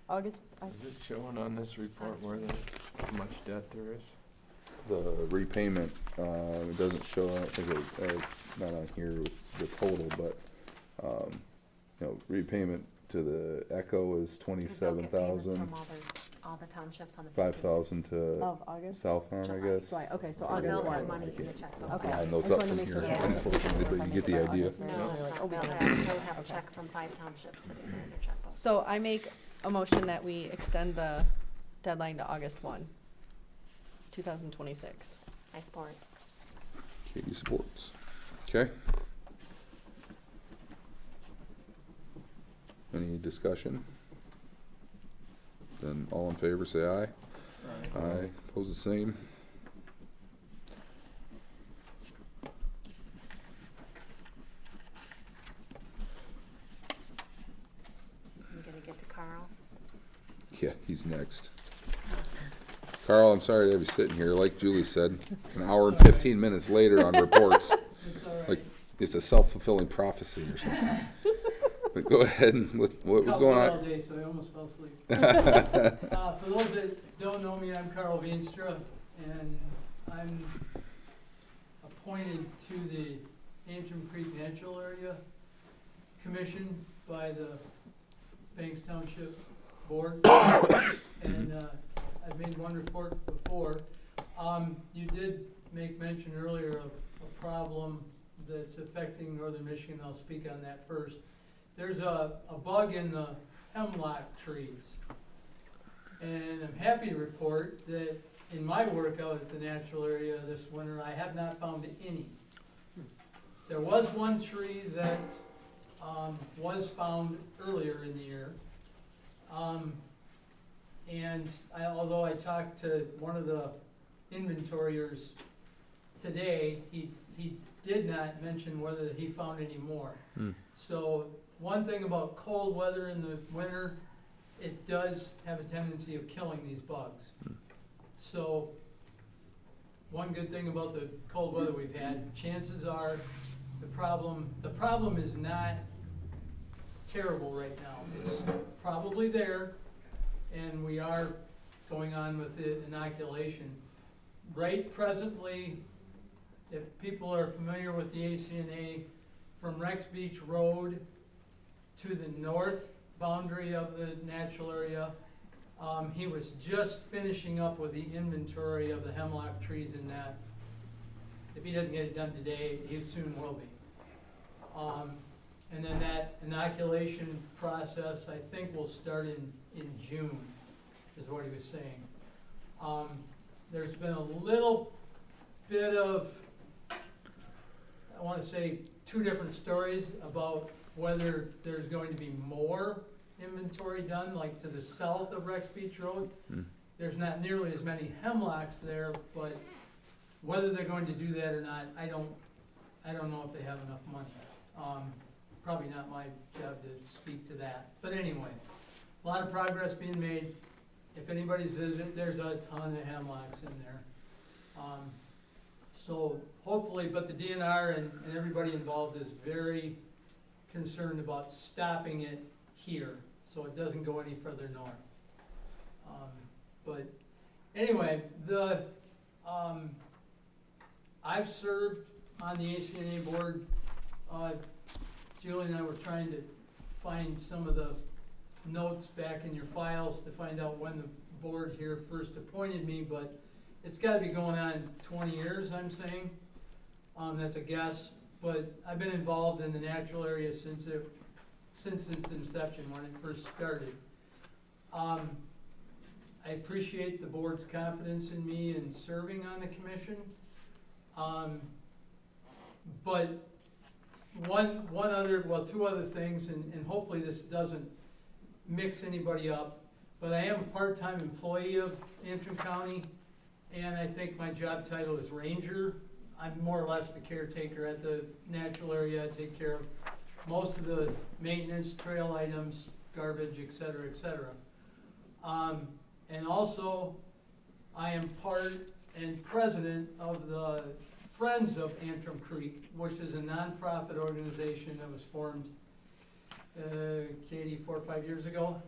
August, Is it showing on this report where how much debt there is? The repayment, it doesn't show, I don't think it's not on here with the total, but, repayment to the Echo is 27,000, From all the townships on the 5,000 to of August? South Farm, I July. guess. Right, okay, so So August they'll 1. have money in the checkbook. Okay. Line I those just up wanted to from make sure here, that- unfortunately, but you get the idea. No, Really, it's like, not, oh, they'll we have, didn't- they'll have a okay. check from 5 townships sitting there in their checkbook. So I make a motion that we extend the deadline to August 1, 2026. I support. Katie supports. Okay. Any discussion? Then all in favor, say aye. Aye. Pose the same. I'm gonna get to Carl. Yeah, he's next. Carl, I'm sorry to have you sitting here. Like Julie said, an hour and 15 minutes later on reports. It's all right. Like it's a self-fulfilling prophecy or something. But go ahead and what was Cowboy going all on? day, so I almost fell asleep. For those that don't know me, I'm Carl Veenstra, and I'm appointed to the Antrim Creek Natural Area Commission by the Banks Township Board. And I've made one report before. You did make mention earlier of a problem that's affecting northern Michigan. I'll speak on that first. There's a bug in the hemlock trees. And I'm happy to report that in my work out at the natural area this winter, I have not found any. There was one tree that was found earlier in the year. Although I talked to one of the inventoriers today, he did not mention whether he found any more. So one thing about cold weather in the winter, it does have a tendency of killing these bugs. So one good thing about the cold weather we've had, chances are the problem is not terrible right now. It's probably there, and we are going on with the inoculation. Right presently, if people are familiar with the ACNA, from Rex Beach Road to the north boundary of the natural area, he was just finishing up with the inventory of the hemlock trees in that. If he doesn't get it done today, he soon will be. And then that inoculation process, I think, will start in June, is what he was saying. There's been a little bit of, I want to say, two different stories about whether there's going to be more inventory done, like to the south of Rex Beach Road. There's not nearly as many hemlocks there, but whether they're going to do that or not, I don't know if they have enough money. Probably not my job to speak to that. But anyway, a lot of progress being made. If anybody's visited, there's a ton of hemlocks in there. So hopefully, but the DNR and everybody involved is very concerned about stopping it here, so it doesn't go any further north. But anyway, I've served on the ACNA board. Julie and I were trying to find some of the notes back in your files to find out when the board here first appointed me, but it's got to be going on 20 years, I'm saying. That's a guess, but I've been involved in the natural area since its inception, when it first started. I appreciate the board's confidence in me in serving on the commission. But two other things, and hopefully this doesn't mix anybody up, but I am a part-time employee of Antrim County, and I think my job title is ranger. I'm more or less the caretaker at the natural area. I take care of most of the maintenance, trail items, garbage, et cetera, et cetera. And also, I am part and president of the Friends of Antrim Creek, which is a nonprofit organization that was formed, Katie, 4 or 5 years ago.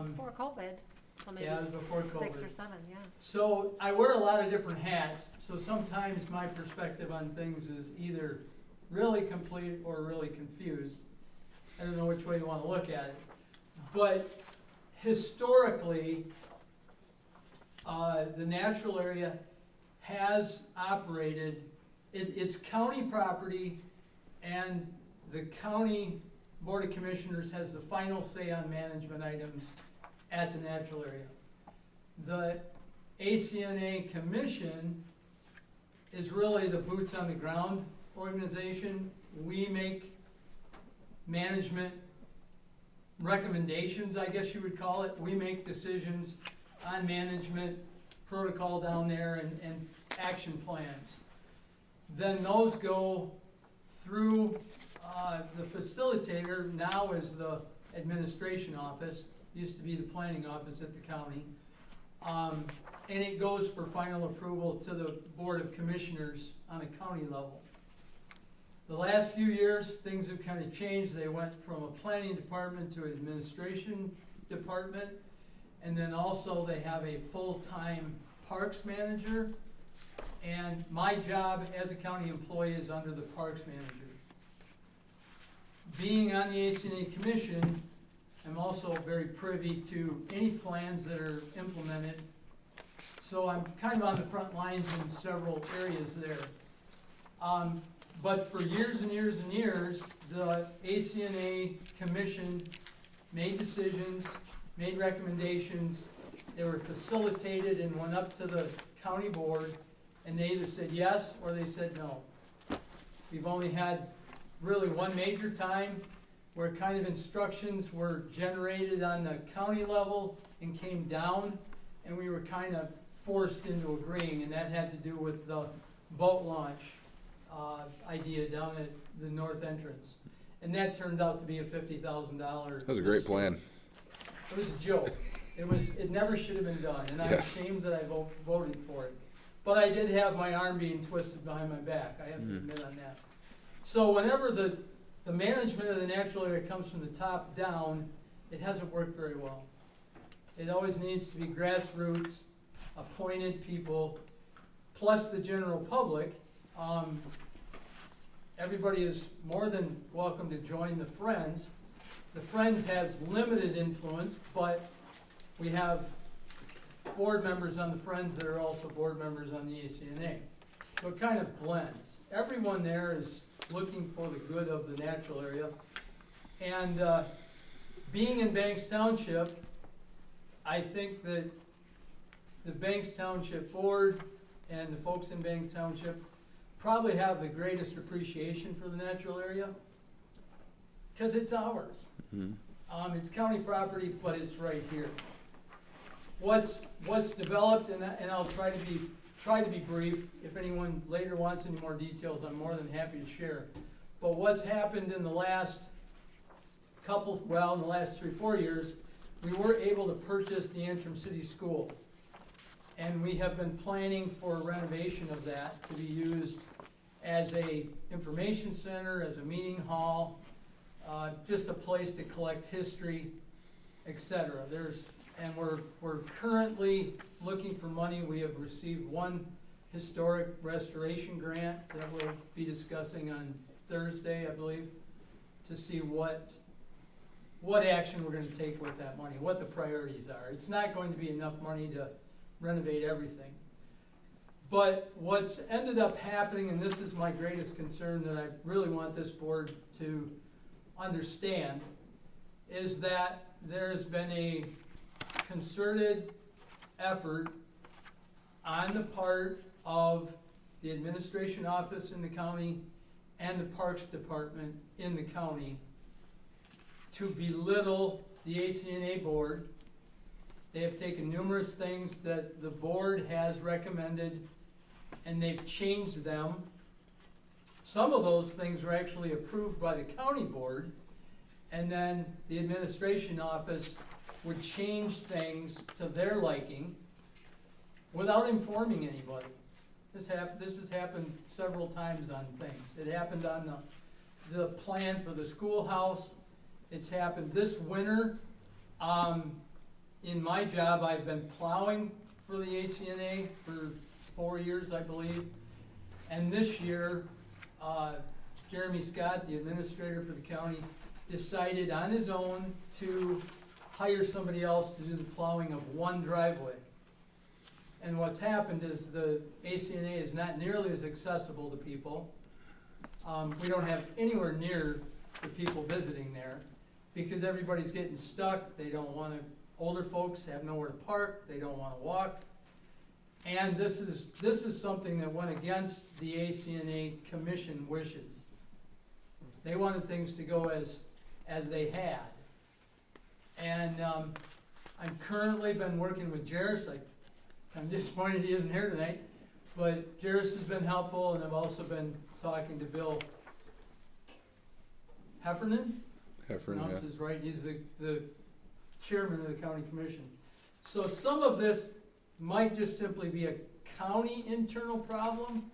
Before COVID, so maybe Yeah, it was before COVID. 6 or 7, yeah. So I wear a lot of different hats, so sometimes my perspective on things is either really complete or really confused. I don't know which way you want to look at it. But historically, the natural area has operated, it's county property, and the county board of commissioners has the final say on management items at the natural area. The ACNA commission is really the boots on the ground organization. We make management recommendations, I guess you would call it. We make decisions on management protocol down there and action plans. Then those go through the facilitator, now is the administration office, used to be the planning office at the county. And it goes for final approval to the Board of Commissioners on a county level. The last few years, things have kind of changed. They went from a planning department to an administration department. And then also they have a full-time parks manager. And my job as a county employee is under the parks manager. Being on the ACNA commission, I'm also very privy to any plans that are implemented. So I'm kind of on the front lines in several areas there. But for years and years and years, the ACNA commission made decisions, made recommendations. They were facilitated and went up to the county board, and they either said yes or they said no. We've only had really one major time where kind of instructions were generated on the county level and came down, and we were kind of forced into agreeing, and that had to do with the boat launch idea down at the north entrance. And that turned out to be a $50,000. That was a great plan. It was a joke. It never should have been done, and I'm ashamed that I voted for it. But I did have my arm being twisted behind my back, I have to admit on that. So whenever the management of the natural area comes from the top down, it hasn't worked very well. It always needs to be grassroots, appointed people, plus the general public. Everybody is more than welcome to join the Friends. The Friends has limited influence, but we have board members on the Friends that are also board members on the ACNA. So it kind of blends. Everyone there is looking for the good of the natural area. And being in Banks Township, I think that the Banks Township Board and the folks in Banks Township probably have the greatest appreciation for the natural area, because it's ours. It's county property, but it's right here. What's developed, and I'll try to be brief. If anyone later wants any more details, I'm more than happy to share. But what's happened in the last in the last 3-4 years, we were able to purchase the Antrim City School. And we have been planning for a renovation of that to be used as a information center, as a meeting hall, just a place to collect history, etc. And we're currently looking for money. We have received one historic restoration grant that we'll be discussing on Thursday, I believe, to see what action we're going to take with that money, what the priorities are. It's not going to be enough money to renovate everything. But what's ended up happening, and this is my greatest concern that I really want this board to understand, is that there's been a concerted effort on the part of the administration office in the county and the Parks Department in the county to belittle the ACNA board. They have taken numerous things that the board has recommended and they've changed them. Some of those things were actually approved by the county board, and then the administration office would change things to their liking without informing anybody. This has happened several times on things. It happened on the plan for the schoolhouse. It's happened this winter. In my job, I've been plowing for the ACNA for 4 years, I believe. And this year, Jeremy Scott, the administrator for the county, decided on his own to hire somebody else to do the plowing of one driveway. And what's happened is the ACNA is not nearly as accessible to people. We don't have anywhere near the people visiting there because everybody's getting stuck. They don't want to, older folks have nowhere to park. They don't want to walk. And this is something that went against the ACNA commission wishes. They wanted things to go as they had. And I've currently been working with Jairus. I'm disappointed he isn't here tonight, but Jairus has been helpful, and I've also been talking to Bill Heffernan. Pronounces right. He's the chairman of the county commission. So some of this might just simply be a county internal problem.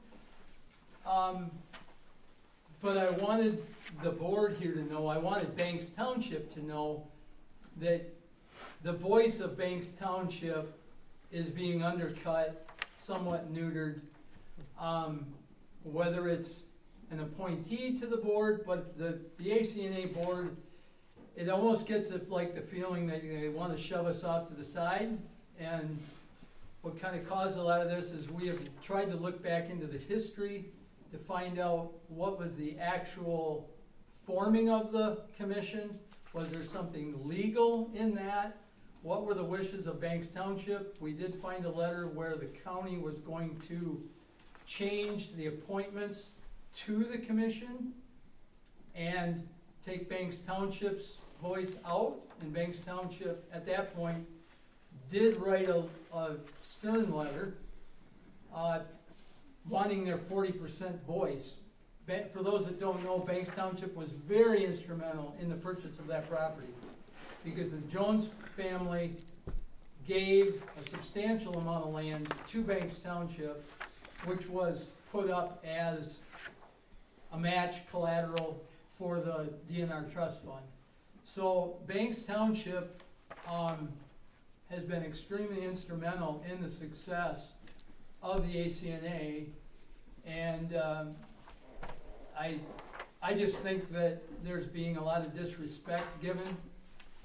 But I wanted the board here to know, I wanted Banks Township to know that the voice of Banks Township is being undercut, somewhat neutered. Whether it's an appointee to the board, but the ACNA board, it almost gets like the feeling that they want to shove us off to the side. And what kind of caused a lot of this is we have tried to look back into the history to find out what was the actual forming of the commission. Was there something legal in that? What were the wishes of Banks Township? We did find a letter where the county was going to change the appointments to the commission and take Banks Township's voice out. And Banks Township, at that point, did write a stern letter wanting their 40% voice. For those that don't know, Banks Township was very instrumental in the purchase of that property because the Jones family gave a substantial amount of land to Banks Township, which was put up as a match collateral for the DNR trust fund. So Banks Township has been extremely instrumental in the success of the ACNA, And, I just think that there's being a lot of disrespect given,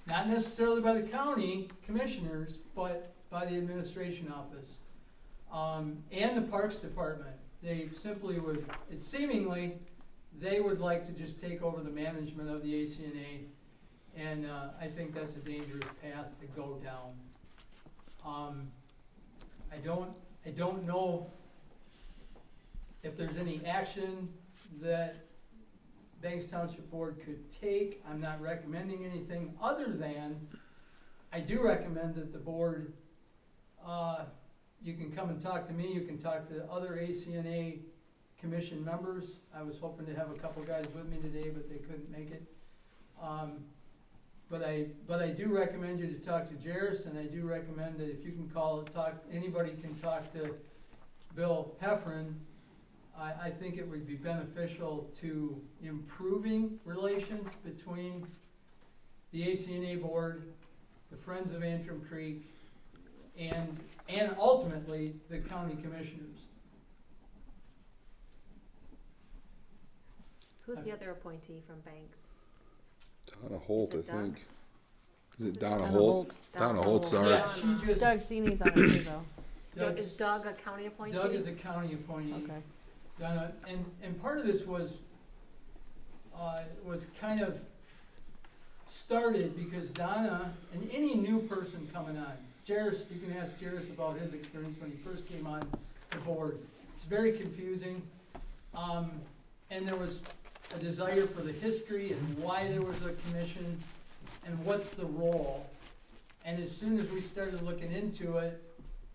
not necessarily by the county commissioners, but by the administration office. And the Parks Department. They simply would, it seemingly, they would like to just take over the management of the ACNA. And, I think that's a dangerous path to go down. I don't know if there's any action that Banks Township Board could take. I'm not recommending anything other than, I do recommend that the board, you can come and talk to me, you can talk to other ACNA commission members. I was hoping to have a couple guys with me today, but they couldn't make it. But I do recommend you to talk to Jairus, and I do recommend that if you can anybody can talk to Bill Heffron. I think it would be beneficial to improving relations between the ACNA board, the Friends of Antrim Creek, and ultimately the county commissioners. Who's the other appointee from Banks? Donna Holt, Is I it Doug? think. Is it Donna Donna Holt? Donna Holt's our, Yeah, she just, Doug Seeney's on it too, though. Doug's- Is Doug a county appointee? Doug is a county appointee. Okay. Donna, and part of this was kind of started because Donna, and any new person coming on, Jairus, you can ask Jairus about his experience when he first came on the board. It's very confusing, and there was a desire for the history and why there was a commission and what's the role. And as soon as we started looking into it,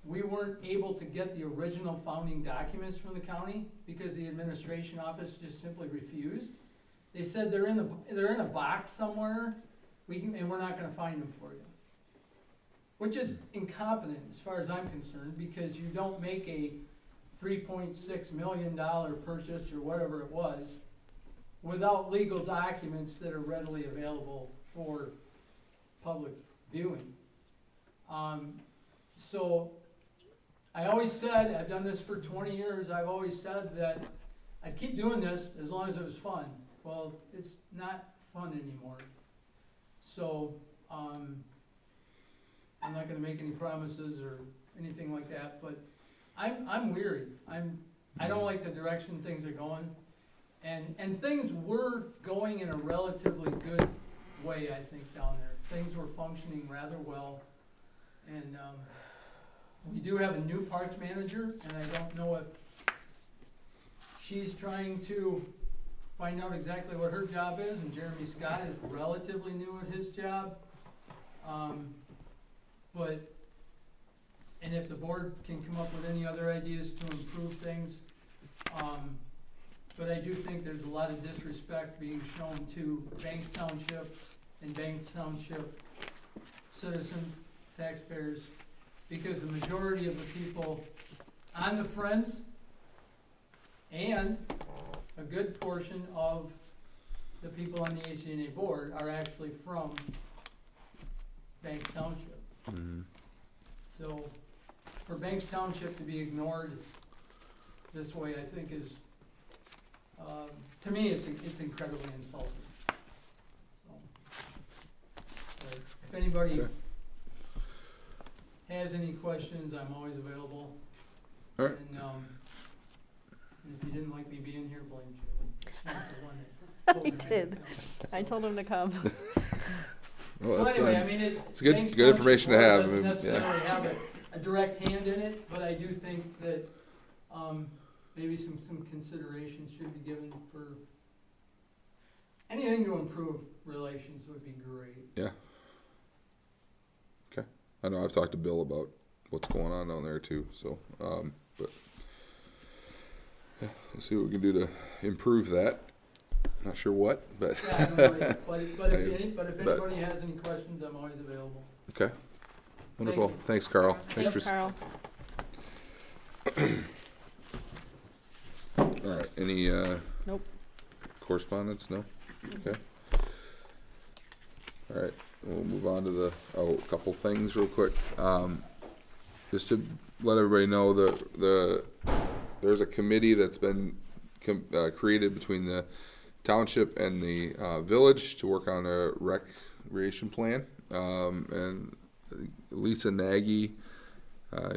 we weren't able to get the original founding documents from the county because the administration office just simply refused. They said they're in a box somewhere, and we're not gonna find them for you. Which is incompetent as far as I'm concerned, because you don't make a $3.6 million purchase or whatever it was without legal documents that are readily available for public viewing. So I always said, I've done this for 20 years, I've always said that I'd keep doing this as long as it was fun. Well, it's not fun anymore. So, I'm not gonna make any promises or anything like that, but I'm weary. I don't like the direction things are going. And things were going in a relatively good way, I think, down there. Things were functioning rather well. And, we do have a new parks manager, and I don't know if she's trying to find out exactly what her job is, and Jeremy Scott is relatively new at his job. And if the board can come up with any other ideas to improve things, but I do think there's a lot of disrespect being shown to Banks Township and Banks Township citizens, taxpayers, because the majority of the people on the Friends and a good portion of the people on the ACNA board are actually from Banks Township. Mhm. So for Banks Township to be ignored this way, I think is, to me, it's incredibly insulting. So, but if anybody Okay. has any questions, I'm always available. All right. And if you didn't like me being here, blame Shirley. She's not the one that told I me did. to come. I told him to come. well, So that's anyway, fine. I mean, It's good- Banks good Township information to Board have, doesn't yeah. necessarily have a direct hand in it, but I do think that, maybe some consideration should be given for anything to improve relations would be great. Yeah. Okay. I know I've talked to Bill about what's going on down there too, so, but yeah, we'll see what we can do to improve that. Not sure what, but Yeah, I don't know, but if But- anybody has any questions, I'm always available. okay. Wonderful. Thanks, Carl. Thanks, for Carl. All right. Any Nope. correspondence? No? Okay. All right. We'll move on to a couple things real quick. Just to let everybody know, the there's a committee that's been created between the township and the village to work on a recreation plan. And Lisa Nagy,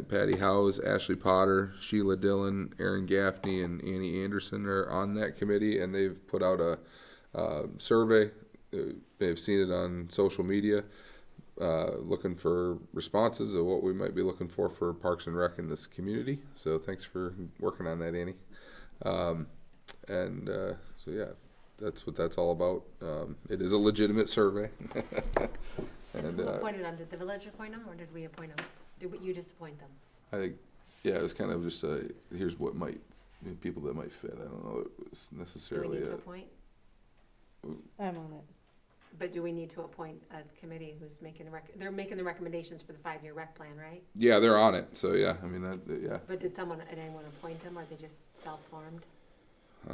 Patty Howes, Ashley Potter, Sheila Dillon, Aaron Gaffney, and Annie Anderson are on that committee, and they've put out a survey. They've seen it on social media, looking for responses of what we might be looking for Parks and Rec in this community. So thanks for working on that, Annie. So yeah, that's what that's all about. It is a legitimate survey. And Who appointed them? Did the village appoint them, or did we appoint them? Did you just appoint them? I think, yeah, it was kind of just here's what people that might fit. I don't know if it was Do we necessarily need to appoint? I'm on it. But do we need to appoint a committee who's making they're making the recommendations for the 5-year rec plan, right? yeah, they're on it. So yeah, I mean, yeah, But did anyone appoint them, or are they just self-formed?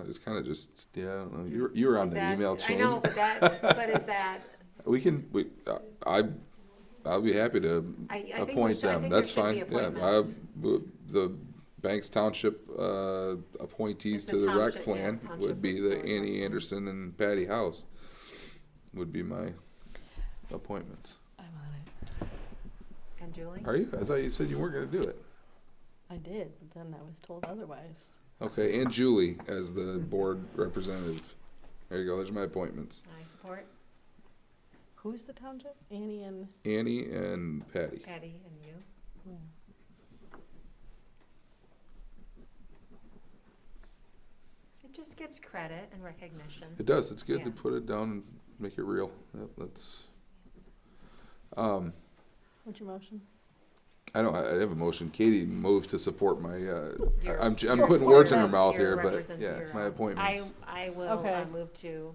it's kind of just, yeah, I don't know. You were on Is the that- email chain. I know, but is that, I'll be happy to I think we appoint should- I them. think there That's should fine. be Yeah, appointments. the Banks Township appointees It's to the the rec township, plan yeah, would township be would the go with Annie that. Anderson and Patty House would be my appointments. I'm on it. and Julie? Are you? I thought you said you weren't going to do it. I did, but then I was told otherwise. Okay, and Julie as the board representative. There you go. There's my appointments. I support Who's the township? Annie and. Annie and Patty. Patty and you. Yeah. It just gives credit and recognition. It does. It's good Yeah. to put it down and make it real. Yep, that's. What's your motion? I have a motion. Katie moved to support my. Your- I'm your putting words in her appointment. mouth Your here, but represent- yeah, your, my I appointments. will Okay. move to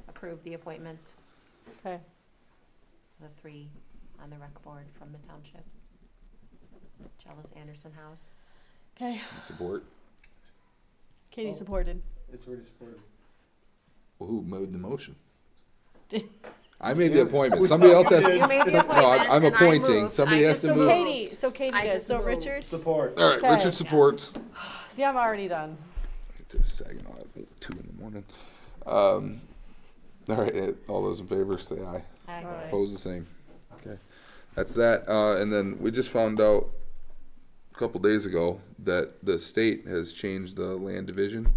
approve the appointments, Okay. the 3 on the rec board from the township. Jealous Anderson House. Okay. Support. Katie Oh. supported. It's already supported. Well, who made the motion? Did- I made the appointment. Somebody else has. You made the No, appointment. I'm and I appointing. moved. Somebody I has just to So move. moved. Katie I does. just So moved. Richard. Support. All right, Okay. Richard supports. See, I'm already done. Just sagging on at 2 in the morning. All right, all those in favor say aye. I- Alright. Opposed, the same. Okay, that's that. And then we just found out a couple days ago that the state has changed the land division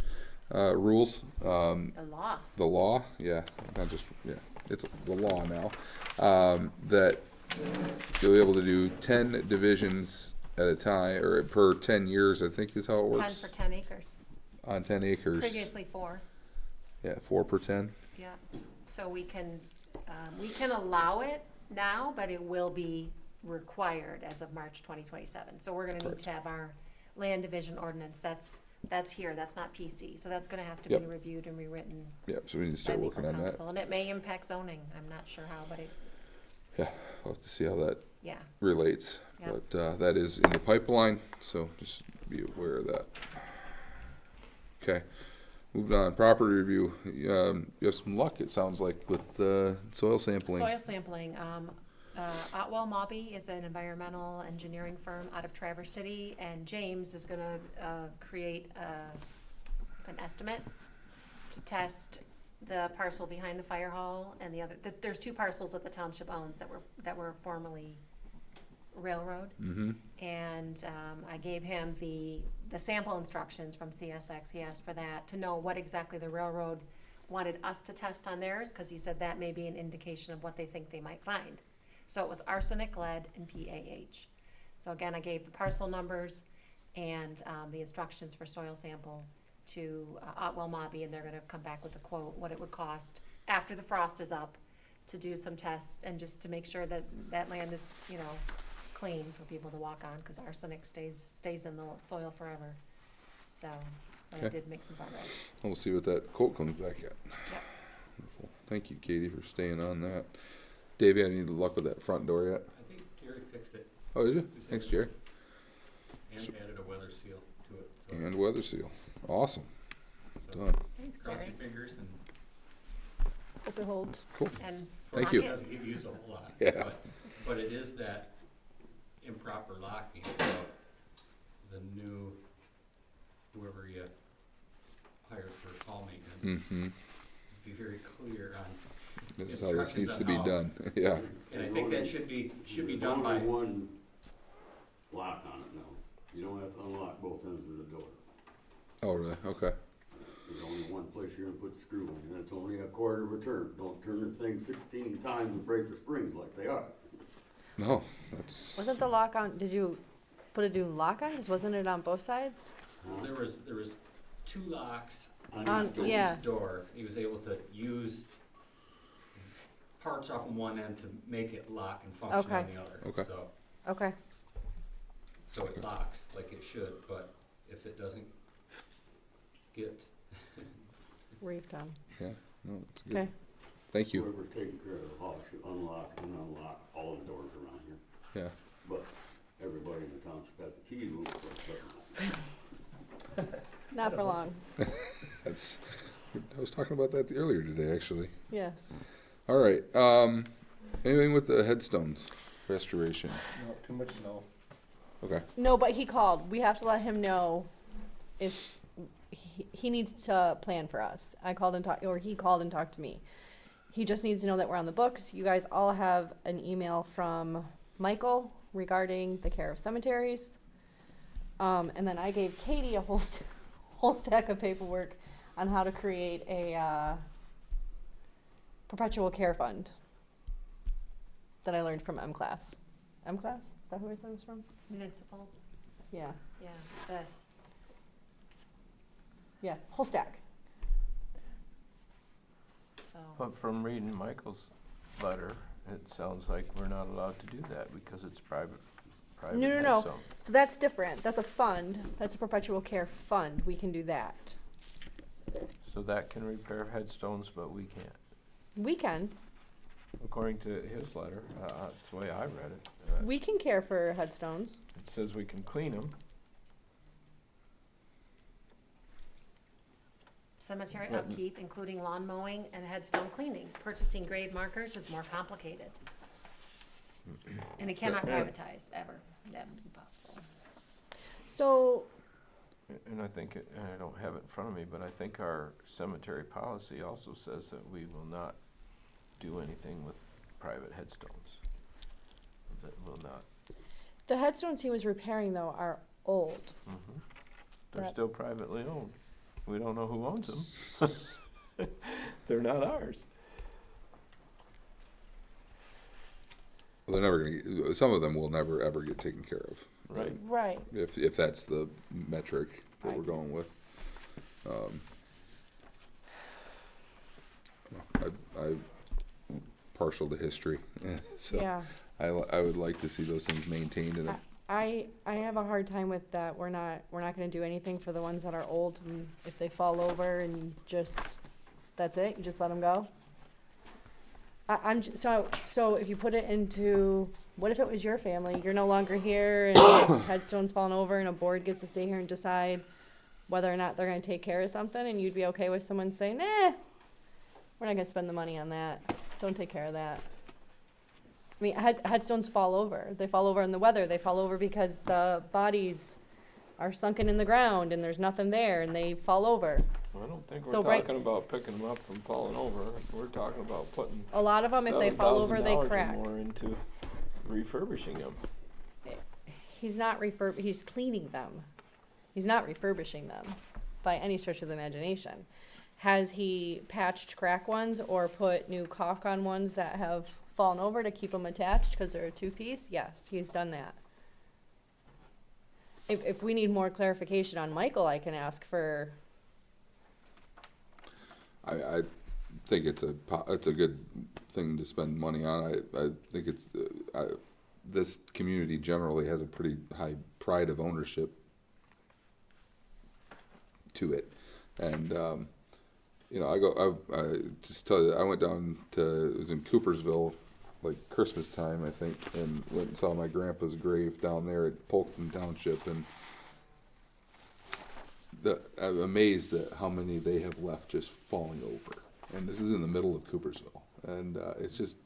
rules. The The law, yeah, not just, yeah, it's the law now. That you'll be able to do 10 divisions at a time, or per 10 years, I think is how it 10 works. for 10 acres. On 10 acres. Previously 4. Yeah, 4 per 10. Yeah. So we can allow it now, but it will be required as of March 2027. So we're gonna need Correct. to have our land division ordinance. That's here. That's not PC. So that's gonna have to be Yep. reviewed and rewritten Yep, so we need to by start legal working on that. counsel. And it may impact zoning. I'm not sure how, but Yeah, we'll have to see how that yeah. relates. Yep. But that is in the pipeline, so just be aware of that. Okay, moving on, property review. You have some luck, it sounds like, with soil sampling. Soil sampling. Otwell Mobby is an environmental engineering firm out of Traverse City, and James is gonna create an estimate to test the parcel behind the fire hall and the other. There's 2 parcels that the township owns that were formerly railroad. Mm-hmm. And I gave him the sample instructions from CSX. He asked for that to know what exactly the railroad wanted us to test on theirs, because he said that may be an indication of what they think they might find. So it was arsenic, lead, and PAH. So again, I gave the parcel numbers and the instructions for soil sample to Otwell Mobby, and they're gonna come back with a quote, what it would cost after the frost is up to do some tests and just to make sure that that land is, clean for people to walk on, because arsenic stays in the soil forever. So, but I Okay. did make some progress. We'll see what that quote comes back at. Yep. Wonderful. Thank you, Katie, for staying on that. Dave, you had any luck with that front door yet? I think Jerry fixed it Oh, did you? Thanks, Jerry. and added a weather seal to it, so. And weather seal. Awesome. so Done. Thanks, Cross Jerry. your fingers and Hope it holds. Cool. And Thank lock you. it it. doesn't get used a whole lot. Yeah. But it is that improper locking, so the new, Mm-hmm. be very clear on, This is how this Instructions needs on to be how. done. Yeah. and I think that should be There's done by, only one lock on it now. You don't have to unlock both ends of the door. Oh, really? Okay. There's only one place you're gonna put the screw in, and it's only a quarter of a turn. Don't turn the thing 16 times and break the springs like they are. No, that's, Wasn't the lock on, did you put a new lock on? 'Cause wasn't it on both sides? there was 2 locks On On- each door. yeah. each door. He was able to use parts off of one end to make it lock and function on Okay. the other. Okay. Okay. So it locks like it should, but if it doesn't get, Reef done. yeah, no, it's good. Okay. Thank you. Whoever's taking care of the house should unlock and unlock all the doors around here. Yeah. But everybody in the township has a key to it, so it doesn't. Not for long. That's, I was talking about that earlier today, actually. Yes. All right, anything with the headstones restoration? No, too much snow. Okay. No, but he called. We have to let him know if he needs to plan for us. I called and talked, or he called and talked to me. He just needs to know that we're on the books. You guys all have an email from Michael regarding the care of cemeteries. And then I gave Katie a whole stack of paperwork on how to create a perpetual care fund that I learned from M class. M class? Is that who I said it was from? Municipal, Yeah. yeah, this. Yeah, whole stack. So, But from reading Michael's letter, it sounds like we're not allowed to do that because it's private No. headstone. So that's different. That's a fund. That's a perpetual care fund. We can do that. So that can repair headstones, but we can't. We can. According to his letter, that's the way I read it. We can care for headstones. It says we can clean them. cemetery Yeah. upkeep, including lawn mowing and headstone cleaning. Purchasing grave markers is more complicated. And it cannot Yeah. privatize, ever. That is impossible. So, And I think, and I don't have it in front of me, but I think our cemetery policy also says that we will not do anything with private headstones. That will not. the headstones he was repairing though are old. They're Right. still privately owned. We don't know who owns them. They're not ours. Well, they're never gonna get, some of them will never ever get taken care of. Right. Right. If that's the metric that we're Right. going with. I'm partial to history, so Yeah. I would like to see those things maintained in a, I have a hard time with that. We're not gonna do anything for the ones that are old, and if they fall over and just, that's it, you just let them go? So if you put it into, what if it was your family, you're no longer here and headstone's falling over and a board gets to stay here and decide whether or not they're gonna take care of something, and you'd be okay with someone saying, we're not gonna spend the money on that, don't take care of that. I mean, headstones fall over. They fall over in the weather. They fall over because the bodies are sunken in the ground and there's nothing there and they fall over. I don't think we're So right- talking about picking them up and falling over. We're talking about putting A lot of them, if they fall over, they $7,000 or crack. more into refurbishing them. He's cleaning them. He's not refurbishing them by any stretch of the imagination. Has he patched crack ones or put new caulk on ones that have fallen over to keep them attached because they're a two-piece? Yes, he's done that. If we need more clarification on Michael, I can ask for, I think it's a good thing to spend money on. I think it's, this community generally has a pretty high pride of ownership to it. And, I just tell you, I went down to, it was in Coopersville, like Christmas time, I think, and went and saw my grandpa's grave down there at Polkton Township, and I'm amazed at how many they have left just falling over. And this is in the middle of Coopersville, and it's just,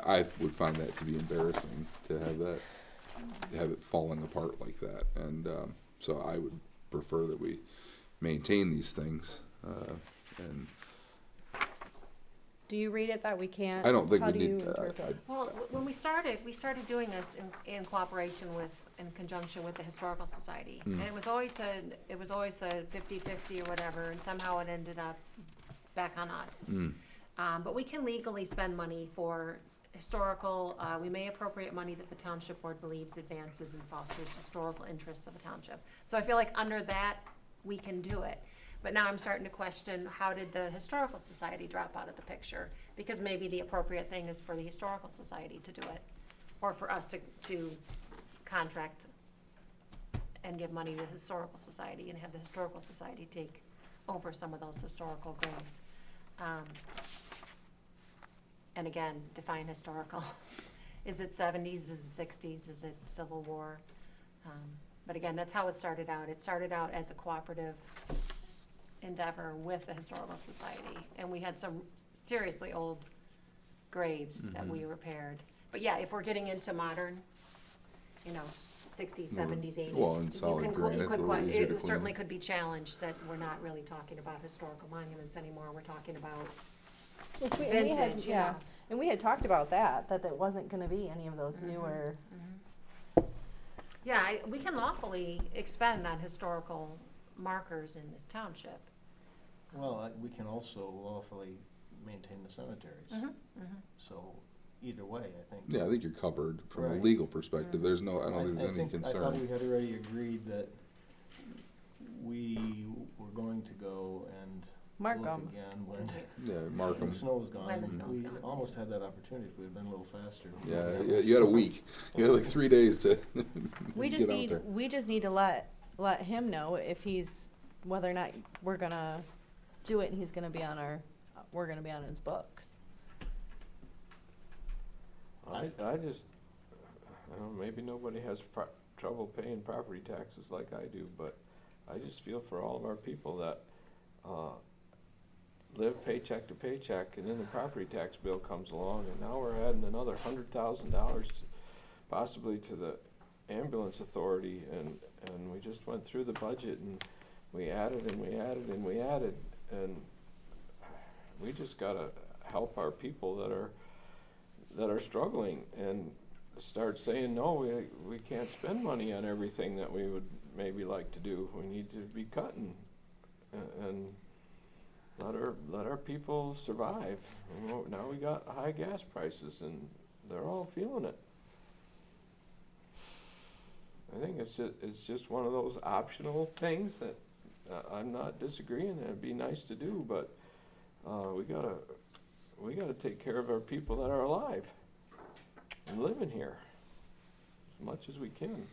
I would find that to be embarrassing to have it falling apart like that. And so I would prefer that we maintain these things. And Do you read it that we can't? I don't think How we do need, you interpret? Well, when we started doing this in cooperation with, in conjunction with the Historical Society. And it was always a 50-50 or whatever, and somehow it ended up back on us. But we can legally spend money for historical, we may appropriate money that the township board believes advances and fosters historical interests of the township. So I feel like under that, we can do it. But now I'm starting to question, how did the Historical Society drop out of the picture? Because maybe the appropriate thing is for the Historical Society to do it, or for us to contract and give money to the Historical Society and have the Historical Society take over some of those historical graves. And again, define historical. Is it 70s, is it 60s, is it Civil War? But again, that's how it started out. It started out as a cooperative endeavor with the Historical Society, and we had some seriously old graves that we repaired. But yeah, if we're getting into modern, 60s, 70s, 80s. Well, and solid granite's a little easier to It clean certainly up. could be challenged that we're not really talking about historical monuments anymore. We're talking about Which we had, vintage, you yeah, know. and we had talked about that it wasn't gonna be any of those newer. Yeah, we can lawfully expend on historical markers in this township. Well, we can also lawfully maintain the cemeteries. So either way, I think. yeah, I think you're covered from a Right. legal perspective. There's no, I don't think there's any I thought concern. we had already agreed that we were going to go and Mark look 'em. again when Yeah, mark the them. snow was gone. When the snow's We gone. almost had that opportunity if we had been a little faster. Yeah, you had a week. You had like 3 days to We get just out need, there. we just need to let him know if he's, whether or not we're gonna do it and he's gonna be on we're gonna be on his books. I just, I don't know, maybe nobody has trouble paying property taxes like I do, but I just feel for all of our people that, live paycheck to paycheck, and then the property tax bill comes along, and now we're adding another $100,000 possibly to the ambulance authority, and we just went through the budget, and we added, and we added, and we added, and we just gotta help our people that are struggling, and start saying, no, we can't spend money on everything that we would maybe like to do. We need to be cutting, and let our people survive. Now we got high gas prices, and they're all feeling it. I think it's just one of those optional things that I'm not disagreeing. It'd be nice to do, but we gotta take care of our people that are alive and living here as much as we can.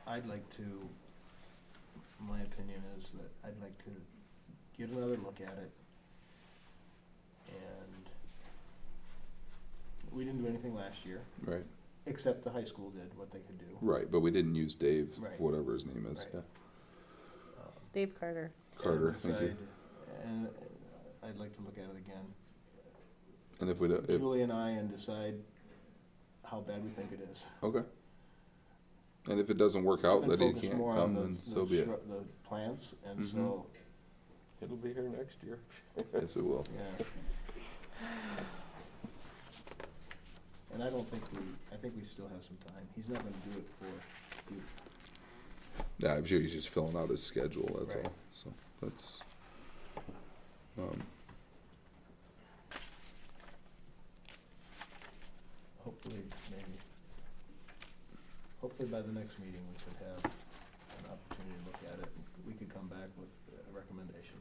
I'd like to, my opinion is that I'd like to get another look at it. And we didn't do anything last year, Right, except the high school did what they could do. right, but we didn't use Dave, Right. whatever his name is, Right. yeah. Dave Carter. Carter, And thank you. decide- And I'd like to look at it again. And if we don't, Julie and I, and decide how bad we think it is. okay. And if it doesn't work out, And that he focus can't more on come, the- then the so be it. The plants, and Mhm. so, It'll be here next year. Yes, it will. yeah. And I think we still have some time. He's not gonna do it for you. Yeah, I'm sure he's just filling out his schedule, that's Right. all, so, that's, Hopefully by the next meeting, we could have an opportunity to look at it, and we could come back with a recommendation.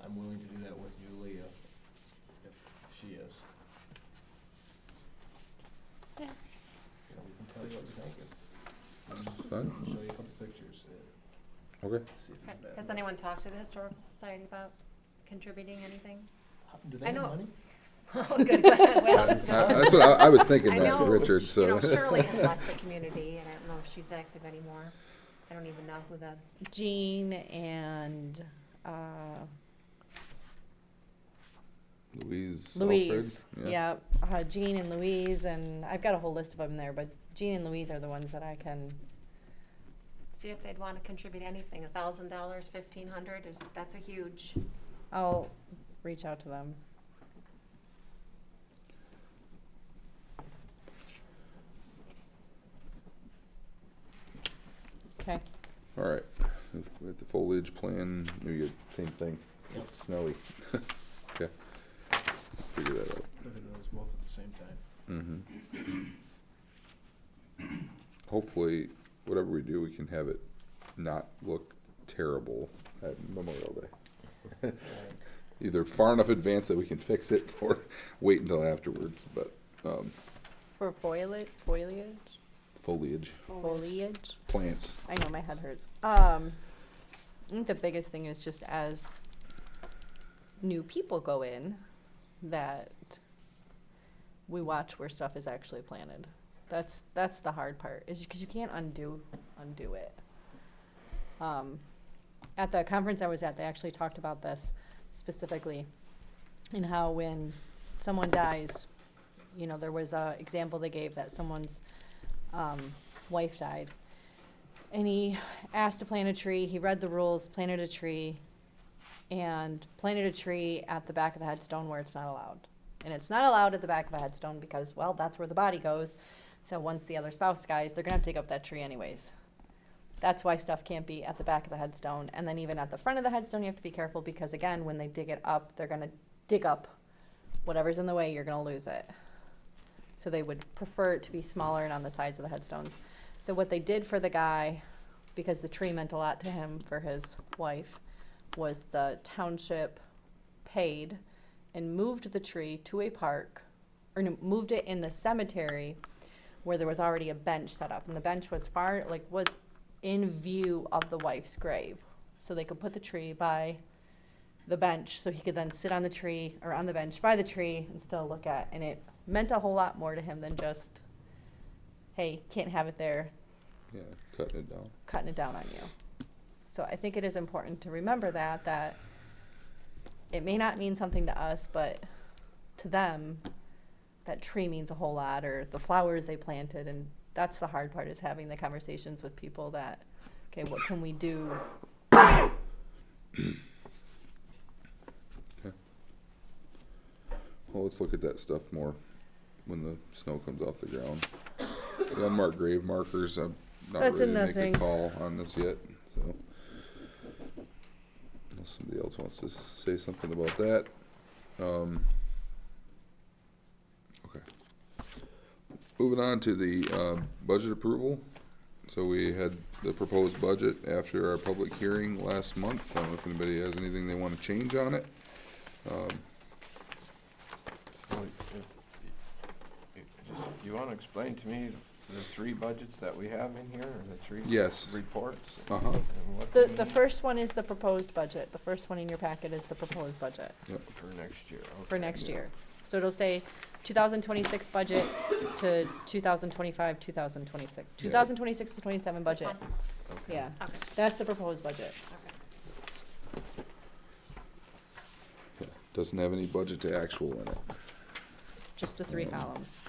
I'm willing to do that with Julie if she is. Yeah. We can tell you what we think, fine. and show you a couple pictures, Okay. see if Okay. it's bad. Has anyone talked to the Historical Society about contributing anything? Do they I have know- money? Oh, good. Well, that's good. That's what I was thinking I that, know, Richard, so. Shirley has left the community, and I don't know if she's active anymore. I don't even know who the, Jean and Louise. Louise, Alfred? yeah, Jean and Louise, and I've got a whole list of them there, but Jean and Louise are the ones that I can, See if they'd wanna contribute anything, $1,000, 1,500 that's a huge, I'll reach out to them. Okay, All right, with the foliage plan, maybe get same thing, Yep. it's snowy. Okay, figure that out. Look at those both at the same time. Hopefully, whatever we do, we can have it not look terrible at Memorial Day. Either far enough advance that we can fix it, or wait until afterwards, but, for foliage, foliage, plants. I know my head hurts. I think the biggest thing is just as new people go in, that we watch where stuff is actually planted. That's the hard part, is because you can't undo it. At the conference I was at, they actually talked about this specifically, and how when someone dies, you know, there was a example they gave that someone's wife died, and he asked to plant a tree. He read the rules, planted a tree, and planted a tree at the back of the headstone where it's not allowed. And it's not allowed at the back of a headstone because, well, that's where the body goes. So once the other spouse dies, they're gonna have to dig up that tree anyways. That's why stuff can't be at the back of the headstone. And then even at the front of the headstone, you have to be careful, because again, when they dig it up, they're gonna dig up whatever's in the way, you're gonna lose it. So they would prefer it to be smaller and on the sides of the headstones. So what they did for the guy, because the tree meant a lot to him for his wife, was the township paid and moved the tree to a park, or no, moved it in the cemetery where there was already a bench set up. And the bench was was in view of the wife's grave. So they could put the tree by the bench, so he could then sit on the tree, or on the bench by the tree, and still look at, and it meant a whole lot more to him than just, hey, can't have it there, Yeah, cutting it down. cutting it down on you. So I think it is important to remember that it may not mean something to us, but to them, that tree means a whole lot, or the flowers they planted. And that's the hard part, is having the conversations with people that, okay, what can we do? Well, let's look at that stuff more when the snow comes off the ground. The unmarked grave markers, I'm not That's ready to another make thing. a call on this yet, so. Unless somebody else wants to say something about that. Okay. Moving on to the, budget approval. So we had the proposed budget after our public hearing last month. I don't know if anybody has anything they wanna change on it. Well, you wanna explain to me the three budgets that we have in here, or the three Yes. reports? Uh-huh. And what The they mean first one is the proposed budget. The first one in your packet is the proposed budget for next year? for Okay. next year. So it'll say 2026 budget to 2025, 2026, 2026 to 27 budget. one? Okay. Yeah, okay, that's the proposed budget. okay. Yeah, doesn't have any budget to actual in it. Just the three columns.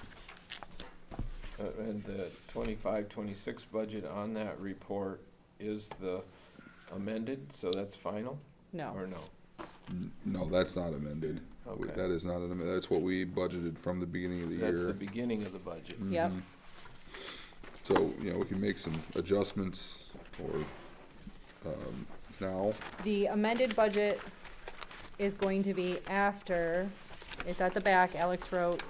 And the 25-26 budget on that report is the amended, so that's final, No. or no? No, that's not amended. Okay. That is not an amendment. That's what we budgeted from the beginning of the That's the year. beginning of the budget. Yep. Mhm. So, you know, we can make some adjustments or, now. The amended budget is going to be after, it's at the back, Alex wrote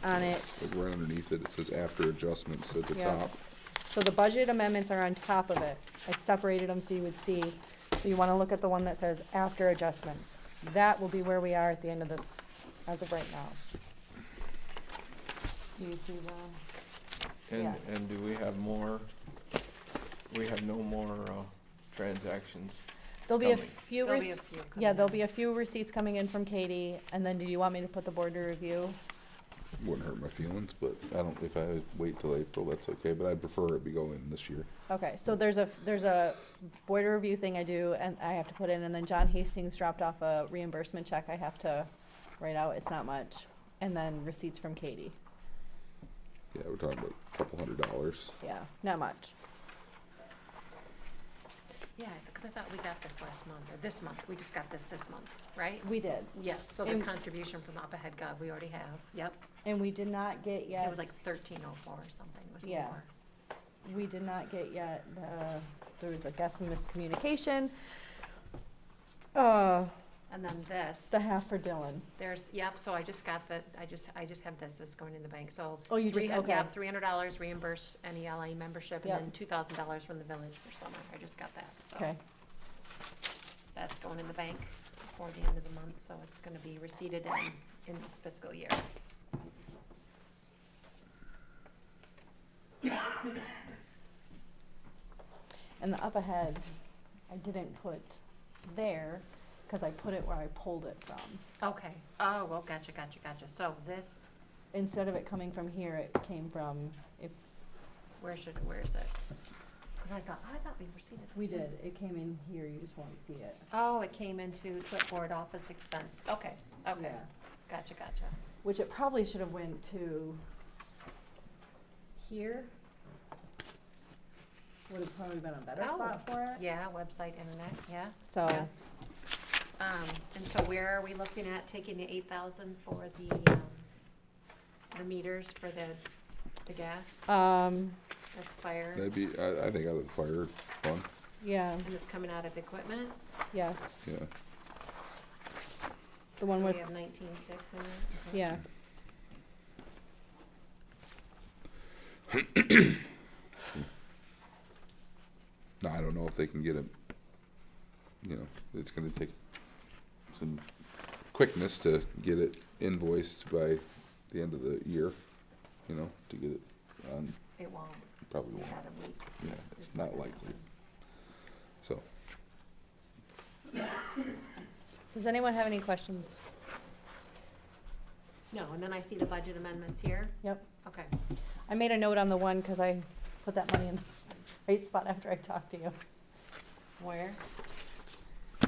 on it. Like right underneath it, it says after adjustments at the Yeah. top. So the budget amendments are on top of it. I separated them so you would see. So you wanna look at the one that says after adjustments. That will be where we are at the end of this, as of right now. Do you see the? And, Yeah. and do we have more, we have no more, transactions? There'll be a Coming. few, There'll be a few coming yeah, there'll in. be a few receipts coming in from Katie, and then do you want me to put the board to review? Wouldn't hurt my feelings, but I don't, if I wait till April, that's okay, but I'd prefer it be going this year. Okay, so there's a board review thing I do, and I have to put in, and then John Hastings dropped off a reimbursement check I have to right out, it's not much. And then receipts from Katie, Yeah, we're talking about a couple $100. yeah, not much. Yeah, because I thought we got this last month, or this month, we just got this month, right? We did, Yes, so the And- contribution from up ahead gov, we already have, yep. and we did not get yet. It was like 1304 or something, was Yeah. more. We did not get yet, there was, I guess, a miscommunication. And then this, The half for Dylan. there's, yep, so I just got the, I just have this going in the bank, so. Oh, you just, okay. Yep, $300 reimburse any LA membership, and Yep. then $2,000 from the village for summer, I just got that, so. Okay, That's going in the bank before the end of the month, so it's gonna be receipted in this fiscal year. and the up ahead, I didn't put there, cause I put it where I pulled it from. Okay, oh, well, gotcha, so this, Instead of it coming from here, it came from, where is it? Cause I thought we received it. we did, it came in here, you just won't see it. Oh, it came into clipboard office expense, okay, Yeah. gotcha. Which it probably should have went to here. Would have probably been a better Oh. spot for it. Yeah, website, internet, yeah. So, Yeah. And so where are we looking at taking the 8,000 for the meters for the gas? That's fire, That'd be, I think out of the fire fund, yeah, and it's coming out of equipment? yes, yeah. the one So with, we have 19.6 in it? yeah. No, I don't know if they can get it, you know, it's gonna take some quickness to get it invoiced by the end of the year, you know, to get it on, It won't, probably we won't, had a week. yeah, it's not likely, so. Does anyone have any questions? No, and then I see the budget amendments here, Yep. okay. I made a note on the one, cause I put that money in the right spot after I talked to you. Where?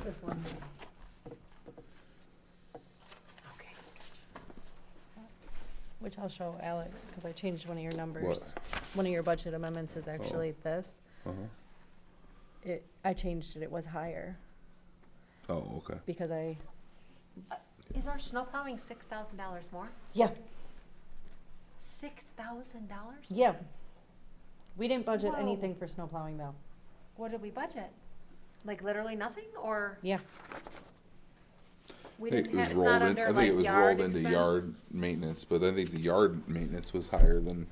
This one. Okay. Which I'll show Alex, cause I changed one of your numbers. What? One of your budget amendments is actually this. Uh-huh. I changed it, it was higher, Oh, okay. because Is our snow plowing $6,000 more? yeah, $6,000? yeah. We didn't budget Whoa. anything for snow plowing though. What did we budget? Like literally nothing, or Yeah, we I think didn't it have, was it's not rolled in, under I think like it was yard rolled into expense? yard maintenance, but I think the yard maintenance was higher than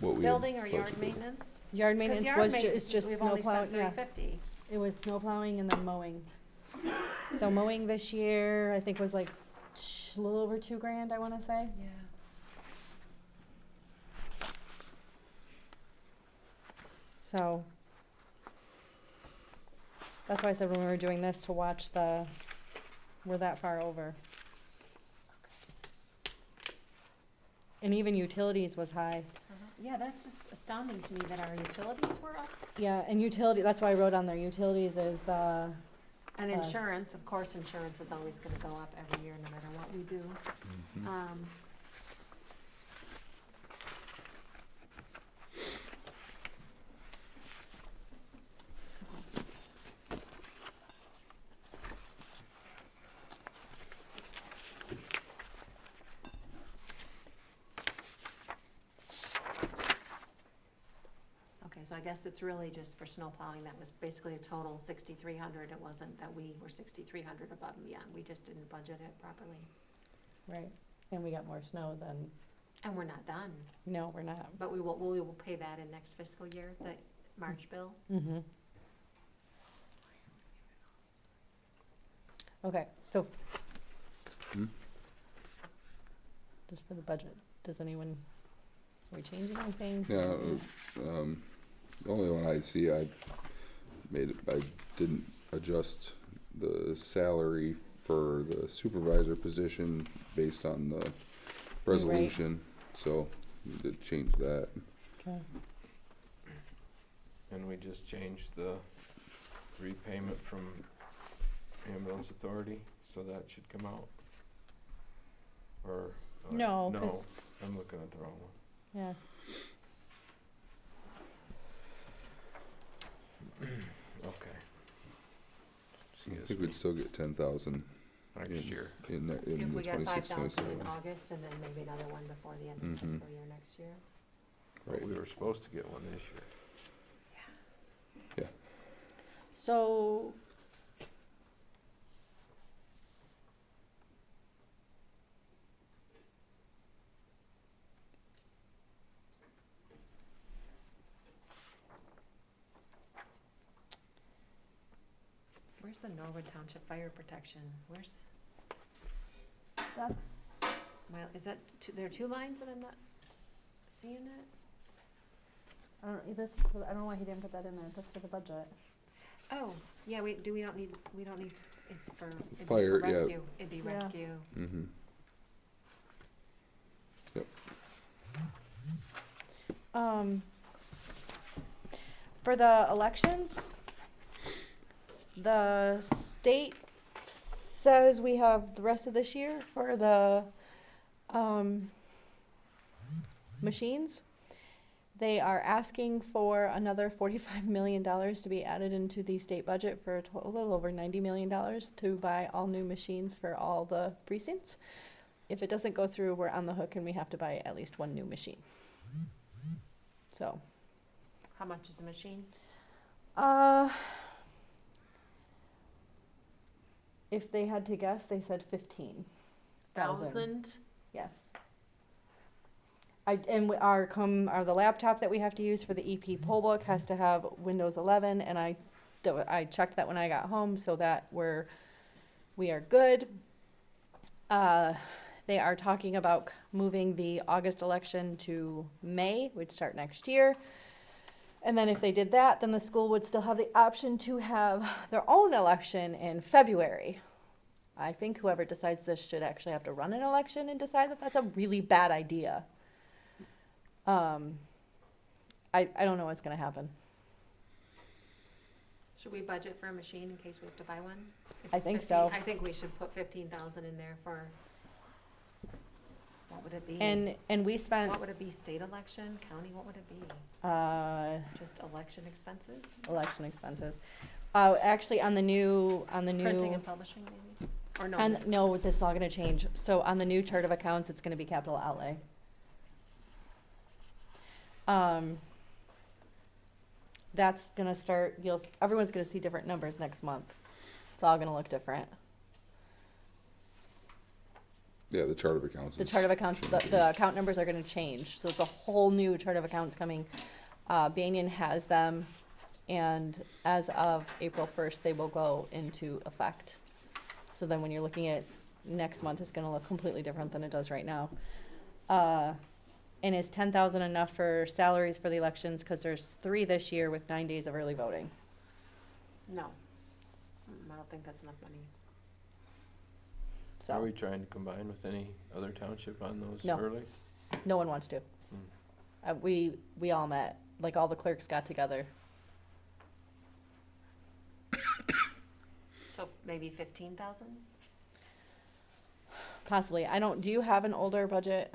what we had Building or yard budgeted. maintenance? yard 'Cause maintenance yard was maintenance it's just we've snow only spent plowing, yeah. $350. It was snow plowing and then mowing. So mowing this year, I think was like a little over $2,000, I wanna say. Yeah. So that's why I said when we were doing this to watch we're that far over. And even utilities was high. Yeah, that's just astounding to me that our utilities were up. Yeah, and that's why I wrote on there, utilities is the, And Uh, insurance, of course, insurance is always gonna go up every year, no matter what we do. Mhm. Okay, so I guess it's really just for snow plowing, that was basically a total 6,300, it wasn't that we were 6,300 above and beyond, we just didn't budget it properly. right, and we got more snow than, And we're not done, no, we're not. but we will pay that in next fiscal year, the March bill. Mm-hmm. Okay, so. Hmm? Just for the budget, does anyone, are we changing anything? Yeah, the only one I see, I didn't adjust the salary for the supervisor position based on the resolution, so we did change that. Okay. And we just changed the repayment from ambulance authority, so that should come out. or? No, No, 'cause- I'm looking at the wrong one. Yeah. Okay. I think we'd still get 10,000 Next year. in the, If in the we got 26, 5,000 in 27. August and then maybe another one before the end of the Mhm. fiscal year next year. But we were supposed to get one this year. So, Where's the Norwood Township Fire Protection? Where's, that's, well, is that, there are two lines that I'm not seeing it? I don't know why he didn't put that in there, that's for the budget. Oh, yeah, we don't need, it's for, it'd be for Fire, yeah. rescue, it'd be Yeah. rescue. Mm-hmm. For the elections, the state says we have the rest of this year for the, machines. They are asking for another $45 million to be added into the state budget for a little over $90 million to buy all new machines for all the precincts. If it doesn't go through, we're on the hook and we have to buy at least one new machine. So, How much is a machine? if they had to guess, they said 15,000. Thousand? Yes. Our the laptop that we have to use for the EP poll book has to have Windows 11, and I checked that when I got home, so that we are good. They are talking about moving the August election to May, which start next year. And then if they did that, then the school would still have the option to have their own election in February. I think whoever decides this should actually have to run an election and decide that that's a really bad idea. I don't know what's gonna happen. Should we budget for a machine in case we have to buy one? If I it's think 15 so. I think we should put 15,000 in there for, what would it be? And we spent, What would it be, state election, county, what would it be? Just election expenses? election expenses. Actually, on the new. Printing and publishing maybe? Or no? And this- no, this is all gonna change. So on the new chart of accounts, it's gonna be capital outlay. That's gonna start, everyone's gonna see different numbers next month. It's all gonna look different. Yeah, the chart of accounts. The is chart of accounts, changing. the account numbers are gonna change, so it's a whole new chart of accounts coming. Banyan has them, and as of April 1st, they will go into effect. So then when you're looking at next month, it's gonna look completely different than it does right now. And is 10,000 enough for salaries for the elections, cause there's 3 this year with 9 days of early voting. No. I don't think that's enough money. Are So, we trying to combine with any other township on those No. early? no one wants to. We all met, like all the clerks got together. So maybe 15,000? Possibly. Do you have an older budget?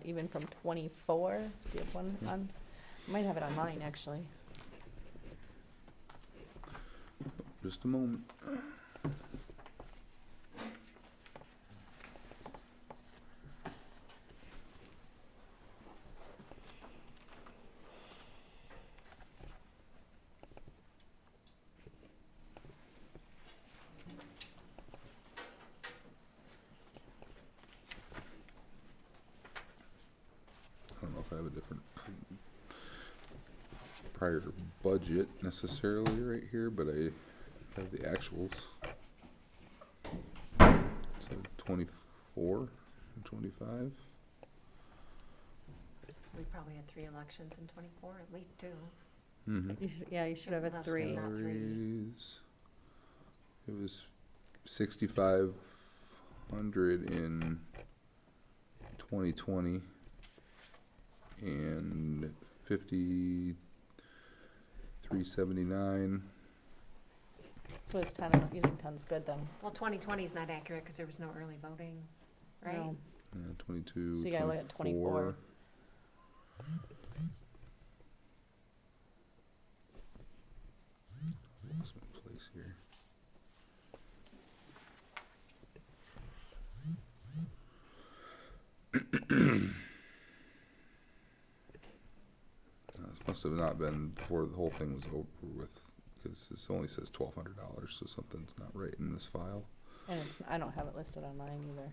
Even from 24? Do you have one on? I might have it online, actually. Just a moment. I don't know if I have a different prior budget necessarily right here, but I have the actuals. So 24 and 25. We probably had 3 elections in 24, at least 2. Mm-hmm. You should have a Less than 3. that. Not three. Salaries. It was 6,500 in 2020 and 5,379 So it's 10, you think 10's good then? Well, 2020 is not accurate because there was no early voting, right? No. 22, So you gotta look at 24. Lost my place here. This must have not been before the whole thing was over with, because this only says $1,200, so something's not right in this file. And it's, I don't have it listed on mine either.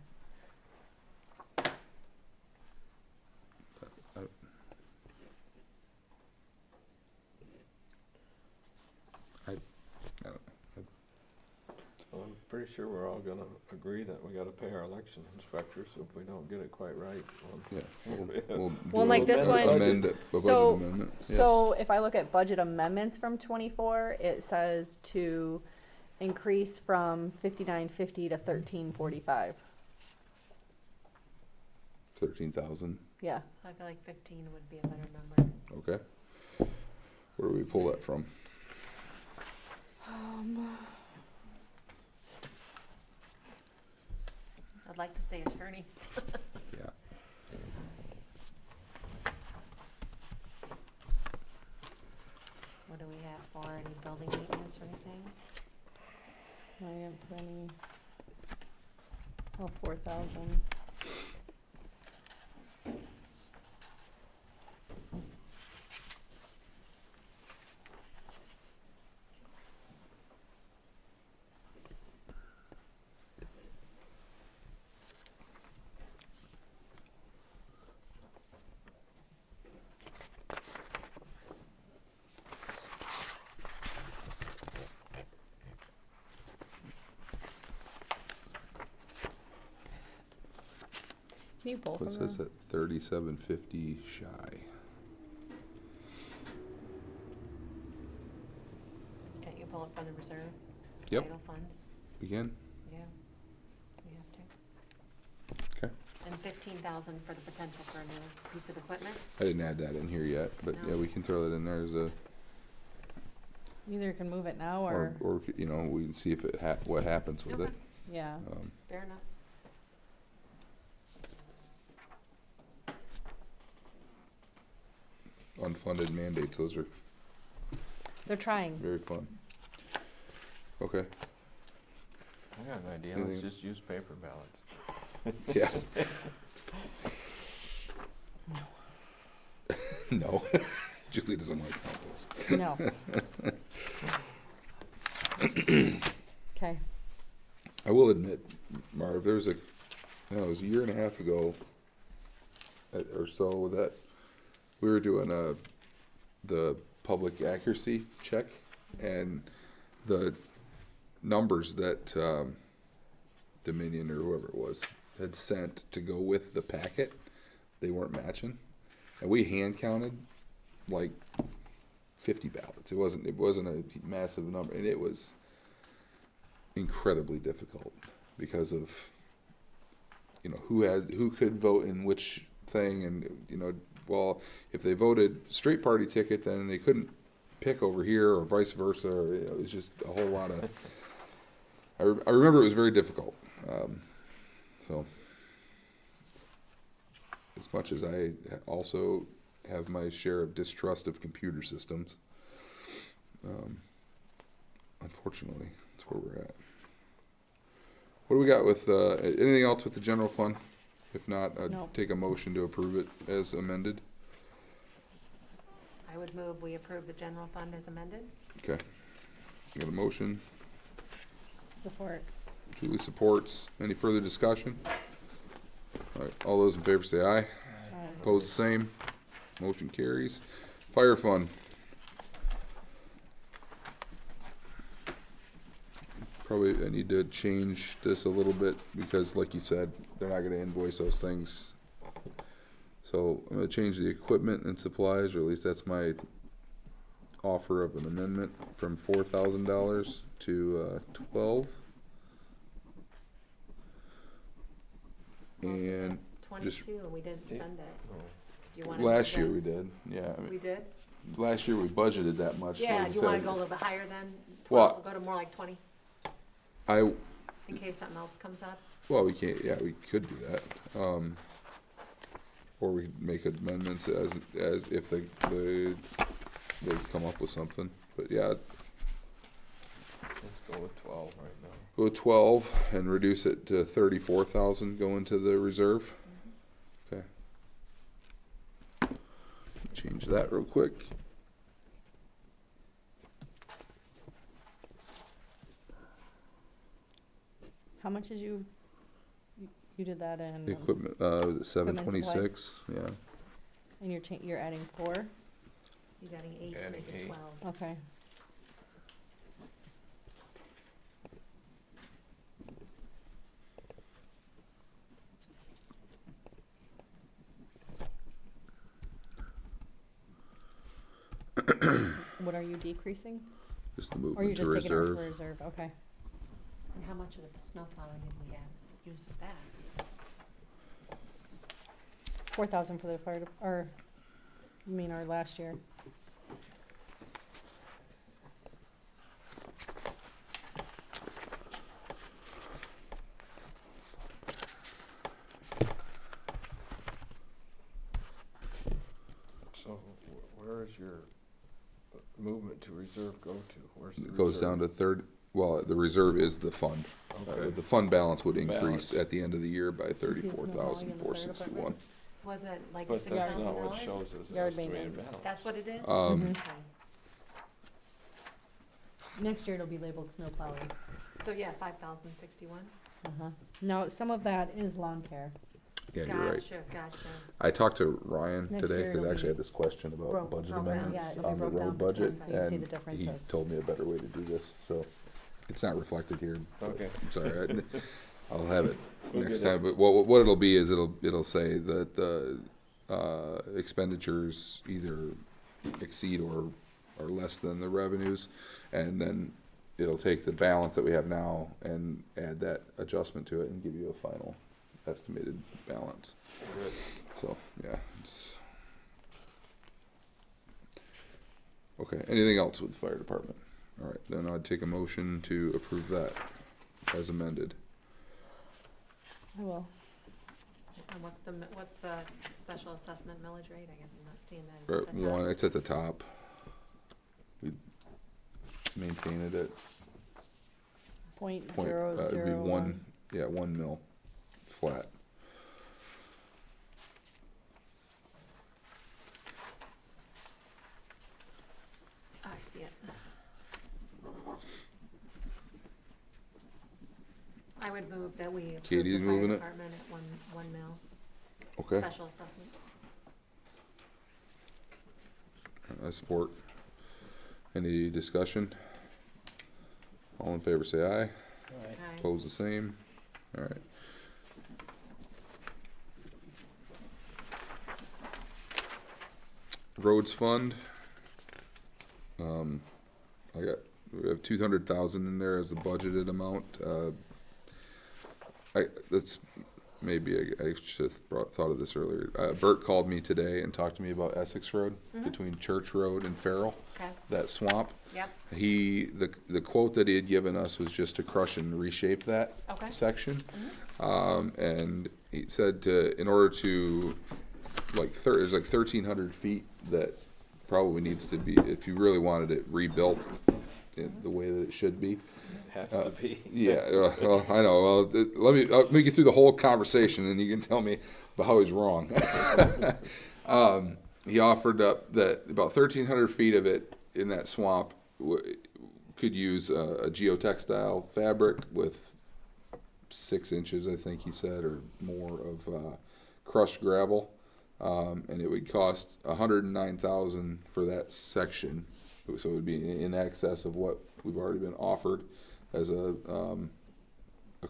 Well, I'm pretty sure we're all gonna agree that we gotta pay our election inspector, so if we don't get it quite right, Yeah, we'll Well, like this one- amend it, a budget So- amendment, yes. So if I look at budget amendments from 24, it says to increase from 5950 to 1345. 13,000, Yeah. So I feel like 15 would be a better number. okay. Where do we pull that from? I'd like to say attorneys. Yeah, What do we have for any building maintenance or anything? I didn't put any. Oh, 4,000. Can you pull what's from this the? at 3750 shy? Can't you pull it from the reserve? Yep. Title funds? Again? Yeah, we have to. Okay. And 15,000 for the potential for a new piece of equipment? I didn't add that in here yet, but yeah, No. we can throw that in there as a, Either you can move it now or, or, you know, we can see if it what happens with it. Okay. yeah. Fair enough. Unfunded mandates, those are They're trying. very fun. Okay, I got an idea, Anything- let's just use paper ballots. yeah. No. Julie doesn't want to count those. No. Okay. I will admit, Marv, there was it was a year and a half ago or so that we were doing the public accuracy check, and the numbers that Dominion or whoever it was had sent to go with the packet, they weren't matching, and we hand counted like 50 ballots. It wasn't a massive number, and it was incredibly difficult because of, you know, who could vote in which thing, and, you know, well, if they voted straight party ticket, then they couldn't pick over here, or vice versa, or, you know, it was just a whole lot of, I remember it was very difficult. So as much as I also have my share of distrust of computer systems, unfortunately, that's where we're at. What do we got with, anything else with the general fund? If not, I'd No. take a motion to approve it as amended. I would move we approve the general fund as amended. Okay. Got a motion. Support. Julie supports. Any further discussion? All right, all those in favor say aye. Opposed, the same. Motion carries. Fire fund. Probably I need to change this a little bit because, like you said, they're not gonna invoice those things. So I'm gonna change the equipment and supplies, or at least that's my offer of an amendment, from $4,000 to 12. And 22, and we didn't spend it. Oh. Do you want to? last year we did, yeah. I mean, We did? last year we budgeted that much. Yeah, like you wanna said. go a little bit higher then? Well- 12, go to more like 20, I, in case something else comes up? well, we can't, yeah, we could do that. Or we could make amendments as if they come up with something, but yeah, Let's go with 12 right now. go with 12 and reduce it to 34,000 go into the reserve. Okay. Change that real quick. How much did you did that in, The equipment, was it 726? Yeah. and you're adding 4? He's adding 8 to Adding make it 8. 12. Okay. What are you decreasing? Just the Or you're movement to just taking it out reserve. for reserve, okay. And how much of the snow plowing did we have, use of that? 4,000 for the fire, or, you mean our last year? So where is your movement to reserve go to? Where's the It goes down reserve? to well, the reserve is the fund. Okay. The fund balance would increase Balance. at the end of the year by see it's not volume in the fire 34,461. Was it like But $6,000? that's not what shows as Yard estimated maintenance. balance. That's what it is? Um, Okay. Next year it'll be labeled snow plowing. So yeah, 5,061? Uh-huh. No, some of that is lawn care. Yeah, you're right. Gotcha. I talked to Ryan Next today year because I it'll actually be had this question about budget broke down. amendments Yeah, it'll be on the broke down road per budget, ton, so you see the and he differences. told me a better way to do this, so it's not reflected here. Okay. I'm sorry, I'll have it We'll next get it. time, but what it'll be is it'll say that the expenditures either exceed or are less than the revenues, and then it'll take the balance that we have now and add that adjustment to it and give you a final estimated balance. Good. So, yeah, it's. Okay, anything else with the fire department? All right, then I'd take a motion to approve that as amended. I will. And what's the special assessment millage rate? I guess I'm not seeing that. Is Or it the top? one, it's at the top. We maintain it at Point point, zero it'd be zero one, yeah, 1 mil, flat. Oh, I see it. I would move that we approve Katie's the fire moving it? department at 1 mil, Okay, special assessment. I support. Any discussion? All in favor, say aye. Alright. Aye. Opposed, the same. All right. Roads fund. We have 200,000 in there as the budgeted amount. I should have thought of this earlier. Bert called me today and talked to me about Essex Road between Church Road and Farrell, Okay, that swamp. yep, The quote that he had given us was just to crush and reshape that okay. section. And he said in order to, there's 1,300 feet that probably needs to be, if you really wanted it rebuilt in the way that it should be. Has to be. Yeah, well, I know. Well, I'll make you through the whole conversation, and you can tell me about how he's wrong. He offered up that about 1,300 feet of it in that swamp could use a geotextile fabric with 6 inches, I think he said, or more of crushed gravel, and it would cost $109,000 for that section. So it would be in excess of what we've already been offered as a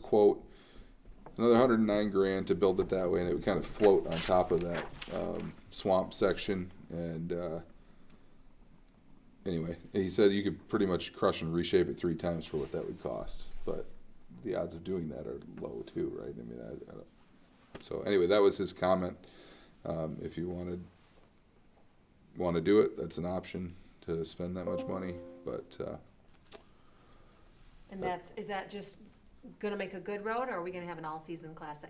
quote. Another $109,000 to build it that way, and it would kind of float on top of that swamp section. And anyway, he said you could pretty much crush and reshape it 3 times for what that would cost. But the odds of doing that are low too, right? I mean, I don't. So anyway, that was his comment. If you wanted want to do it, that's an option to spend that much money, but, And is that just gonna make a good road, or are we gonna have an all-season Class A?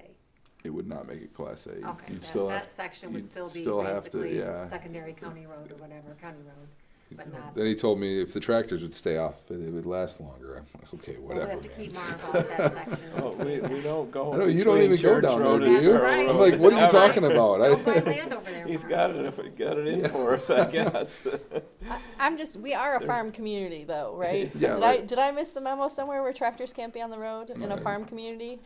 it would not make it Class A. Okay, You'd still have, that section would you'd still be still have to, basically yeah. secondary county road or whatever, county road, but not. Then he told me if the tractors would stay off, it would last longer. I'm like, okay, We'll whatever, have to keep man. Marv off that section. Well, we don't go. I know, you don't between even go Church down there, Road do and you? That's Carroll right. I'm Road. like, what are you Don't buy- talking about? Don't buy land over there, He's Marv. got it in for us, I guess. we are a There- farm community though, right? Yeah, Did I miss the memo somewhere where tractors can't be on the road in a Right. farm community?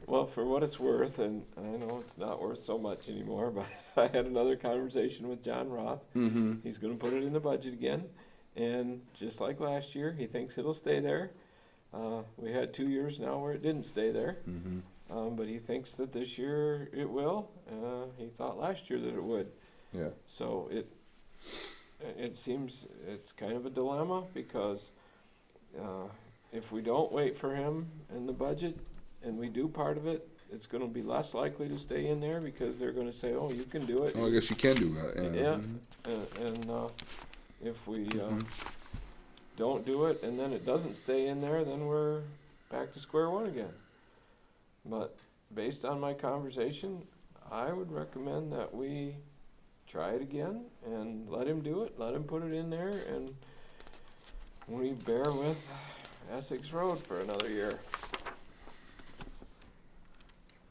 Well, for what it's worth, and I know it's not worth so much anymore, but I had another conversation with John Roth. Mm-hmm. He's gonna put it in the budget again, and just like last year, he thinks it'll stay there. We had 2 years now where it didn't stay there, Mm-hmm. but he thinks that this year it will. He thought last year that it would. Yeah. So it seems it's kind of a dilemma, because if we don't wait for him in the budget and we do part of it, it's gonna be less likely to stay in there, because they're gonna say, oh, you can do it. Oh, I guess you can do that, yeah. Yeah. Mhm. And if we Mhm. don't do it and then it doesn't stay in there, then we're back to square one again. But based on my conversation, I would recommend that we try it again and let him do it, let him put it in there, and we bear with Essex Road for another year.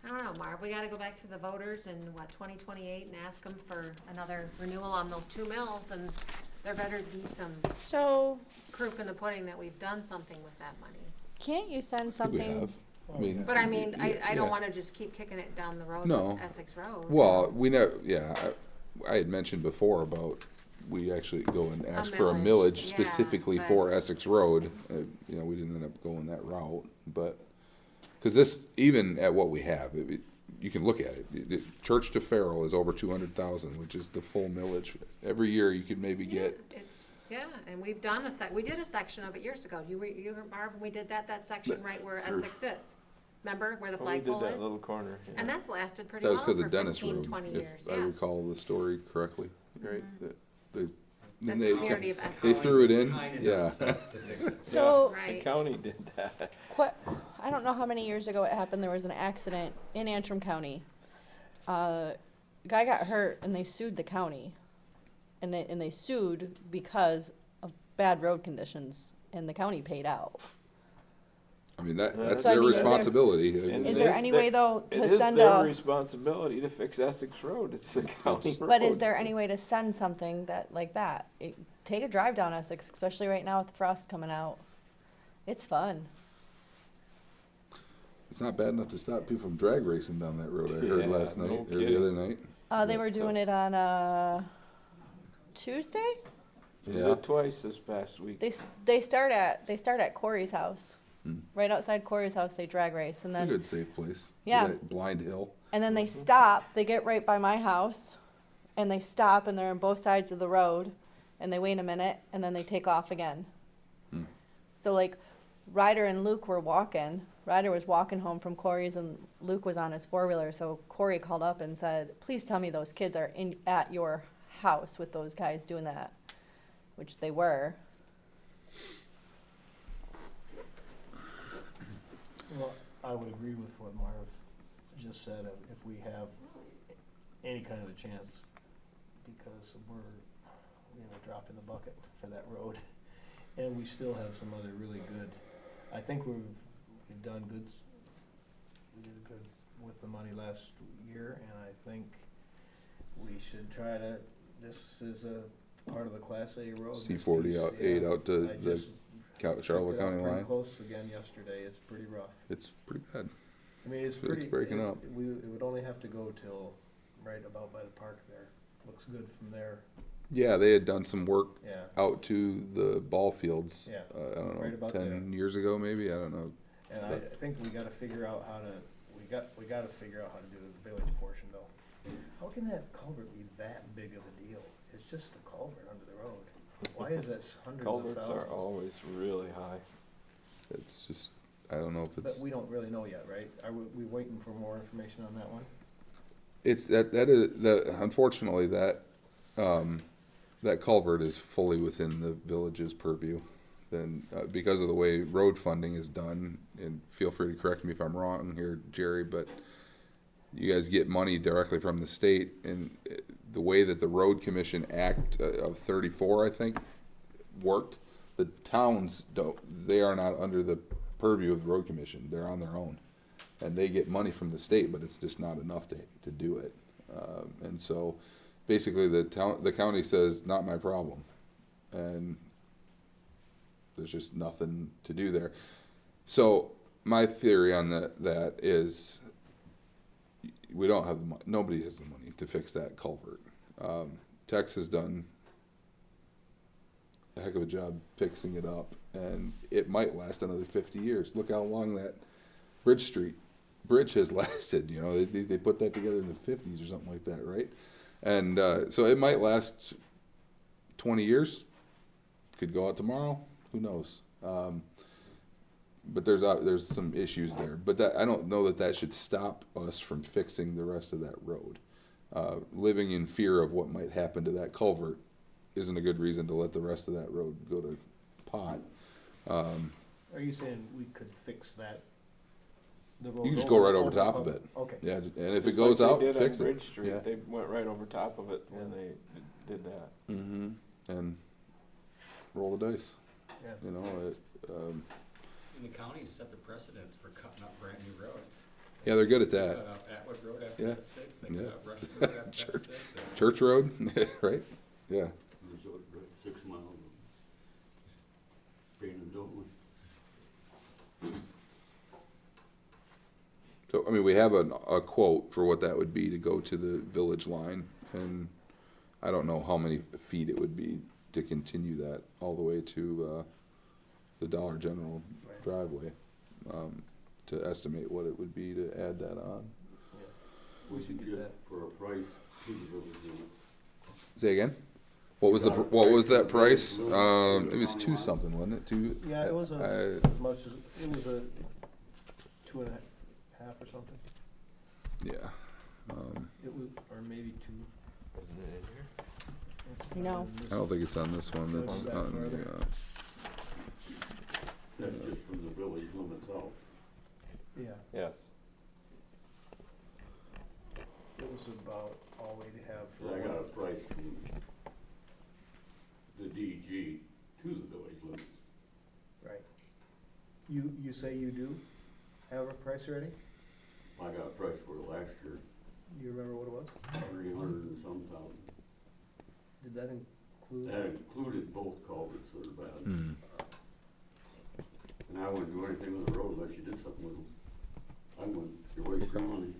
I don't know, Marv, we gotta go back to the voters in, 2028, and ask them for another renewal on those 2 mills, and there better be some So proof in the pudding that we've done something with that money. can't you send I think something? we have. I mean, But I mean, I yeah. don't wanna just keep kicking it down the road No. with Essex Road. Well, we know, yeah, I had mentioned before about, we actually go and ask for a millage, millage yeah, specifically but- for Essex Road. You know, we didn't end up going that route, but, because this, even at what we have, you can look at it. Church to Farrell is over 200,000, which is the full millage. Every year you could maybe Yeah, get, and we've done we did a section of it years ago. You were, Marv, we did that section right where Essex is. Remember where the Well, we flagpole did that is? little corner. Yeah. And that's lasted pretty that well was because for of Dennis 15, Road, 20 years, if I yeah. recall the story correctly, right? Then That's they, the community of Essex. they threw it in, Kinda yeah. does to fix it. So The Right. county did that. I don't know how many years ago it happened. There was an accident in Antrim County. Guy got hurt and they sued the county, and they sued because of bad road conditions, and the county paid out. I mean, that's So, I their mean, is there- responsibility. And Is it there is any their- way though It to is send their a? responsibility to fix Essex Road. It's the county road. But is there any way to send something like that? Take a drive down Essex, especially right now with the frost coming out. It's fun. It's not bad enough to stop people from drag racing down that road, I heard Yeah, last no night, or the kidding. other night. They were doing it on Tuesday. We Yeah. did twice this past week. They start at Corey's house, Hmm. right outside Corey's house. They drag race, and It's a then good safe place. Yeah. That blind hill. they stop. They get right by my house, and they stop, and they're on both sides of the road, and they wait a minute, and then they take off again. Hmm. So like, Ryder and Luke were walking. Ryder was walking home from Corey's, and Luke was on his 4-wheeler. So Corey called up and said, "Please tell me those kids are at your house with those guys doing that," which they were. Well, I would agree with what Marv just said, if we have any kind of a chance, because we have a drop in the bucket for that road. And we still have some other really good, I think we've done good, we did good with the money last year, and I think we should try to, this is a part of the Class A road. this C-40 piece, out, yeah. 8 out to I the just Charlotte checked it out County pretty line. close again yesterday, it's pretty rough. It's pretty bad. I mean, it's It's pretty. breaking up. It would only have to go till right about by the park there. Looks good from there, Yeah, they had done some work yeah. out to the ball fields, Yeah, I don't know, right about 10 years ago maybe, I don't know. And I think we gotta figure out how to, we gotta figure out how to do the village portion though. How can that culvert be that big of a deal? It's just a culvert under the road. Why is that hundreds of Culverts thousands? are always really high. It's just, I don't know if But it's, we don't really know yet, right? Are we waiting for more information on that one? it's, that is, unfortunately, that, that culvert is fully within the village's purview. Then, because of the way road funding is done, and feel free to correct me if I'm wrong here, Jerry, but you guys get money directly from the state, and the way that the Road Commission Act of 34, I think, worked, the towns they are not under the purview of the Road Commission. They're on their own. And they get money from the state, but it's just not enough to do it. And so basically the county says, not my problem. And there's just nothing to do there. So my theory on that is we don't have the money. Nobody has the money to fix that culvert. Tex has done a heck of a job fixing it up, and it might last another 50 years. Look how long that bridge has lasted. You know, they put that together in the 50s or something like that, right? And so it might last 20 years. Could go out tomorrow. Who knows? But there's some issues there. But I don't know that should stop us from fixing the rest of that road. Living in fear of what might happen to that culvert isn't a good reason to let the rest of that road go to pot. Are you saying we could fix that? The road You can just go right over top of it. Okay. Yeah, and if it Just goes like out, they did on fix it. Bridge Street, Yeah. they went right over top of it when they did that. Mm-hmm. And roll the dice. Yeah. You know, And the county set the precedence for cutting up brand new roads. yeah, they're good at They that. cut up Atwood Road after Yeah. it's fixed, they Yeah. cut up Rush Road after Church- it's fixed. and- Church Road, right? Yeah. There's a 6 miles of Brandon, don't we? So, I mean, we have a quote for what that would be to go to the village line, and I don't know how many feet it would be to continue that all the way to the Dollar General Right. driveway, to estimate what it would be to add that on. Yeah. We should get that. For a price, to the village limit. Say again? What was what was that price? It was 2 something, wasn't it? 2. Yeah, it was I- as much as, it was a 2.5 or something. yeah. It was, or maybe 2. Isn't it in here? It's No. not in this I don't think it's on this one. Going That's back on further. the. That's just from the village limits out. Yeah, Yes. it was about all we have for. I got a price from the DG to the village limits. Right. You say you do have a price already? I got a price for it last year, You remember what it was? 300 and some thousand. Did that include? That included both culverts that are bad. Mm. And I wouldn't do anything with the road unless you did something with them. I wouldn't, you're wasting your money.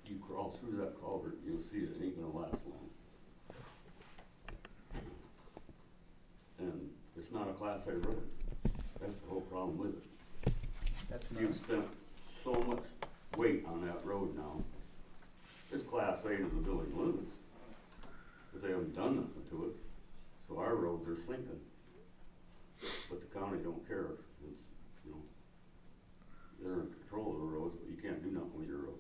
You crawl through that culvert, you'll see it ain't gonna last long. And it's not a Class A road. That's the whole problem with it. That's not. You've spent so much weight on that road now. It's Class A to the village limits, but they haven't done nothing to it. So our roads are sinking. But the county don't care. It's, you know, they're in control of the roads, but you can't do nothing with your roads.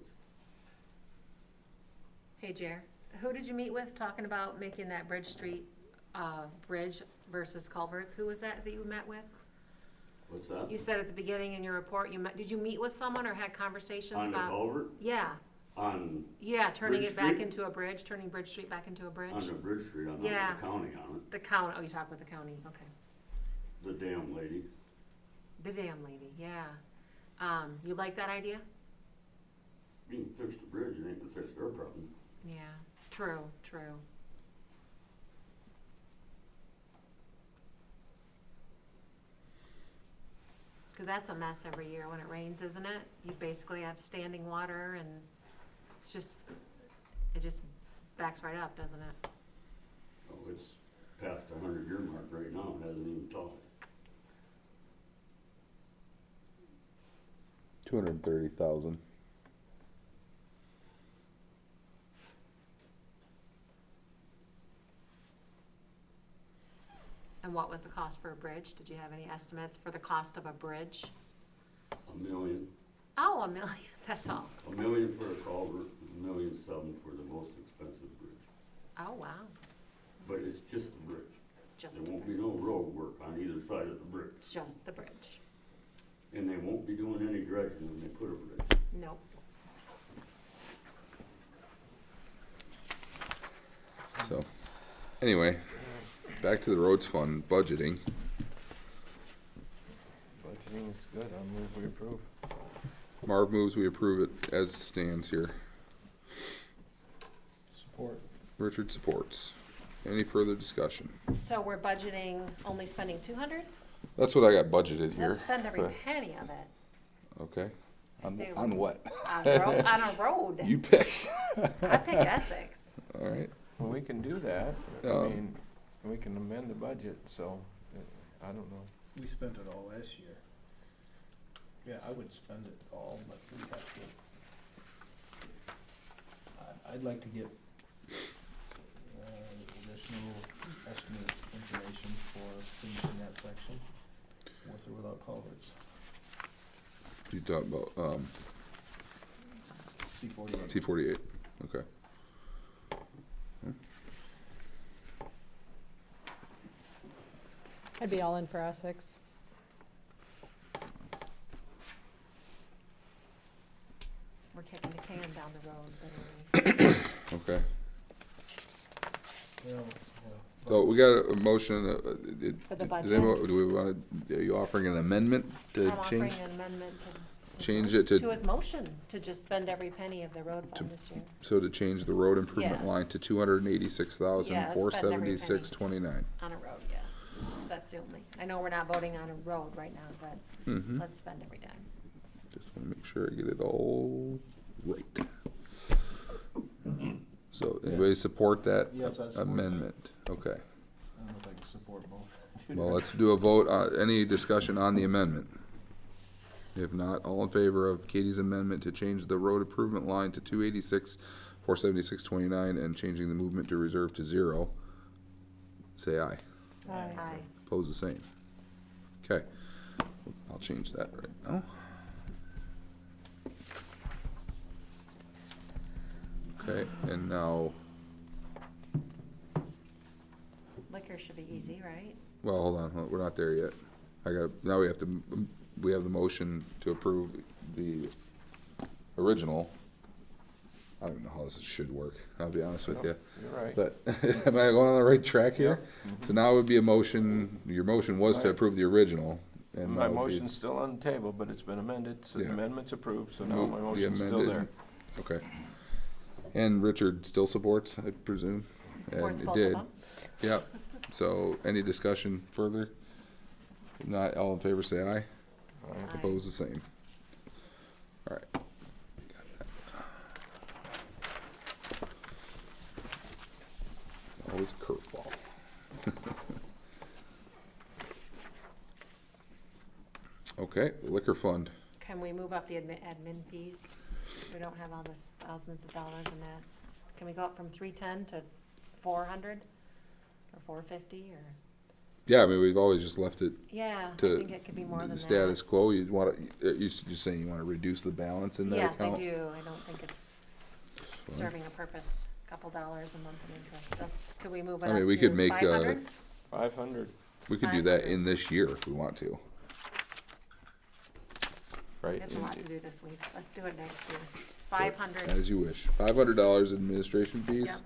Hey, Jer, who did you meet with talking about making that Bridge Street, bridge versus culverts? Who was that you met with? What's that? You said at the beginning in your report, did you meet with someone or had conversations On the about? culvert, Yeah, on turning Bridge it back Street? into a bridge, turning Bridge Street back into a bridge? the Bridge Street, I'm not Yeah. with the county on it. The county, oh, you talked with the county, okay. The damn lady. The damn lady, yeah. You like that idea? You can fix the bridge, it ain't gonna fix their problem. Yeah, true. Cause that's a mess every year when it rains, isn't it? You basically have standing water and it just backs right up, doesn't it? Oh, it's past the 100-year mark right now, it hasn't even topped. 230,000. And what was the cost for a bridge? Did you have any estimates for the cost of a bridge? 1 million. Oh, $1 million, that's all. $1 million for a culvert, $1.7 million for the most expensive bridge. Oh, wow. But it's just the bridge. Just There the won't be bridge. no road work on either side of the bridge. Just the bridge. And they won't be doing any dredging when they put a bridge. Nope. So, anyway, back to the roads fund budgeting. Budgeting is good, I'll move we approve. Marv moves we approve it as stands here. Support. Richard supports. Any further discussion? So we're budgeting, only spending 200? That's what I got budgeted here. Let's spend every but- penny of it. Okay. I say On what? On a road. You pick. I pick Essex. All right. Well, we can do that, I Um, mean, we can amend the budget, so, I don't know. We spent it all last year. Yeah, I would spend it all, but we have to. I'd like to get, additional estimate information for finishing that section, with or without culverts. You talk about, C-48. T-48, okay. I'd be all in for Essex. We're kicking the can down the road, literally. Okay. Yeah, So we got a motion, For the does anyone- budget? do we wanna, are you offering an amendment to I'm offering change? an amendment to. his change motion- it to- To his motion, to just spend every penny of the road fund this year. So to change the road improvement Yeah. line to 286,000, Yeah, spend every 476.29. On a road, yeah. It's just, that's the only, I know we're not voting on a road right now, but Mm-hmm. let's spend every dime. Just wanna make sure I get it all right. So anybody support that Yes, I support that. amendment? Okay. I don't know if I can support both. Well, let's do a vote, any discussion on the amendment? If not, all in favor of Katie's amendment to change the road improvement line to 286, 476.29 and changing the movement to reserve to 0, say aye. Aye. Pose the same. Okay, I'll change that right now. Okay, and now, Liquor should be easy, right? well, hold on, we're not there yet. Now we have the motion to approve the original. I don't even know how this should work, I'll be honest with you. You're right. But, am I going on the right track here? So now it would be a motion, your motion was to Right. approve the original, and My that would be. motion's still on the table, but it's been amended, so the Yeah. amendment's approved, so now Move my the motion's still amended- there. Okay. And Richard still supports, I presume? He supports And it both did. of them. Yep. So, any discussion further? If not, all in favor say aye. Aye. Opposed, the same. All right. Always a curveball. Okay, liquor fund. Can we move up the admin fees? We don't have all this thousands of dollars in that. Can we go up from 310 to 400 or 450 or? Yeah, I mean, we've always just left it Yeah, I to think it could be more than the that. status quo. You'd want to, you're just saying you want to reduce the balance in that Yes, I account? do. I don't think it's serving a purpose. Couple dollars a month in interest. That's, could we move it I up mean, we could to make, 500? 500, We could do that 500. in this year if we want to. Right? It's a lot to do this week. Let's do it next year. 500. As you wish. $500 administration fees? Yep.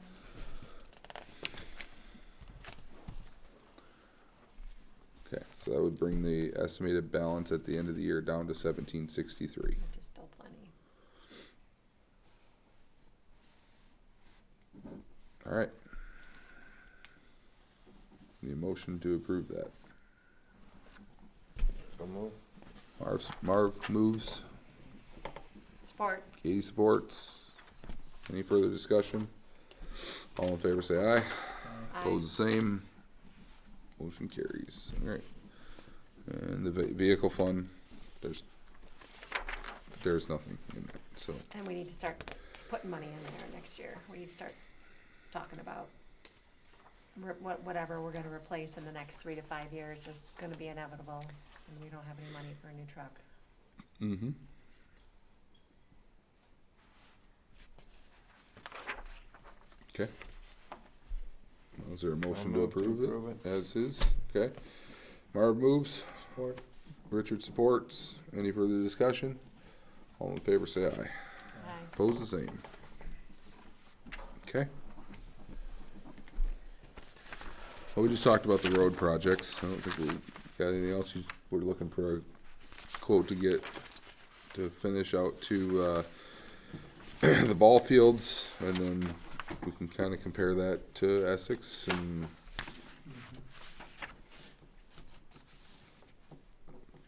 Okay, so that would bring the estimated balance at the end of the year down to 1763. Which is still plenty. All right. The motion to approve that. so move. Marv moves, Support. Katie supports. Any further discussion? All in favor say aye. Aye. Opposed the same. Motion carries. All right. And the vehicle fund, there's nothing in it, so. And we need to start putting money in there next year. We need to start talking about whatever we're gonna replace in the next 3 to 5 years is gonna be inevitable, and we don't have any money for a new truck. Mm-hmm. Okay. Is there a motion to move to approve approve it as is? Okay. Marv moves, Support. Richard supports. Any further discussion? All in favor say aye. Aye. Opposed, the same. Okay. Well, we just talked about the road projects. I don't think we got anything else. We're looking for a quote to finish out to, the ball fields, and then we can kinda compare that to Essex and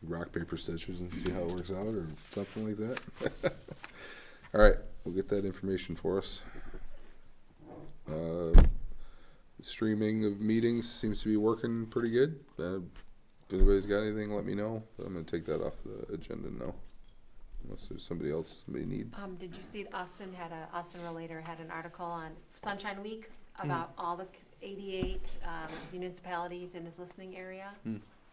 rock, paper, scissors and see how it works out, or something like that. All right, we'll get that information for us. Streaming of meetings seems to be working pretty good. If anybody's got anything, let me know. I'm gonna take that off the agenda now, unless there's somebody needs. Did you see Austin Relator had an article on Sunshine Week about all the 88 municipalities in his listening area?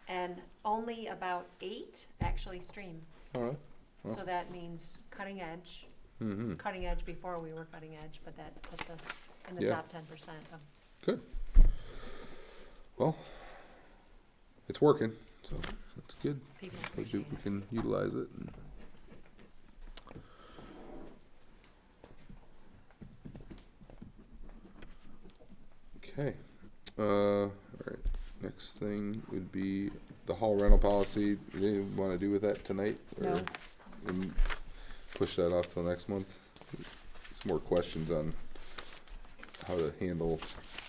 And only about 8 actually stream. All right. So that means cutting edge, Mm-hmm. cutting edge before we were cutting edge, but that puts us in the Yeah. top 10% of. Good. Well, it's working, so that's good. People Let's see appreciate if we it. can utilize it. Okay. All right. Next thing would be the hall rental policy. Do you want to do with that tonight? No. And push that off till next month? Some more questions on how to handle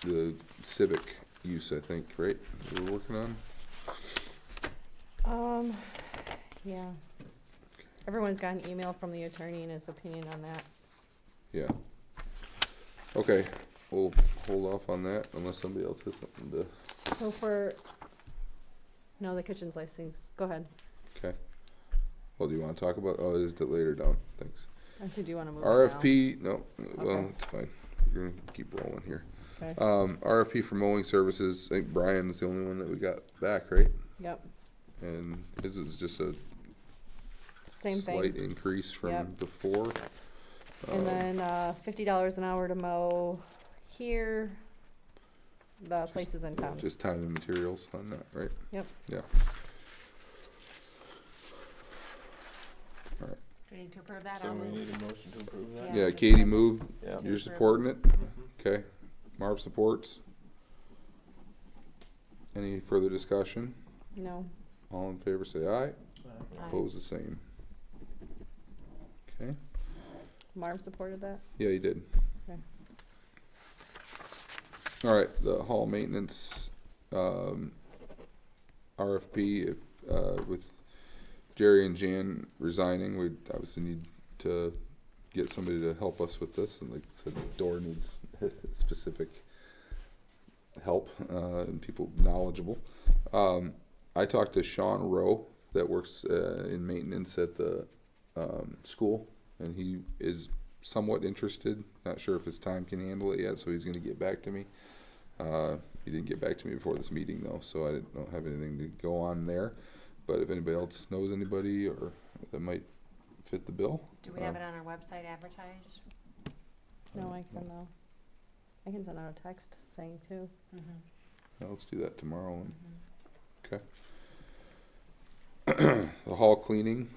the civic use, I think, right? We're working on? Yeah. Everyone's got an email from the attorney and his opinion on that. Yeah. Okay, we'll hold off on that unless somebody else has something to, So no, the kitchen's licensed. Go ahead. okay. Well, do you wanna talk about, it is later down, thanks. I see, do you wanna move it now? RFP, no, well, Okay. it's fine. We're gonna keep rolling here. Okay. RFP for mowing services, I think Brian is the only one that we got back, right? Yep, And his is just a same slight thing. increase from Yep. before. And then, $50 an hour to mow here, the places in town. Just time and materials on that, right? Yep. Yeah. Do we need to approve that? So I'll we move. need a motion to approve that? Yeah. Yeah, Katie moved, Yeah. To you're approve. supporting it? Mhm. Okay, Marv supports. Any further discussion? No, All in favor say aye, Aye. opposed the same. Okay, Marv supported that? yeah, you did. Okay. Alright, the hall maintenance, RFP, if, with Jerry and Jan resigning, we obviously need to get somebody to help us with this, and like I said, the door needs specific help, and people knowledgeable. I talked to Sean Rowe that works, in maintenance at the, school, and he is somewhat interested, not sure if his time can handle it yet, so he's gonna get back to me. He didn't get back to me before this meeting though, so I don't have anything to go on there, but if anybody else knows anybody or that might fit the bill. Do we have it on our website advertised? No, I can though. I can send out a text saying too. Mm-hmm. Yeah, let's do that tomorrow. The hall cleaning.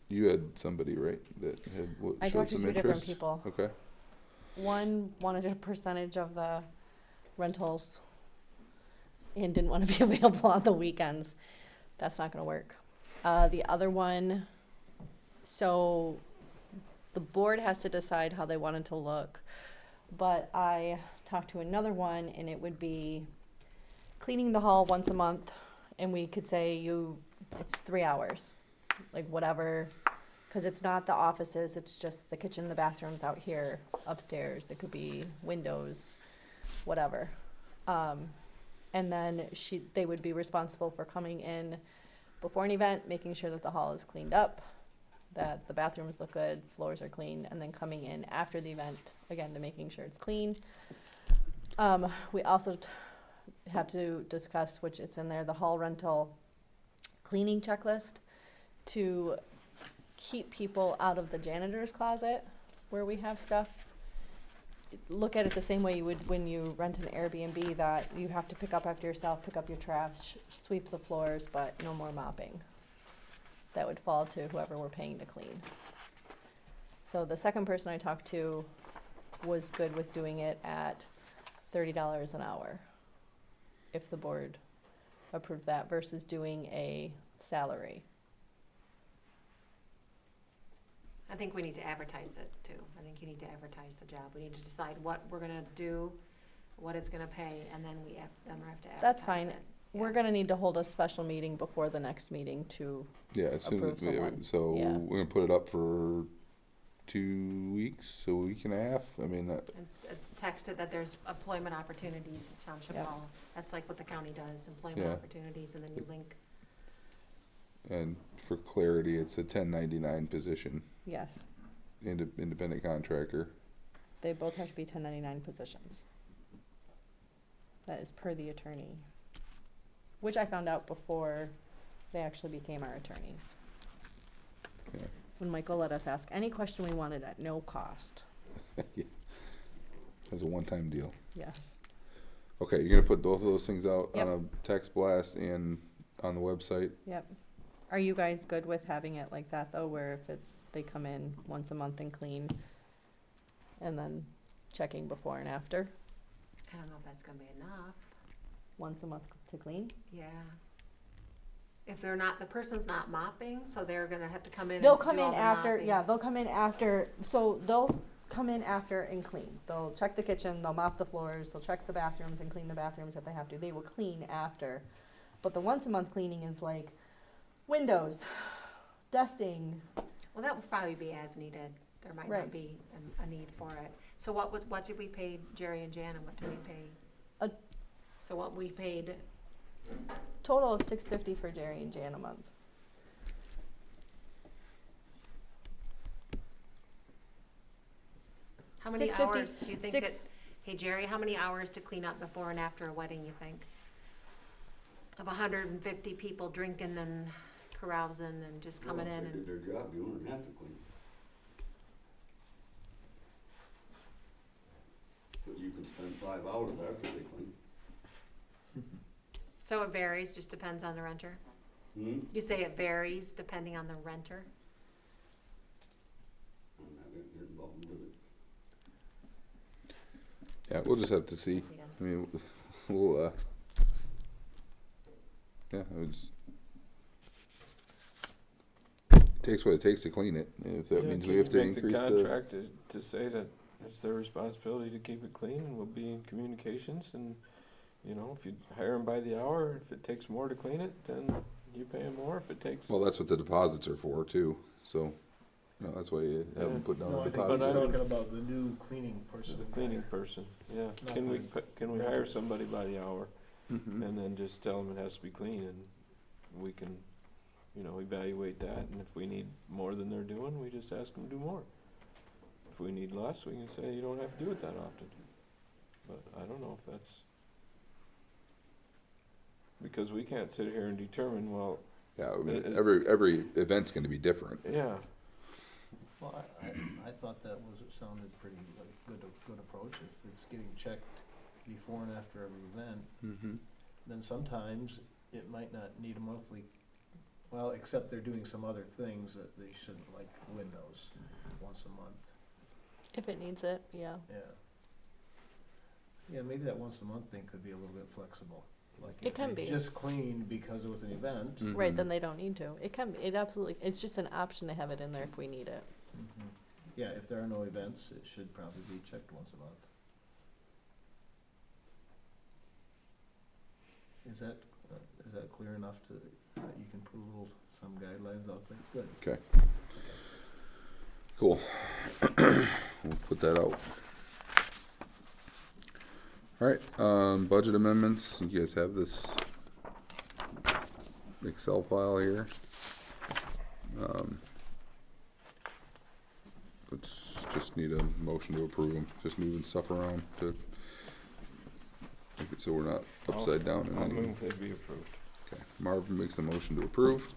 You had somebody, right, that had I showed talked to some 2 different interest? people. Okay, One wanted a percentage of the rentals and didn't want to be available on the weekends. That's not gonna work. The other one, so the board has to decide how they want it to look. But I talked to another one and it would be cleaning the hall once a month, and we could say it's 3 hours, like whatever. Cause it's not the offices, it's just the kitchen, the bathrooms out here, upstairs, it could be windows, whatever. And then they would be responsible for coming in before an event, making sure that the hall is cleaned up, that the bathrooms look good, floors are clean, and then coming in after the event, again, to making sure it's clean. We also have to discuss, which it's in there, the hall rental cleaning checklist to keep people out of the janitor's closet where we have stuff. Look at it the same way you would when you rent an Airbnb, that you have to pick up after yourself, pick up your trash, sweep the floors, but no more mopping. That would fall to whoever we're paying to clean. So the second person I talked to was good with doing it at $30 an hour, if the board approved that, versus doing a salary. I think we need to advertise it too. I think you need to advertise the job. We need to decide what we're gonna do, what it's gonna pay, and then we have to advertise it. That's fine. Yeah. We're gonna need to hold a special meeting before the next meeting to, Yeah, as soon Approve as, someone. so Yeah. we're gonna put it up for 2 weeks, a week and a half. I mean, And text it that there's employment opportunities with Township Yep. Hall. That's like what the county does, employment Yeah. opportunities, and then you link. and for clarity, it's a 1099 position, yes, independent contractor. they both have to be 1099 positions. That is per the attorney, which I found out before they actually became our attorneys. Yeah. When Michael let us ask any question we wanted at no cost. It was a one-time deal. Yes. Okay, you're gonna put both of those things out Yep. on a text blast and on the website? Yep. Are you guys good with having it like that though, where if it's, they come in once a month and clean, and then checking before and after, I don't know if that's gonna be enough. once a month to clean? Yeah. If they're not, the person's not mopping, so they're gonna have to come in and They'll do come all in the after, mopping. yeah, they'll come in after, so they'll come in after and clean. They'll check the kitchen, they'll mop the floors, they'll check the bathrooms and clean the bathrooms if they have to. They will clean after. But the once a month cleaning is like windows, dusting. Well, that would probably be as needed. There might Right. not be a need for it. So what did we pay Jerry and Jan, and what did we pay? So what we paid, Total of $650 for Jerry and Jan a month. how many 650, hours do you think six- it, hey Jerry, how many hours to clean up before and after a wedding, you think? Of 150 people drinking and carousing and just coming in Well, if they and, did their job, you wouldn't have to clean. But you can spend 5 hours after they clean. so it varies, just depends on the renter? You say it varies depending on the renter? I'm not gonna get involved with it. Yeah, we'll just have to see. Yes. I mean, we'll, yeah, it was, it takes what it takes to clean it. If that Yeah, means can we have you to make the increase the, contract to say that it's their responsibility to keep it clean, and we'll be in communications, and, you know, if you hire them by the hour, if it takes more to clean it, then you pay them more. If it takes, well, that's what the deposits are for too, so, you know, that's why you have them put down No, a I think deposit. he's But I talking about the new cleaning person. the cleaning person, yeah. Not Can we, the can we hire somebody by the hour, Mhm. and then just tell them it has to be clean, and we can, you know, evaluate that, and if we need more than they're doing, we just ask them to do more. If we need less, we can say you don't have to do it that often. But I don't know if that's, because we can't sit here and determine, well, Yeah, I mean, It- every event's gonna be different. yeah, Well, I thought that was, it sounded pretty like good approach. If it's getting checked before and after every event, Mm-hmm. then sometimes it might not need a monthly, well, except they're doing some other things that they shouldn't, like windows, once a month, If it needs it, yeah. yeah. Yeah, maybe that once a month thing could be a little bit flexible, like It if can they be. just cleaned because it was an event. Right, then they don't need to. It can, it absolutely, it's just an option to have it in there if we need it. Mhm. Yeah, if there are no events, it should probably be checked once a month. Is that clear enough to, that you can put a little, some guidelines out there? Good. Okay. Cool. We'll put that out. Alright, budget amendments, you guys have this Excel file here. Let's just need a motion to approve them, just moving stuff around to make it so we're not upside down in I'll any. move they be approved. Okay, Marvin makes a motion to approve.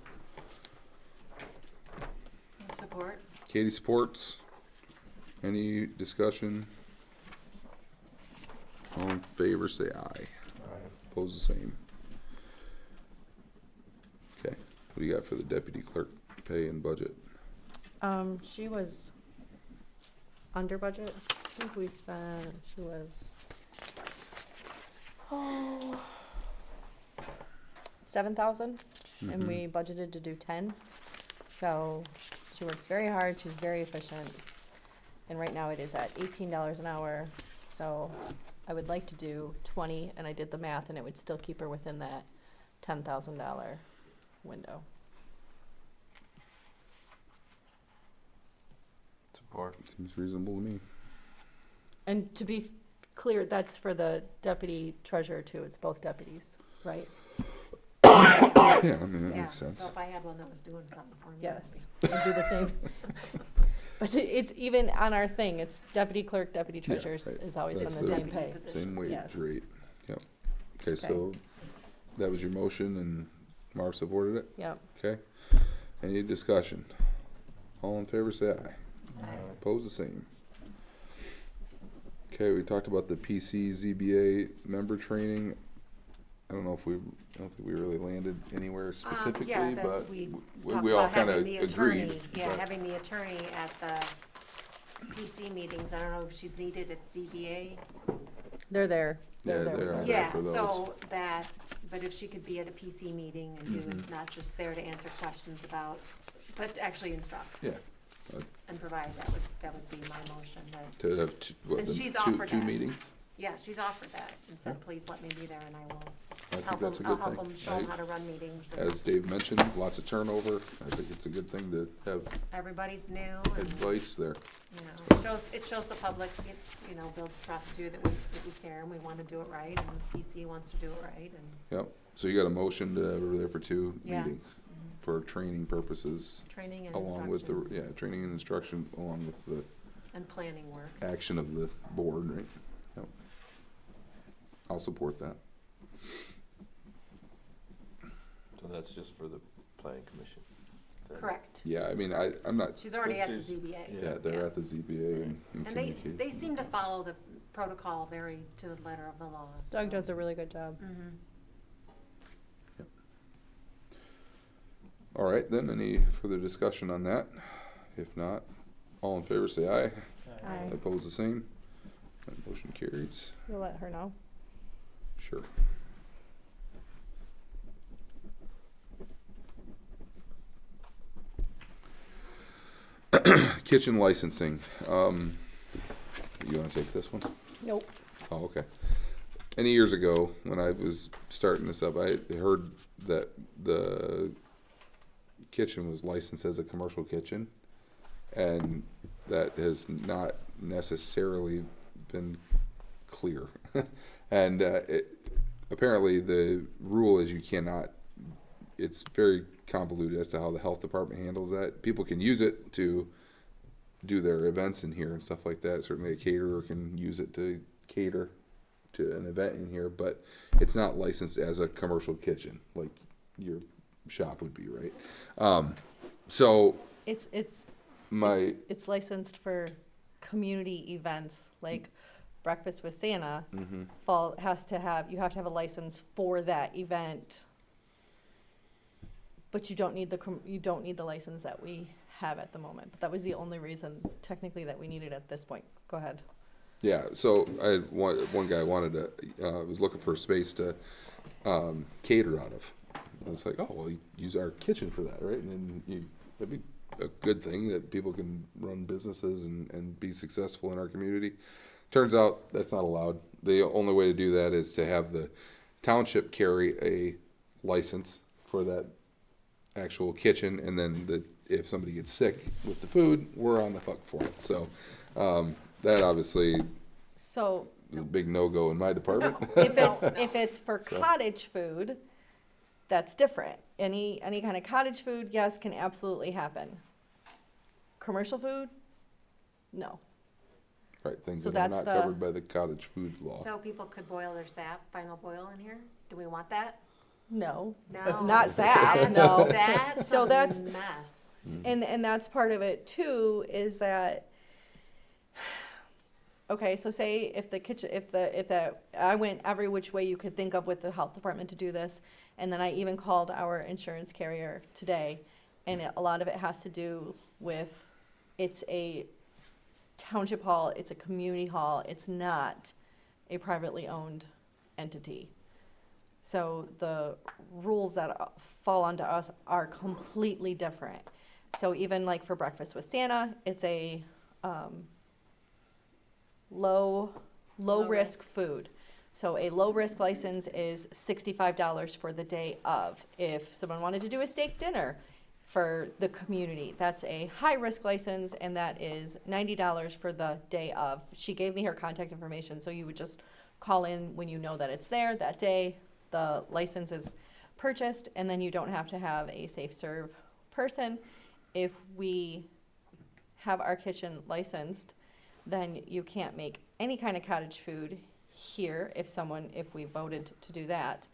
Support. Katie supports. Any discussion? All in favor, say aye. Opposed, the same. Okay, what do you got for the deputy clerk pay and budget? She was under budget. I think we spent, she was, 7,000, and Mhm. we budgeted to do 10. So she works very hard, she's very efficient, and right now it is at $18 an hour. So I would like to do 20, and I did the math, and it would still keep her within that $10,000 window. Support. Seems reasonable to me. And to be clear, that's for the deputy treasurer too, it's both deputies, right? Yeah, I mean, that Yeah, makes sense. so if I had one that was doing something for me. Yes, that we do the same. But it's even on our thing, it's deputy clerk, deputy Yeah, treasurer right. has always been That's the the- same pay. Same wage Yes. rate, yep. Okay, so that was your motion and Marv supported it, Yep. okay? Any discussion? All in favor, say aye. Aye. Opposed, the same. Okay, we talked about the PC ZBA member training. I don't know if I don't think we really landed anywhere specifically, Yeah, that but we we talked all about kinda having the agreed. attorney, yeah, but- having the attorney at the PC meetings. I don't know if she's needed at ZBA. They're there. Yeah, They're they're there. on Yeah, for those. so that, but if she could be at a PC meeting and do, Mhm. not just there to answer questions about, but actually instruct Yeah, and provide, that would be my motion. That, to have two, what, And the she's two, offered two that. meetings? yeah, she's offered that and said, please let me be there and I will I think help that's a them, I'll good help thing. them, show them how to run meetings. And As Dave mentioned, lots of turnover. I think it's a good thing to have everybody's new and, advice there. you know, it shows the public, it's, you know, builds trust too, that we care and we want to do it right and PC wants to do it right and. Yep, so you got a motion to have her there for two Yeah. meetings for training purposes, Training and along with the, instruction yeah, training and instruction along with the and planning work. action of the board, right? Yep. I'll support that. So that's just for the planning commission. Then- Correct. Yeah, I mean, I'm not, She's already at the She's- ZBA. yeah, they're at the ZBA and And they communicate. seem to follow the protocol very to the letter of the law. Doug does a really good job. Mm-hmm. All right, then, any further discussion on that? If not, all in favor say aye. Aye. Opposed, the same. That motion carries. You'll let her know. Sure. Kitchen licensing. You wanna take this one? Nope. Oh, okay. Many years ago, when I was starting this up, I heard that the kitchen was licensed as a commercial kitchen, and that has not necessarily been clear. And apparently the rule is you cannot, it's very convoluted as to how the health department handles that. People can use it to do their events in here and stuff like that. Certainly a caterer can use it to cater to an event in here, but it's not licensed as a commercial kitchen like your shop would be, right? So It's my, it's licensed for community events like Breakfast with Santa. mhm. You have to have a license for that event. But you don't need the license that we have at the moment. But that was the only reason technically that we needed at this point. Go ahead. Yeah, so I had one guy wanted to, was looking for a space to cater out of. And it's like, oh, well, you use our kitchen for that, right? And then that'd be a good thing that people can run businesses and be successful in our community. Turns out that's not allowed. The only way to do that is to have the township carry a license for that actual kitchen, and then if somebody gets sick with the food, we're on the hook for it. So that obviously So is a big no-go in my department. if it's for So- cottage food, that's different. Any kind of cottage food, yes, can absolutely happen. Commercial food, no. Right, things So that are that's not the- covered by the cottage food law. So people could boil their sap, final boil in here? Do we want that? No, No. not SAP, no. That's So a that's- mess. And that's part of it too, is that, okay, so say if the kitchen, I went every which way you could think of with the health department to do this, and then I even called our insurance carrier today, and a lot of it has to do with, it's a township hall, it's a community hall, it's not a privately owned entity. So the rules that fall onto us are completely different. So even like for Breakfast with Santa, it's a low Low risk risk. food. So a low risk license is $65 for the day of. If someone wanted to do a steak dinner for the community, that's a high risk license, and that is $90 for the day of. She gave me her contact information, so you would just call in when you know that it's there that day. The license is purchased, and then you don't have to have a safe serve person. If we have our kitchen licensed, then you can't make any kind of cottage food here if we voted to do that,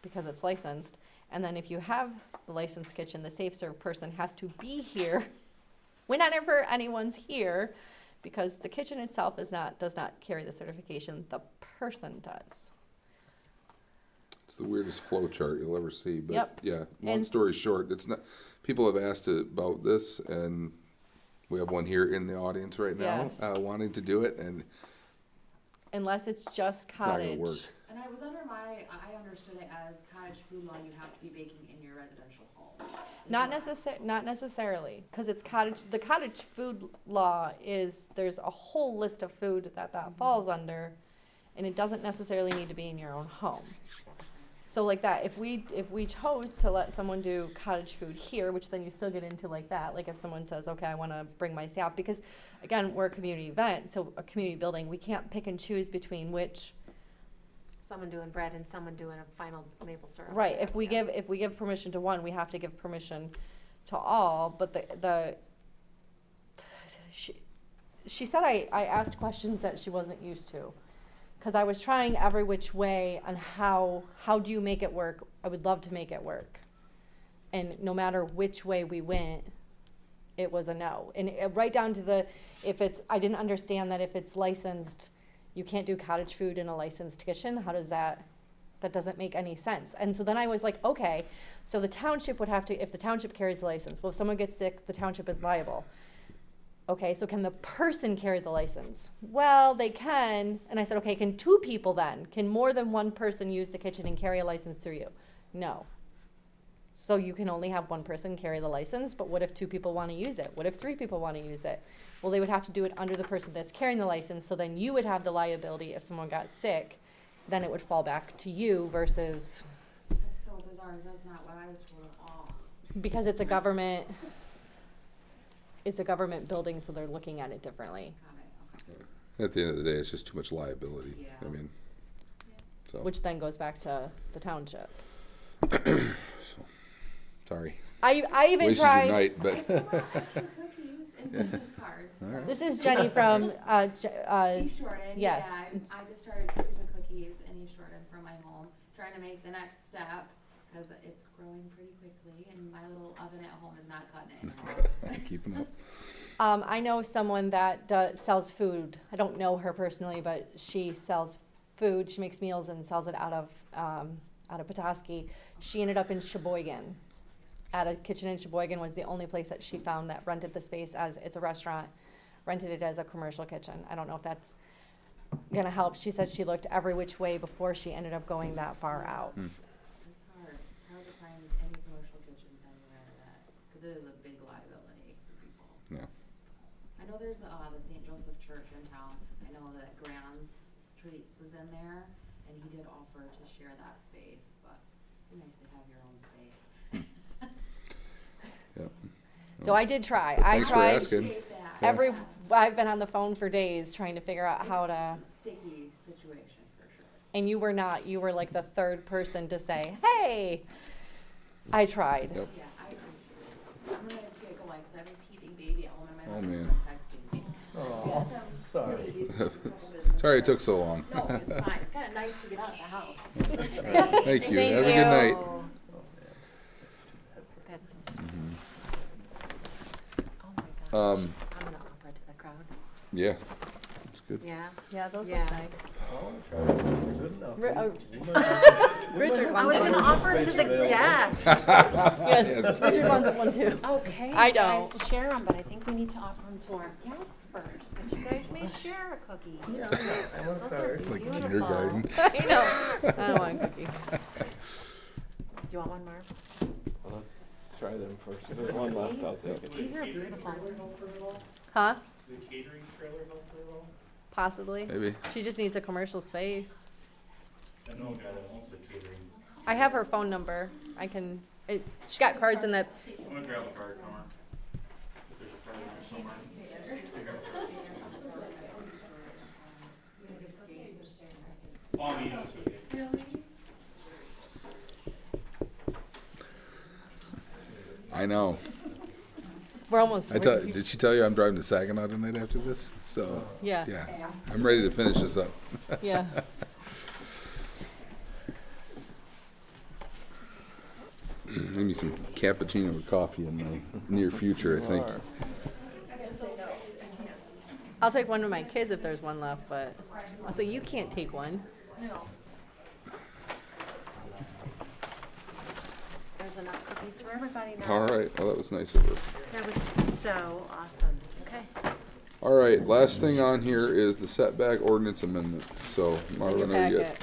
because it's licensed. And then if you have the licensed kitchen, the safe serve person has to be here whenever anyone's here, because the kitchen itself does not carry the certification, the person does. It's the weirdest flow chart you'll ever see, but Yep. yeah, long And- story short, it's not, people have asked about this, and we have one here in the audience right now, Yes. wanting to do it, and Unless it's just it's not gonna cottage. work. And I was I understood it as cottage food law, you have to be baking in your residential home. Not necessarily, because it's cottage, the cottage food law is, there's a whole list of food that falls under, and it doesn't necessarily need to be in your own home. So like that, if we chose to let someone do cottage food here, which then you still get into like that, like if someone says, okay, I wanna bring my staff, because again, we're a community event, so a community building, we can't pick and choose between which. Someone doing bread and someone doing a final maple syrup. Right, syrup, if we give permission to one, we have to give permission to all, but she said I asked questions that she wasn't used to. Cause I was trying every which way on how do you make it work? I would love to make it work. And no matter which way we went, it was a no. And right down to I didn't understand that if it's licensed, you can't do cottage food in a licensed kitchen. How does that doesn't make any sense. And so then I was like, okay, so the township would have to, if the township carries the license, well, if someone gets sick, the township is liable. Okay, so can the person carry the license? Well, they can. And I said, okay, can two people then? Can more than one person use the kitchen and carry a license through you? No. So you can only have one person carry the license, but what if two people want to use it? What if three people want to use it? Well, they would have to do it under the person that's carrying the license, so then you would have the liability if someone got sick, then it would fall back to you versus, That's so bizarre, 'cause that's not what I was told at all. because it's a government building, so they're looking at it differently. Got it, okay. At the end of the day, it's just too much liability. Yeah. I mean, so, Which then goes back to the township. sorry. I even Wasted tried. your night, I but still want extra cookies and business cards. All right. This is Jenny from East Jordan, yes. yeah, I just started cooking the cookies in East Jordan from my home, trying to make the next step, cause it's growing pretty quickly, and my little oven at home is not cutting it anymore. keeping up. I know someone that sells food. I don't know her personally, but she sells food. She makes meals and sells it out of Petoskey. She ended up in Sheboygan. At a kitchen in Sheboygan was the only place that she found that rented the space as, it's a restaurant, rented it as a commercial kitchen. I don't know if that's gonna help. She said she looked every which way before she ended up going that far out. It's hard to find any commercial kitchens anywhere that, cause it is a big liability for people. Yeah. I know there's, the St. Joseph Church in town, I know that Grand's Treats is in there, and he did offer to share that space, but it'd be nice to have your own space. Yep. So I did try. Thanks I for tried asking. Appreciate that. I've been on the phone for days trying to figure out how It's to, a sticky situation for sure. and you were not. You were like the third person to say, hey, I tried. Yep. Yeah, I appreciate it. I'm gonna get going, cause I have a teething baby at home and my Oh, husband's man. texting me. Oh, Yes, sorry. really, a couple business Sorry it took cards. so long. No, it's fine, it's kinda nice to get out of the house. Thank you. Have a good night. Oh, man, that's too bad for That's so sweet. Mhm. Oh my gosh. Um, I'm gonna offer it to the crowd. yeah, it's good. Yeah. Yeah, those Yeah. look nice. Oh, try it if they're good enough. Ri- oh, We might have some- we might Richard have wants I was some one. gonna commercial offer it to space the available. guests. Yes, Richard wants one too. Okay, I you guys don't. share them, but I think we need to offer them to our guests first. But you guys may share a cookie. Yeah, I'm on Those are card. It's like beautiful. kindergarten. I know. I don't want a cookie. Do you want one, Marv? Well, let's try them first. If there's one left, I'll take it. These are beautiful. Huh? The catering trailer help very well? Possibly. Maybe. She just needs a commercial space. I know a guy that owns the catering. I have her phone number. She got cards in that. I'm gonna grab a card from her. If there's a card in there somewhere. On me, okay. I know. We're almost. Did she tell you I'm driving to Saginaw tonight after this? So, Yeah. yeah, I'm ready to finish this up. Yeah. Maybe some cappuccino with coffee in the near future, I think. Or- I'll take one of my kids if there's one left, but I'll say you can't take one. There's enough cookies for everybody now. All right, well, that was nice of her. That was so awesome. Okay. All right, last thing on here is the setback ordinance amendment. So, In Marvin, your packet.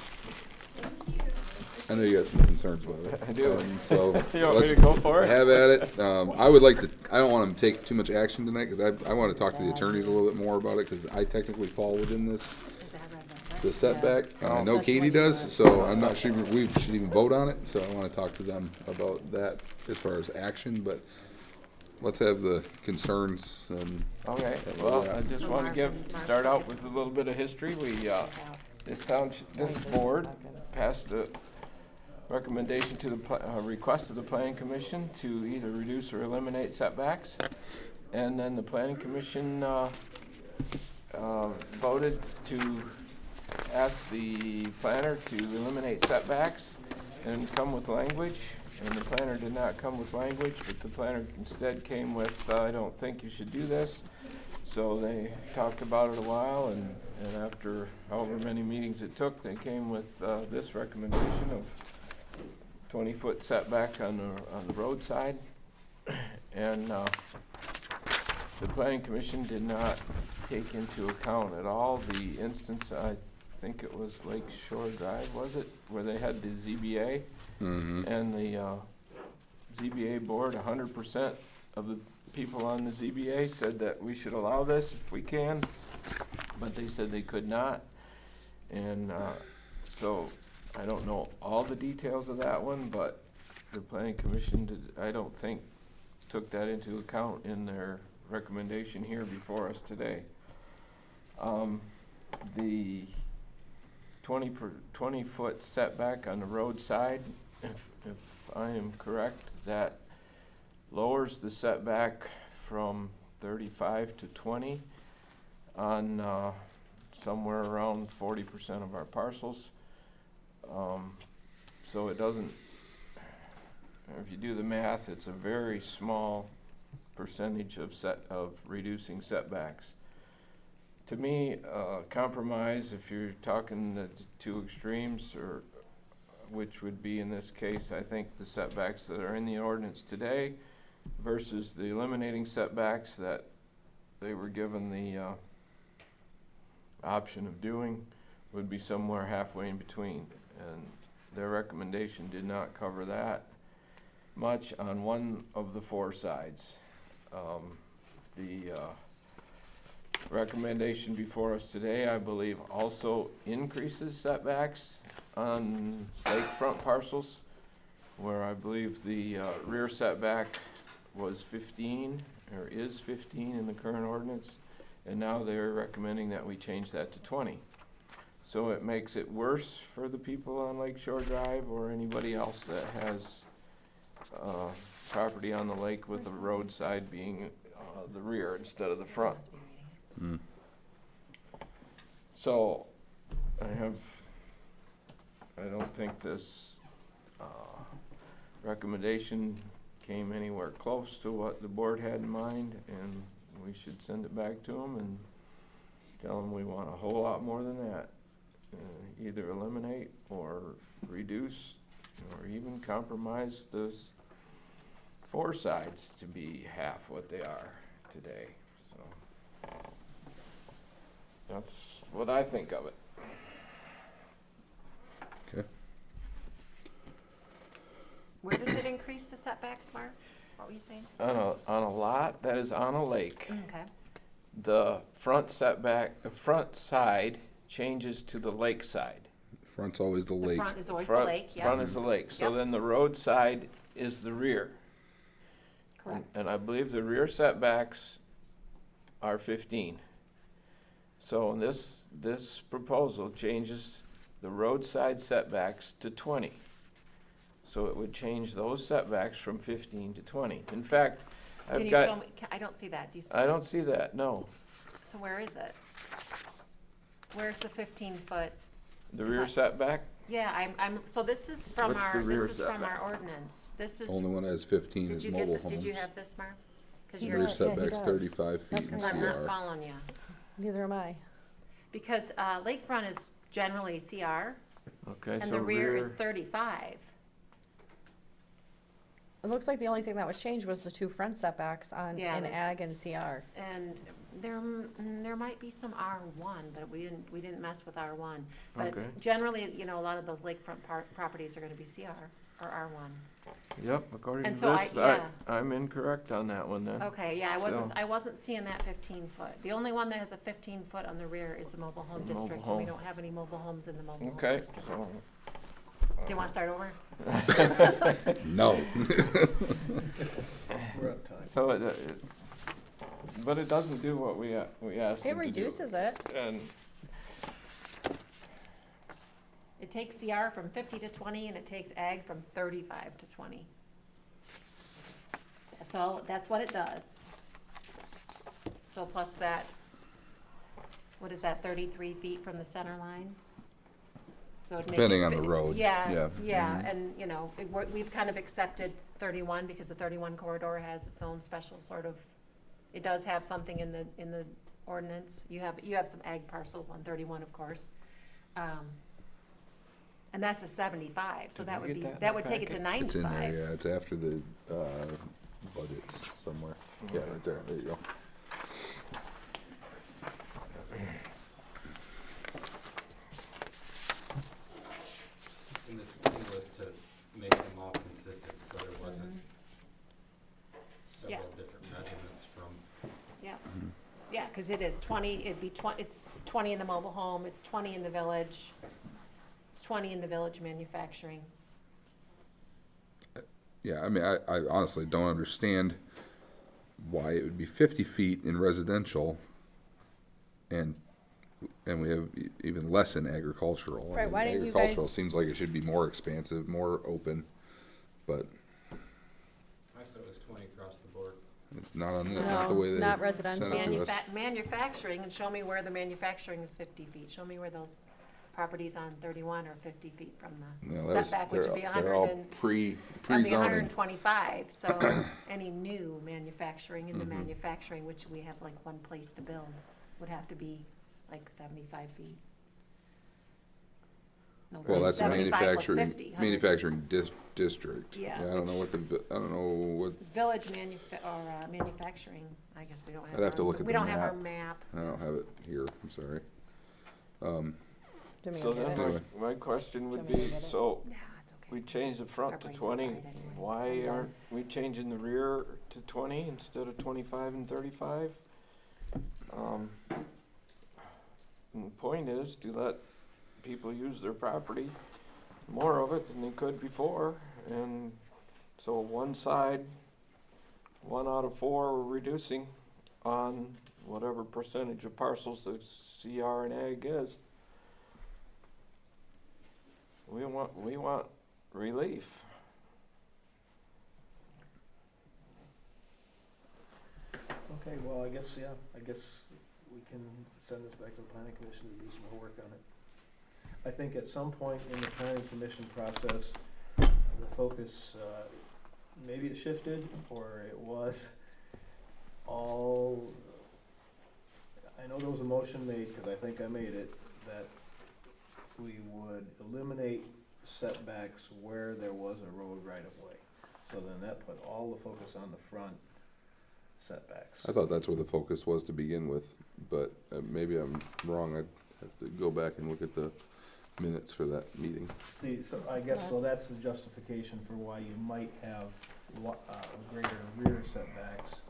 I know you got some concerns about it. I do. So, You want me let's to go for it? have at it. I would like to, I don't want to take too much action tonight because I want to talk to the attorneys a little bit more about it because I technically fall within this, Is that right? the setback. And I know That's Katie what you does, want. so I'm not sure we should even vote on it. So I want to talk to them about that as far as action, but let's have the concerns and Okay, well, I just want to start out with a little bit of history. This board passed a recommendation to the, request of the planning commission to either reduce or eliminate setbacks. And then the planning commission, voted to ask the planner to eliminate setbacks and come with language. And the planner did not come with language, but the planner instead came with, I don't think you should do this. So they talked about it a while, and after however many meetings it took, they came with this recommendation of 20-foot setback on the roadside. And the planning commission did not take into account at all the instance, I think it was Lake Shore Drive, was it, where they had the ZBA? And the ZBA board, 100% of the people on the ZBA said that we should allow this if we can, but they said they could not. And so I don't know all the details of that one, but the planning commission did, I don't think, took that into account in their recommendation here before us today. The 20-foot setback on the roadside, if I am correct, that lowers the setback from 35 to 20 on somewhere around 40% of our parcels. So it doesn't, if you do the math, it's a very small percentage of reducing setbacks. To me, compromise, if you're talking the two extremes, or which would be in this case, I think the setbacks that are in the ordinance today versus the eliminating setbacks that they were given the option of doing, would be somewhere halfway in between. And their recommendation did not cover that much on one of the four sides. The recommendation before us today, I believe, also increases setbacks on lakefront parcels, where I believe the rear setback was 15, or is 15 in the current ordinance, and now they're recommending that we change that to 20. So it makes it worse for the people on Lake Shore Drive or anybody else that has property on the lake with the roadside being the rear instead of the front. So I have I don't think this, recommendation came anywhere close to what the board had in mind, and we should send it back to them and tell them we want a whole lot more than that. Either eliminate or reduce, or even compromise those 4 sides to be half what they are today, so. That's what I think of it. Okay. Where does it increase the setbacks, Mark? What were you saying? On a lot that is on a lake, Okay, the front setback, the front side changes to the lake side. Front's always the the lake. front is always the Front- lake, yeah, Front is the lake, so Yep. then the road side is the rear. correct. And I believe the rear setbacks are 15. So this proposal changes the roadside setbacks to 20. So it would change those setbacks from 15 to 20. In fact, Can I've you got, show me, I don't see that, do you see? I don't see that, no. So where is it? Where's the 15-foot? The Is rear that- setback, Yeah, so this is from What's the our, rear this is from setback? our ordinance. This is, Only one that has 15 did is you mobile get, homes. did you have this, Mark? Cause He you're, Rear does. Yeah, he setback's does. 35 feet That's in cause I'm not CR. following you. Neither am I. Because, lakefront is generally CR, okay, and so the rear is rear, 35. It looks like the only thing that was changed was the 2 front setbacks on, Yeah, in the- ag and CR. And there might be some R1, but we didn't mess with R1. But Okay. generally, a lot of those lakefront properties are gonna be CR or R1. yep, according And to so this, yeah. I'm incorrect on that one then. Okay, yeah, So- I wasn't seeing that 15-foot. The only one that has a 15-foot on the rear is the mobile home The mobile district, and we home. don't have any mobile homes in the mobile home Okay, district. so. Do you wanna start over? No. We're out of time. So but it doesn't do what we asked It it to do. reduces it. And, It takes CR from 50 to 20, and it takes ag from 35 to 20. That's what it does. So plus that, what is that, 33 feet from the center line? So it'd make Depending it on the fi- road, yeah. Yeah, Mhm. and, we've kind of accepted 31 because the 31 corridor has its own special sort of, it does have something in the ordinance. You have some ag parcels on 31, of course. And that's a 75, so Did that we would get be, that in that the would take it to packet? It's in there, 95. yeah. It's after the budgets somewhere. Yeah, Okay. right there. There you go. And the thing was to make them all consistent, so there wasn't Mhm. Yeah. several different measurements from. Yeah, yeah, because it is 20, it's 20 in the mobile home, it's 20 in the village, it's 20 in the village manufacturing. Yeah, I mean, I honestly don't understand why it would be 50 feet in residential and we have even less in agricultural. I Right, mean, why didn't you agricultural guys- seems like it should be more expansive, more open, but I thought it was 20 across the board. it's not on the, not the No, way they not sent residential. it to us. Manufacturing, and show me where the manufacturing is 50 feet, show me where those properties on 31 are 50 feet from You know, the that was- setback, which would be they're all 100 and, pre-zoning. 125, so any new manufacturing in the Mhm. manufacturing, which we have like one place to build, would have to be like 75 feet. No, Well, that's a 75 plus manufacturing, 50, 100. manufacturing district. Yeah, I don't know what I don't know what, Village manufacturing, I guess we don't have. I'd have to our- look at We the don't have our map. map. I don't have it here, I'm sorry. Do me so a then favor. Anyway. my question would Do you be, want me to get it? so Nah, it's okay. we changed the front Our to brains are 20, fried anyway. why aren't we changing the rear to 20 instead of 25 and 35? And the point is to let people use their property, more of it than they could before, and so one side, 1 out of 4 we're reducing on whatever percentage of parcels the CR and ag is. We want relief. Okay, well, I guess we can send this back to the planning commission to do some more work on it. I think at some point in the planning commission process, the focus, maybe it shifted, or it was all, I know there was a motion made, cause I think I made it, that we would eliminate setbacks where there was a road right of way. So then that put all the focus on the front setbacks. I thought that's where the focus was to begin with, but maybe I'm wrong. I'd have to go back and look at the minutes for that meeting. See, so I guess, so that's the justification for why you might have greater rear setbacks,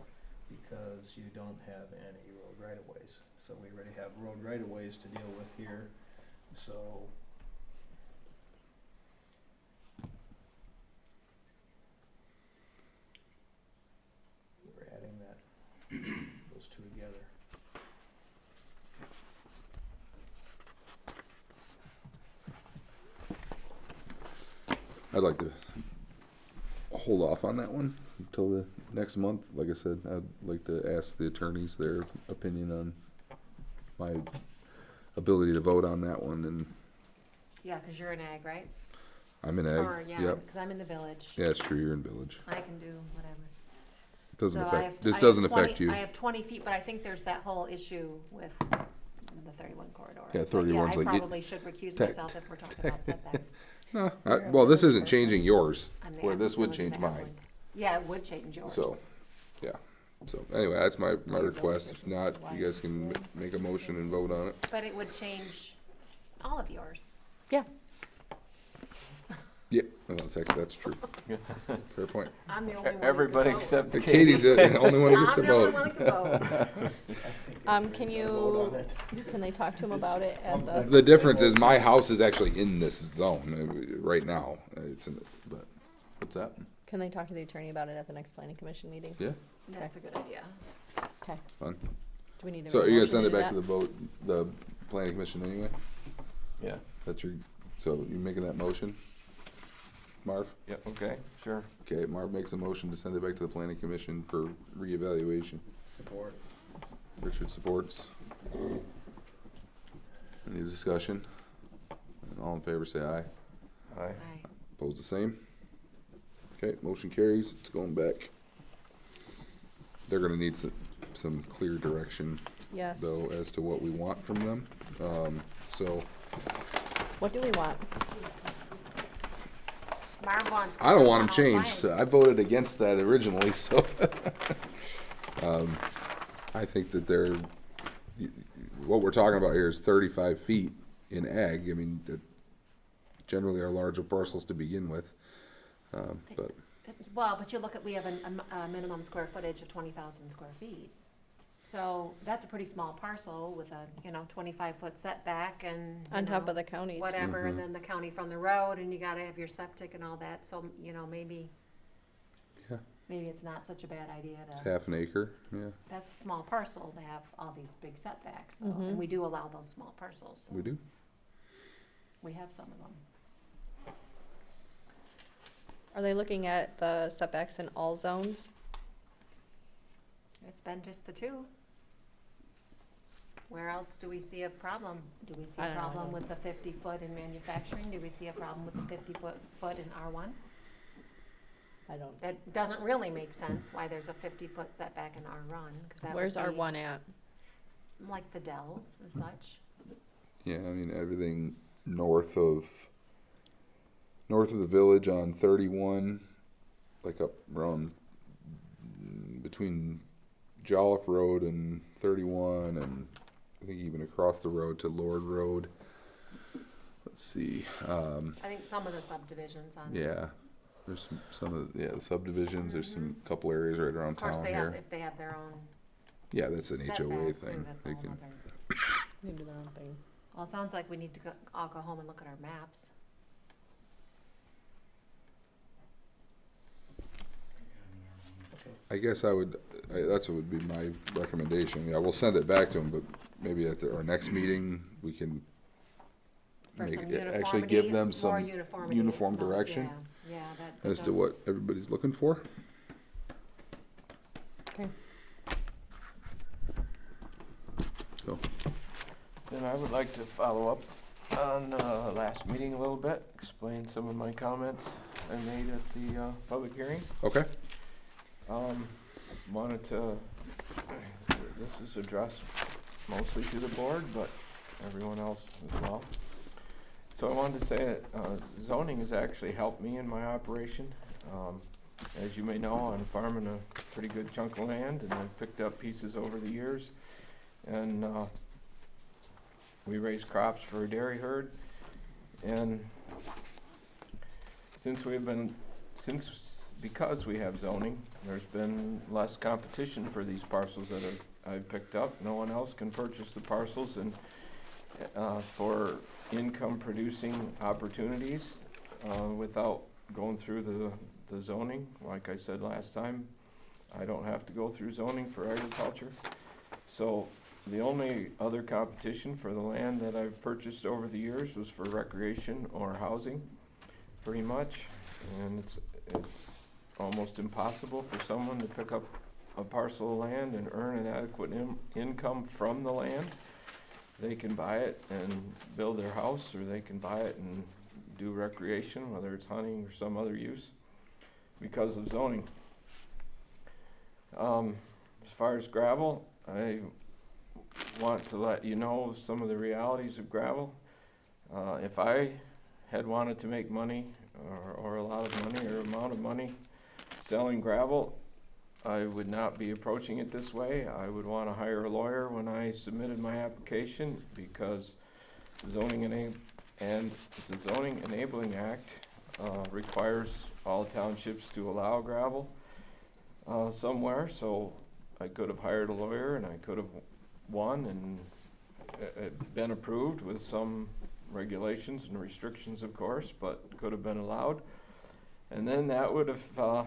because you don't have any road right-of-ways. So we already have road right-of-ways to deal with here, so. We're adding those two together. I'd like to hold off on that one until the next month. Like I said, I'd like to ask the attorneys their opinion on my ability to vote on that one, and Yeah, cause you're an ag, right? I'm in ag. Or, yeah, Yep. cause I'm in the village. Yeah, it's true, you're in village. I can do whatever. Doesn't So I affect, have- this I have doesn't 20 affect you. I have 20 feet, but I think there's that whole issue with the 31 corridor. Yeah, But 31's like I it- probably should recuse tech- myself if we're talking about setbacks. No, well, this isn't changing yours, I'm the where ag this would village change ag mine. one. Yeah, it would change yours. So, yeah. So anyway, that's my Your request. village If not, is wide. you guys can make a motion and vote on it. But it would change all of yours. Yeah. Yeah, well, that's true. Fair point. I'm the only one. Everybody who can except vote. Katie's the only one who gets to I'm the only vote. one who can vote. Can Vote you, on it. can they talk to him about it at the, The difference is my house is actually in this zone right now. It's in, but, what's that? can they talk to the attorney about it at the next planning commission meeting? Yeah, That's a good idea. Okay, fun. do we need to? So are make a you gonna motion send it do back to that? the vote, the planning commission anyway? Yeah, That's your, so you making that motion? Marv? yeah, okay, sure. Okay, Marv makes a motion to send it back to the planning commission for reevaluation. Support. Richard supports. Any discussion? And all in favor say aye. Aye. Aye. Opposed the same? Okay, motion carries, it's going back. They're gonna need some clear direction Yes. though as to what we want from them. So, What do we want? Marv wants. I don't want them on all changed, sides. I voted against that originally, so. I think that what we're talking about here is 35 feet in ag. I mean, that generally are larger parcels to begin with. But, Well, but you look at, we have a minimum square footage of 20,000 square feet. So that's a pretty small parcel with a, 25-foot setback and, On top of the counties. whatever, and Mhm. then the county from the road, and you gotta have your septic and all that, so, maybe, yeah, maybe it's not such a bad idea it's to, half an acre, yeah, that's a small parcel to have all these big setbacks, so, Mhm. and we do allow those small parcels. we do. We have some of them. Are they looking at the setbacks in all zones? It's been just the two. Where else do we see a problem? Do we see I a don't know, I problem don't- with the 50-foot in manufacturing? Do we see a problem with the 50-foot in R1? I don't. That doesn't really make sense why there's a 50-foot setback in R1, because that would Where's be R1 at? like the Dells and such. Yeah, I mean, everything north of the village on 31, like up around between Jolliffe Road and 31, and I think even across the road to Lord Road. Let's see, I think some of the subdivisions on. yeah, there's some of the subdivisions, there's some couple areas right around Of course, town they have, here. if they have their own Yeah, that's an HOA setback too, thing. that's a They whole can, other. They do their own thing. Well, it sounds like we need to all go home and look at our maps. I guess that's what would be my recommendation. Yeah, we'll send it back to them, but maybe at our next meeting, we can For some actually give them more some uniformity. uniform Well, direction Yeah, that as to what does- everybody's looking for. Okay. So, Then I would like to follow up on last meeting a little bit, explain some of my comments I made at the public hearing. Okay. Wanted to, this is addressed mostly to the board, but everyone else as well. So I wanted to say that zoning has actually helped me in my operation. As you may know, I'm farming a pretty good chunk of land, and I've picked up pieces over the years. And we raise crops for a dairy herd. And because we have zoning, there's been less competition for these parcels that I've picked up. No one else can purchase the parcels, and for income producing opportunities without going through the zoning. Like I said last time, I don't have to go through zoning for agriculture. So the only other competition for the land that I've purchased over the years was for recreation or housing, pretty much. And it's almost impossible for someone to pick up a parcel of land and earn an adequate income from the land. They can buy it and build their house, or they can buy it and do recreation, whether it's hunting or some other use, because of zoning. As far as gravel, I want to let you know some of the realities of gravel. If I had wanted to make money, or a lot of money, or amount of money selling gravel, I would not be approaching it this way. I would want to hire a lawyer when I submitted my application, because the Zoning Enabling Act requires all townships to allow gravel somewhere. So I could have hired a lawyer, and I could have won and been approved with some regulations and restrictions, of course, but could have been allowed. And then that would have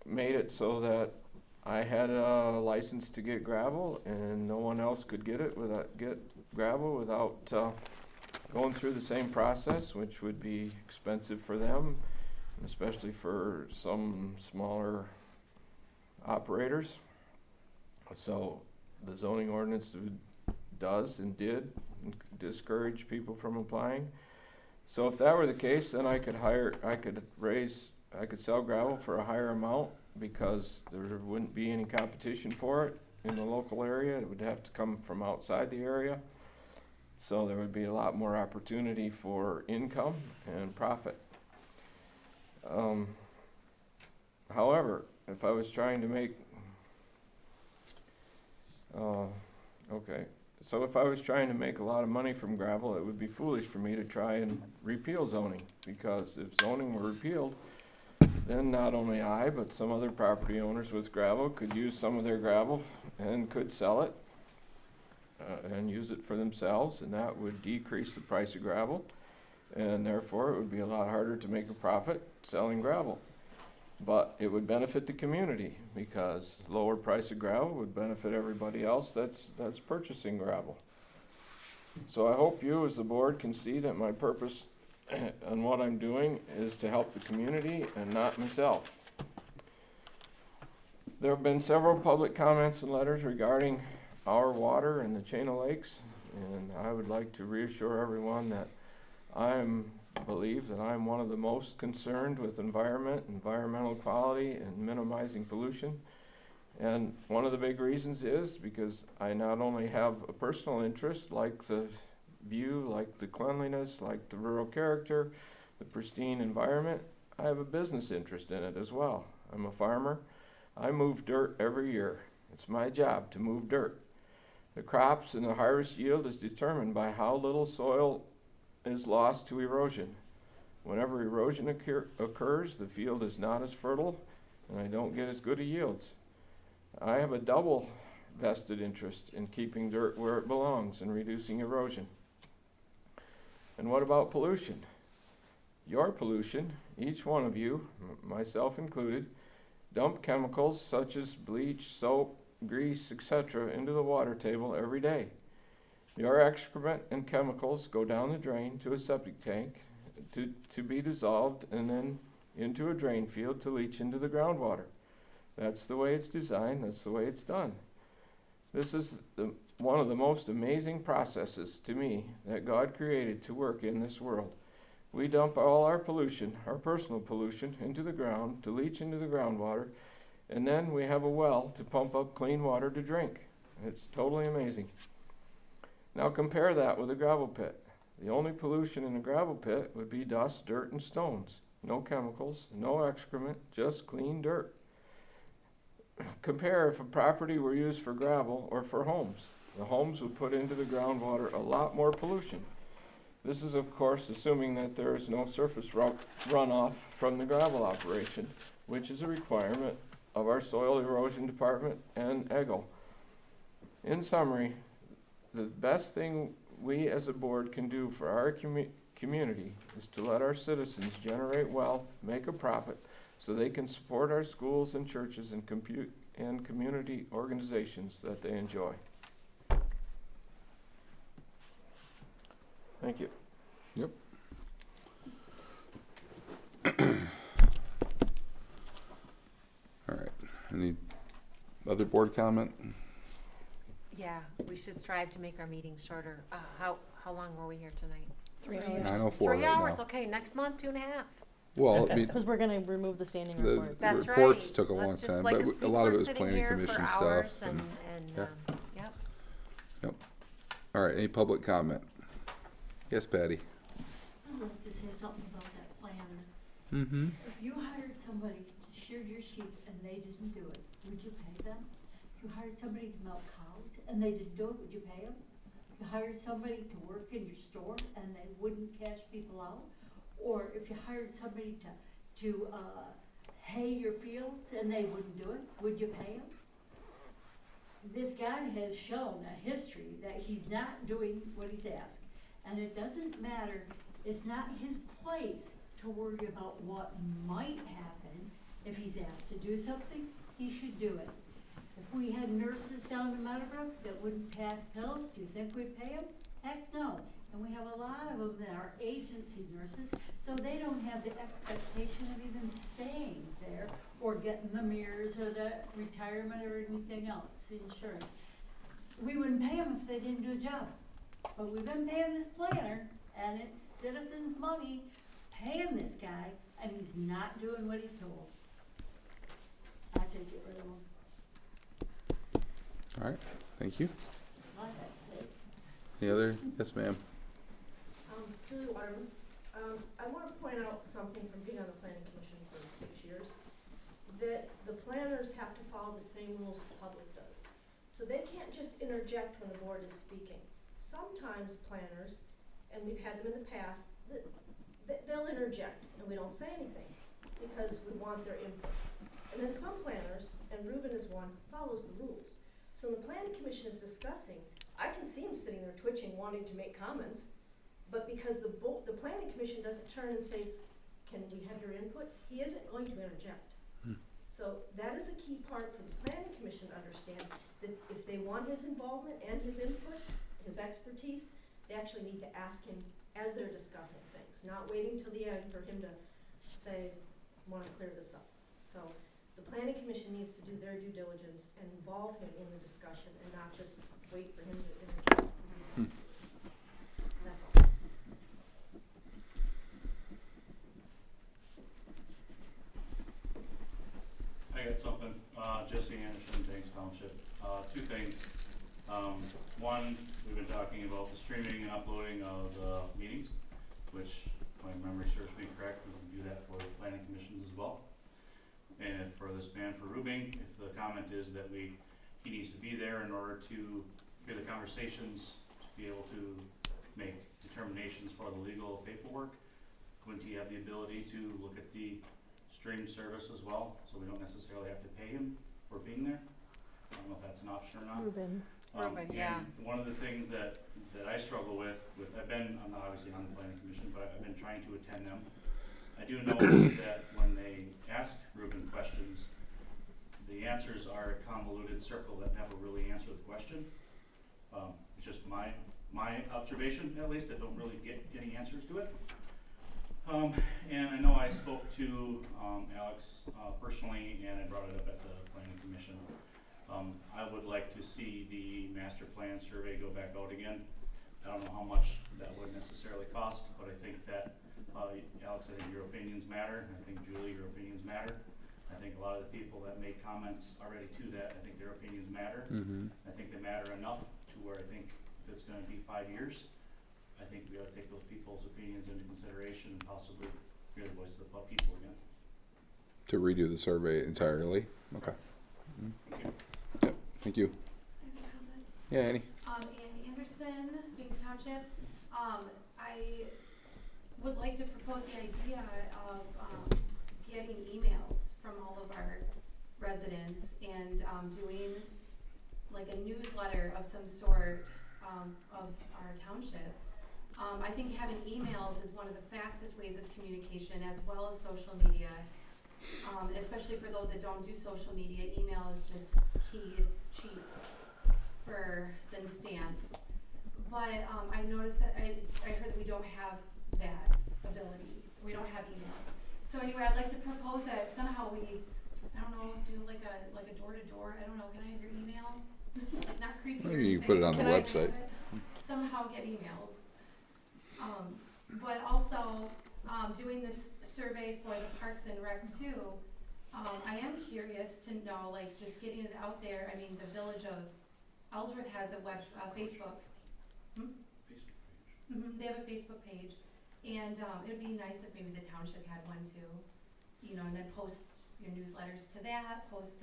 made it so that I had a license to get gravel, and no one else could get gravel without going through the same process, which would be expensive for them, especially for some smaller operators. So the zoning ordinance does and did discourage people from applying. So if that were the case, then I could sell gravel for a higher amount, because there wouldn't be any competition for it in the local area. It would have to come from outside the area. So there would be a lot more opportunity for income and profit. However, if I was trying to make, if I was trying to make a lot of money from gravel, it would be foolish for me to try and repeal zoning, because if zoning were repealed, then not only I, but some other property owners with gravel could use some of their gravel and could sell it and use it for themselves, and that would decrease the price of gravel, and therefore it would be a lot harder to make a profit selling gravel. But it would benefit the community, because lower price of gravel would benefit everybody else that's purchasing gravel. So I hope you as the board can see that my purpose and what I'm doing is to help the community and not myself. There have been several public comments and letters regarding our water and the chain of lakes, and I would like to reassure everyone that I believe that I'm one of the most concerned with environmental quality, and minimizing pollution. And one of the big reasons is because I not only have a personal interest, like the view, like the cleanliness, like the rural character, the pristine environment, I have a business interest in it as well. I'm a farmer. I move dirt every year. It's my job to move dirt. The crops and the harvest yield is determined by how little soil is lost to erosion. Whenever erosion occurs, the field is not as fertile, and I don't get as good a yields. I have a double vested interest in keeping dirt where it belongs and reducing erosion. And what about pollution? Your pollution, each one of you, myself included, dump chemicals such as bleach, soap, grease, etc. into the water table every day. Your excrement and chemicals go down the drain to a septic tank to be dissolved, and then into a drain field to leach into the groundwater. That's the way it's designed, that's the way it's done. This is one of the most amazing processes to me that God created to work in this world. We dump all our pollution, our personal pollution, into the ground to leach into the groundwater, and then we have a well to pump up clean water to drink. It's totally amazing. Now compare that with a gravel pit. The only pollution in a gravel pit would be dust, dirt, and stones. No chemicals, no excrement, just clean dirt. Compare if a property were used for gravel or for homes. The homes would put into the groundwater a lot more pollution. This is, of course, assuming that there is no surface runoff from the gravel operation, which is a requirement of our soil erosion department and EGLE. In summary, the best thing we as a board can do for our community is to let our citizens generate wealth, make a profit, so they can support our schools and churches and community organizations that they enjoy. Thank you. Yep. All right. Any other board comment? Yeah, we should strive to make our meetings shorter. How long were we here tonight? 3 hours. 9:04 3 right hours, now. okay, next month, 2.5. Well, I mean, Because we're gonna remove the standing the reports. That's reports right. took a Let's long just, time, like, but 'cause a people lot of are it was sitting planning here for commission hours stuff. and, yeah. yep. Yep. All right, any public comment? Yes, Patty? I'd like to say something about that plan. Mm-hmm. If you hired somebody to shear your sheep and they didn't do it, would you pay them? If you hired somebody to milk cows and they didn't do it, would you pay them? If you hired somebody to work in your store and they wouldn't cash people out? Or if you hired somebody to hay your fields and they wouldn't do it, would you pay them? This guy has shown a history that he's not doing what he's asked. And it doesn't matter, it's not his place to worry about what might happen. If he's asked to do something, he should do it. If we had nurses down in Meadowbrook that wouldn't pass pills, do you think we'd pay them? Heck no. And we have a lot of them that are agency nurses, so they don't have the expectation of even staying there or getting the mirrors or the retirement or anything else, the insurance. We wouldn't pay them if they didn't do a job. But we've been paying this planner, and it's citizens' money, paying this guy, and he's not doing what he's told. I take it rid of him. All right, thank you. That's all I have to say. Any other? Yes, ma'am. Julie Waterman. I want to point out something from being on the planning commission for 6 years, that the planners have to follow the same rules the public does. So they can't just interject when the board is speaking. Sometimes planners, and we've had them in the past, they'll interject and we don't say anything because we want their input. And then some planners, and Ruben is one, follows the rules. So when the planning commission is discussing, I can see him sitting there twitching, wanting to make comments, but because the planning commission doesn't turn and say, can we have your input? He isn't going to interject. So that is a key part for the planning commission to understand, that if they want his involvement and his input, his expertise, they actually need to ask him as they're discussing things, not waiting till the end for him to say, I want to clear this up. So the planning commission needs to do their due diligence and involve him in the discussion and not just wait for him to interject. That's all. I got something, Jesse Anderson, James Township. Two things. One, we've been talking about the streaming and uploading of meetings, which, if my memory serves me correct, we can do that for the planning commissions as well. And for this man, for Rubing, if the comment is that he needs to be there in order to hear the conversations, to be able to make determinations for the legal paperwork, wouldn't he have the ability to look at the stream service as well, so we don't necessarily have to pay him for being there? I don't know if that's an option or not. Ruben. Ruben, yeah. And one of the things that I struggle with, I'm not obviously on the planning commission, but I've been trying to attend them. I do notice that when they ask Ruben questions, the answers are a convoluted circle that never really answer the question. It's just my observation, at least. I don't really get any answers to it. And I know I spoke to Alex personally, and I brought it up at the planning commission. I would like to see the master plan survey go back out again. I don't know how much that would necessarily cost, but I think that, Alex, I think your opinions matter. I think Julie, your opinions matter. I think a lot of the people that made comments already to that, I think their opinions matter. I think they matter enough to where I think if it's gonna be 5 years, I think we ought to take those people's opinions into consideration and possibly hear the voice of the people again. To redo the survey entirely. Okay. Thank you. Yep. Thank you. Yeah, Annie. Ann Anderson, Biggs Township. I would like to propose the idea of getting emails from all of our residents and doing like a newsletter of some sort of our township. I think having emails is one of the fastest ways of communication, as well as social media. Especially for those that don't do social media, email is just key. It's cheap than stamps. But I noticed that I heard that we don't have that ability. We don't have emails. So anyway, I'd like to propose that somehow we, I don't know, do like a door to door. I don't know. Can I have your email? Not creepy. Maybe you can put it on the website. Somehow get emails. But also, doing this survey for the Parks and Rec too, I am curious to know, like, just getting it out there. I mean, the village of Ellsworth has a Facebook. They have a Facebook page, and it would be nice if maybe the township had one too, you know, and then post your newsletters to that, post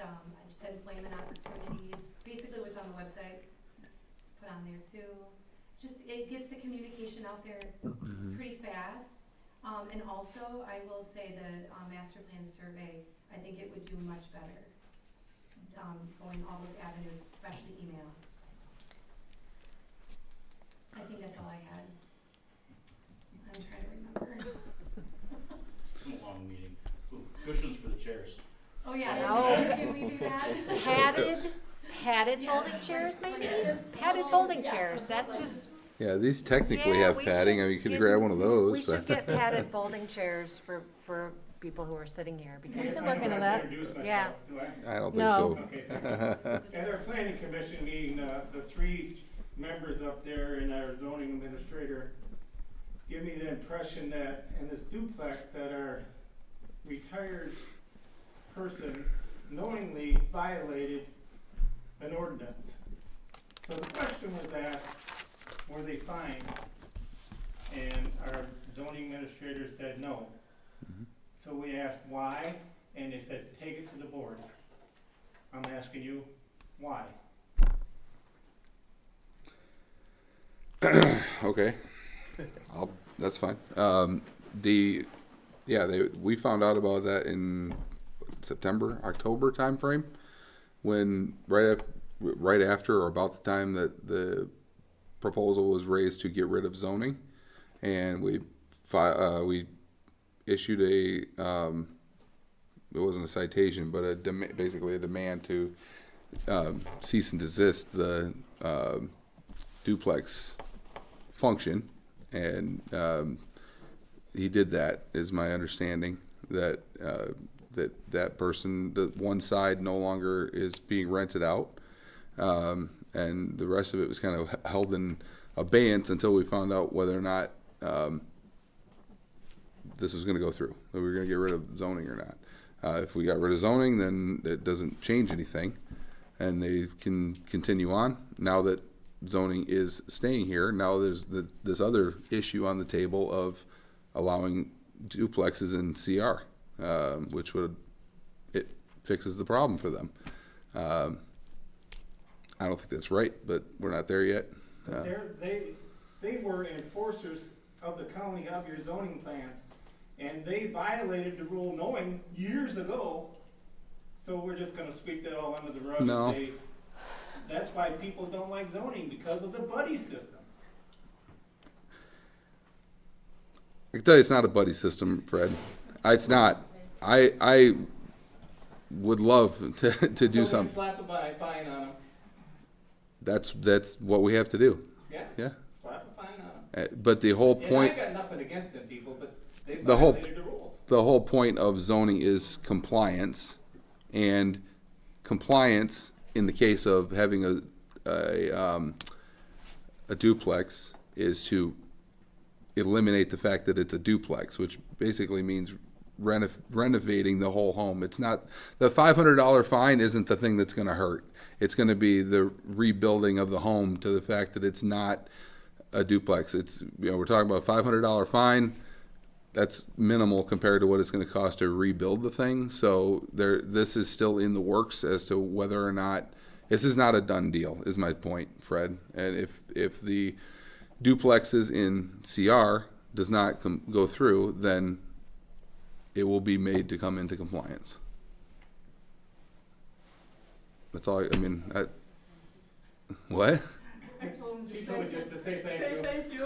employment opportunities, basically what's on the website, it's put on there too. Just, it gets the communication out there pretty fast. And also, I will say the master plan survey, I think it would do much better, going all those avenues, especially email. I think that's all I had. I'm trying to remember. It's been a long meeting. Ooh, cushions for the chairs. Oh yeah, No. can we do that? Padded folding chairs maybe? Padded folding chairs, that's just, Yeah, these technically Yeah, have we padding. should I mean, you could get- grab one of those. we should but get padded folding chairs for people who are sitting here We because, can look into that. yeah. I don't think No. so. Okay. At our planning commission meeting, the 3 members up there and our zoning administrator give me the impression that in this duplex that our retired person knowingly violated an ordinance. So the question was asked, were they fined? And our zoning administrator said no. So we asked why, and they said, take it to the board. I'm asking you, why? Okay, that's fine. We found out about that in September, October timeframe, when right after or about the time that the proposal was raised to get rid of zoning, and we issued it wasn't a citation, but basically a demand to cease and desist the duplex function, and he did that, is my understanding, that that person, the one side no longer is being rented out, and the rest of it was kind of held in abeyance until we found out whether or not this was going to go through, that we were going to get rid of zoning or not. If we got rid of zoning, then it doesn't change anything, and they can continue on. Now that zoning is staying here, now there's this other issue on the table of allowing duplexes in CR, which it fixes the problem for them. I don't think that's right, but we're not there yet. But they were enforcers of the county of your zoning plans, and they violated the rule knowing years ago. So we're just gonna sweep that all under the rug No. and say, that's why people don't like zoning, because of the buddy system. I can tell you it's not a buddy system, Fred. It's not. I would love to do So we something. slap a fine on them. That's what we have to do. Yeah? Yeah. Slap a fine on them. But the whole And point, I've got nothing against them people, but they The whole- violated the rules. the whole point of zoning is compliance, and compliance in the case of having a duplex, is to eliminate the fact that it's a duplex, which basically means renovating the whole home. It's not, the $500 fine isn't the thing that's gonna hurt. It's gonna be the rebuilding of the home to the fact that it's not a duplex. It's, we're talking about a $500 fine. That's minimal compared to what it's gonna cost to rebuild the thing. So this is still in the works as to whether or not, this is not a done deal, is my point, Fred. And if the duplexes in CR does not go through, then it will be made to come into compliance. That's all, what? She told me just to say thank you. Thank you.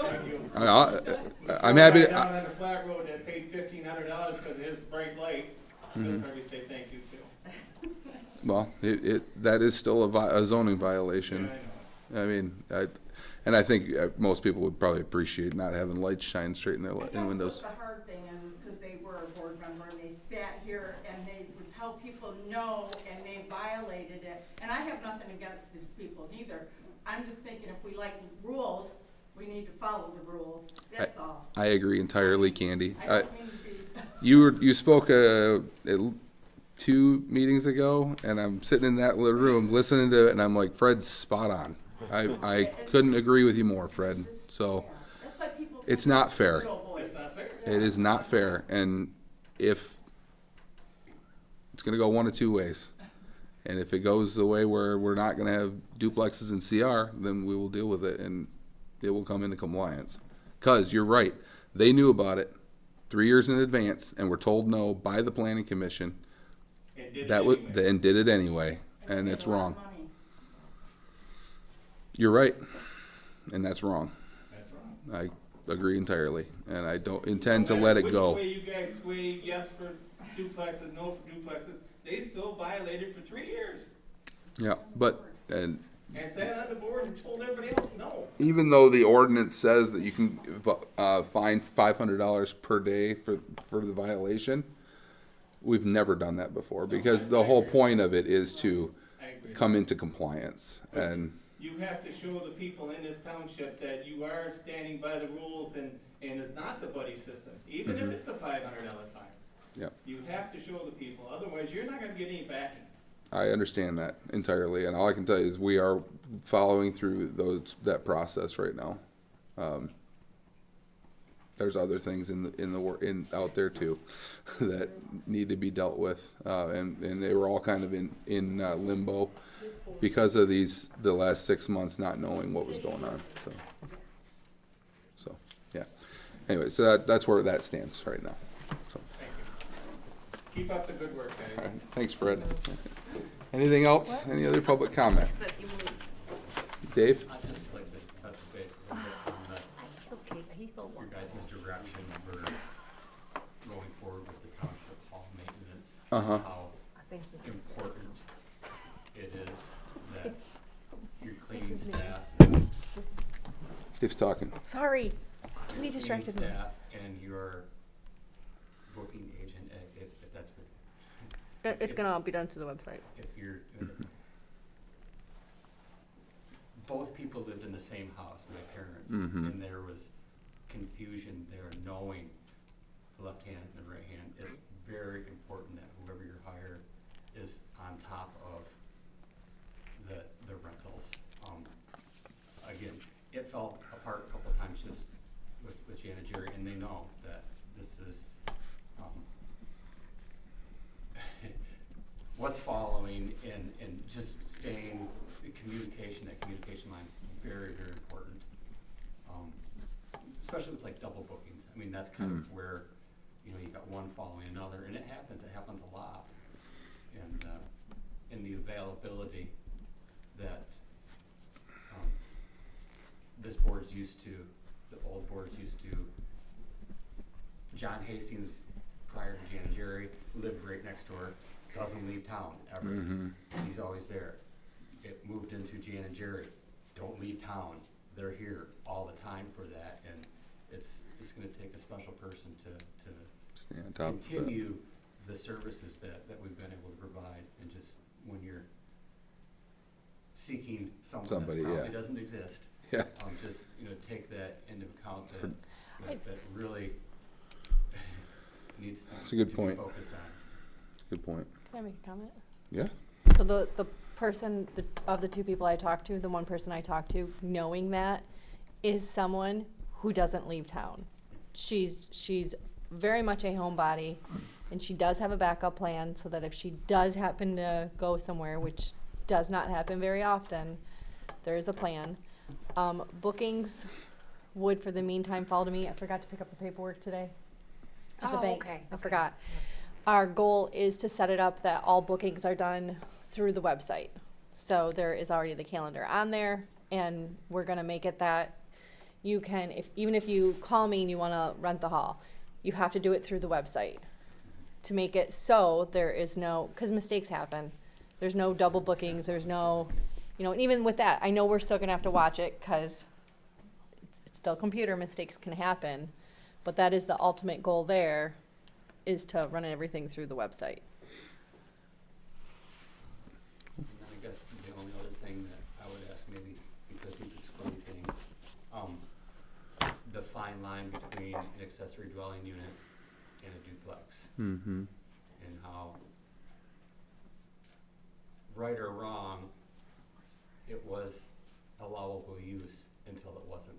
Thank you. I'm happy Down to, on the flat road that paid $1,500 because of his bright light. Mhm. Let me say thank you too. well, that is still a zoning violation. Yeah, I know. And I think most people would probably appreciate not having lights shine straight in their in windows. That's what the hard thing is because they were a board member and they sat here and they would tell people no and they violated it. And I have nothing against these people neither. I'm just thinking if we like rules, we need to follow the rules. That's all. I agree entirely, Candy. I don't mean to be. You spoke at 2 meetings ago, and I'm sitting in that little room listening to it, and I'm like, Fred's spot on. I couldn't agree with you more, Fred. So That's why people. it's not fair. It's not fair. It is not fair, and if it's going to go one of two ways, and if it goes the way where we're not going to have duplexes in CR, then we will deal with it, and it will come into compliance. Because you're right, they knew about it 3 years in advance, and were told no by the planning commission. And did it anyway, and it's wrong. You're right, and that's wrong. That's wrong. I agree entirely, and I don't intend to let it go. Which way you guys swayed yes for duplexes, no for duplexes, they still violated for 3 years. Yeah, but, and And sat on the board and told everybody else no. even though the ordinance says that you can fine $500 per day for the violation, we've never done that before, because the whole point of it is to I agree. come into compliance, But and you have to show the people in this township that you are standing by the rules and it's not the buddy system, even if it's a $500 fine. Yep. You have to show the people, otherwise you're not gonna get any backing. I understand that entirely, and all I can tell you is we are following through that process right now. There's other things out there too that need to be dealt with, and they were all kind of in limbo because of the last 6 months not knowing what was going on. So yeah. Anyway, so that's where that stands right now. So. Thank you. Keep up the good work, All guys. right, thanks, Fred. Anything else? Any other public comment? Dave? I'd just like to touch base a little bit on your guys' direction for going forward with the township hall maintenance. Uh-huh. How important it is that your cleaning staff. Dave's talking. Sorry, he your distracted me. cleaning staff and your booking agent, if that's what. It's gonna all be done to the website. If you're, both people lived in the same house, my parents, Mhm. and there was confusion there, knowing the left hand and the right hand. It's very important that whoever you hire is on top of the rentals. Again, it fell apart a couple times just with Jan and Jerry, and they know that this is, what's following and just staying, the communication, that communication line is very, very important. Especially with like double bookings. I mean, that's kind of where, you got one following another, and it happens a lot. And the availability that this board's used to, the old board's used to. John Hastings, prior to Jan and Jerry, lived right next door, doesn't leave town ever. Mm-hmm. He's always there. It moved into Jan and Jerry, don't leave town. They're here all the time for that, and it's gonna take a special person to Stay on top of it. continue the services that we've been able to provide, and just when you're seeking someone that Somebody, probably yeah. doesn't exist. Yeah. Just, take that into account I- that really needs to That's a good to point. be focused on. Good point. Can I make a comment? Yeah. So the person, of the two people I talked to, the one person I talked to, knowing that, is someone who doesn't leave town. She's very much a homebody, and she does have a backup plan so that if she does happen to go somewhere, which does not happen very often, there is a plan. Bookings would, for the meantime, fall to me. I forgot to pick up the paperwork today at the Oh, bank. okay, I okay. forgot. Our goal is to set it up that all bookings are done through the website. So there is already the calendar on there, and we're gonna make it that you can, even if you call me and you wanna rent the hall, you have to do it through the website to make it so there is no, because mistakes happen. There's no double bookings, there's no, and even with that, I know we're still gonna have to watch it, because it's still computer, mistakes can happen, but that is the ultimate goal there, is to run everything through the website. And I guess the only other thing that I would ask, maybe because you've explained things, the fine line between an accessory dwelling unit and a duplex, Mm-hmm. and how, right or wrong, it was allowable use until it wasn't.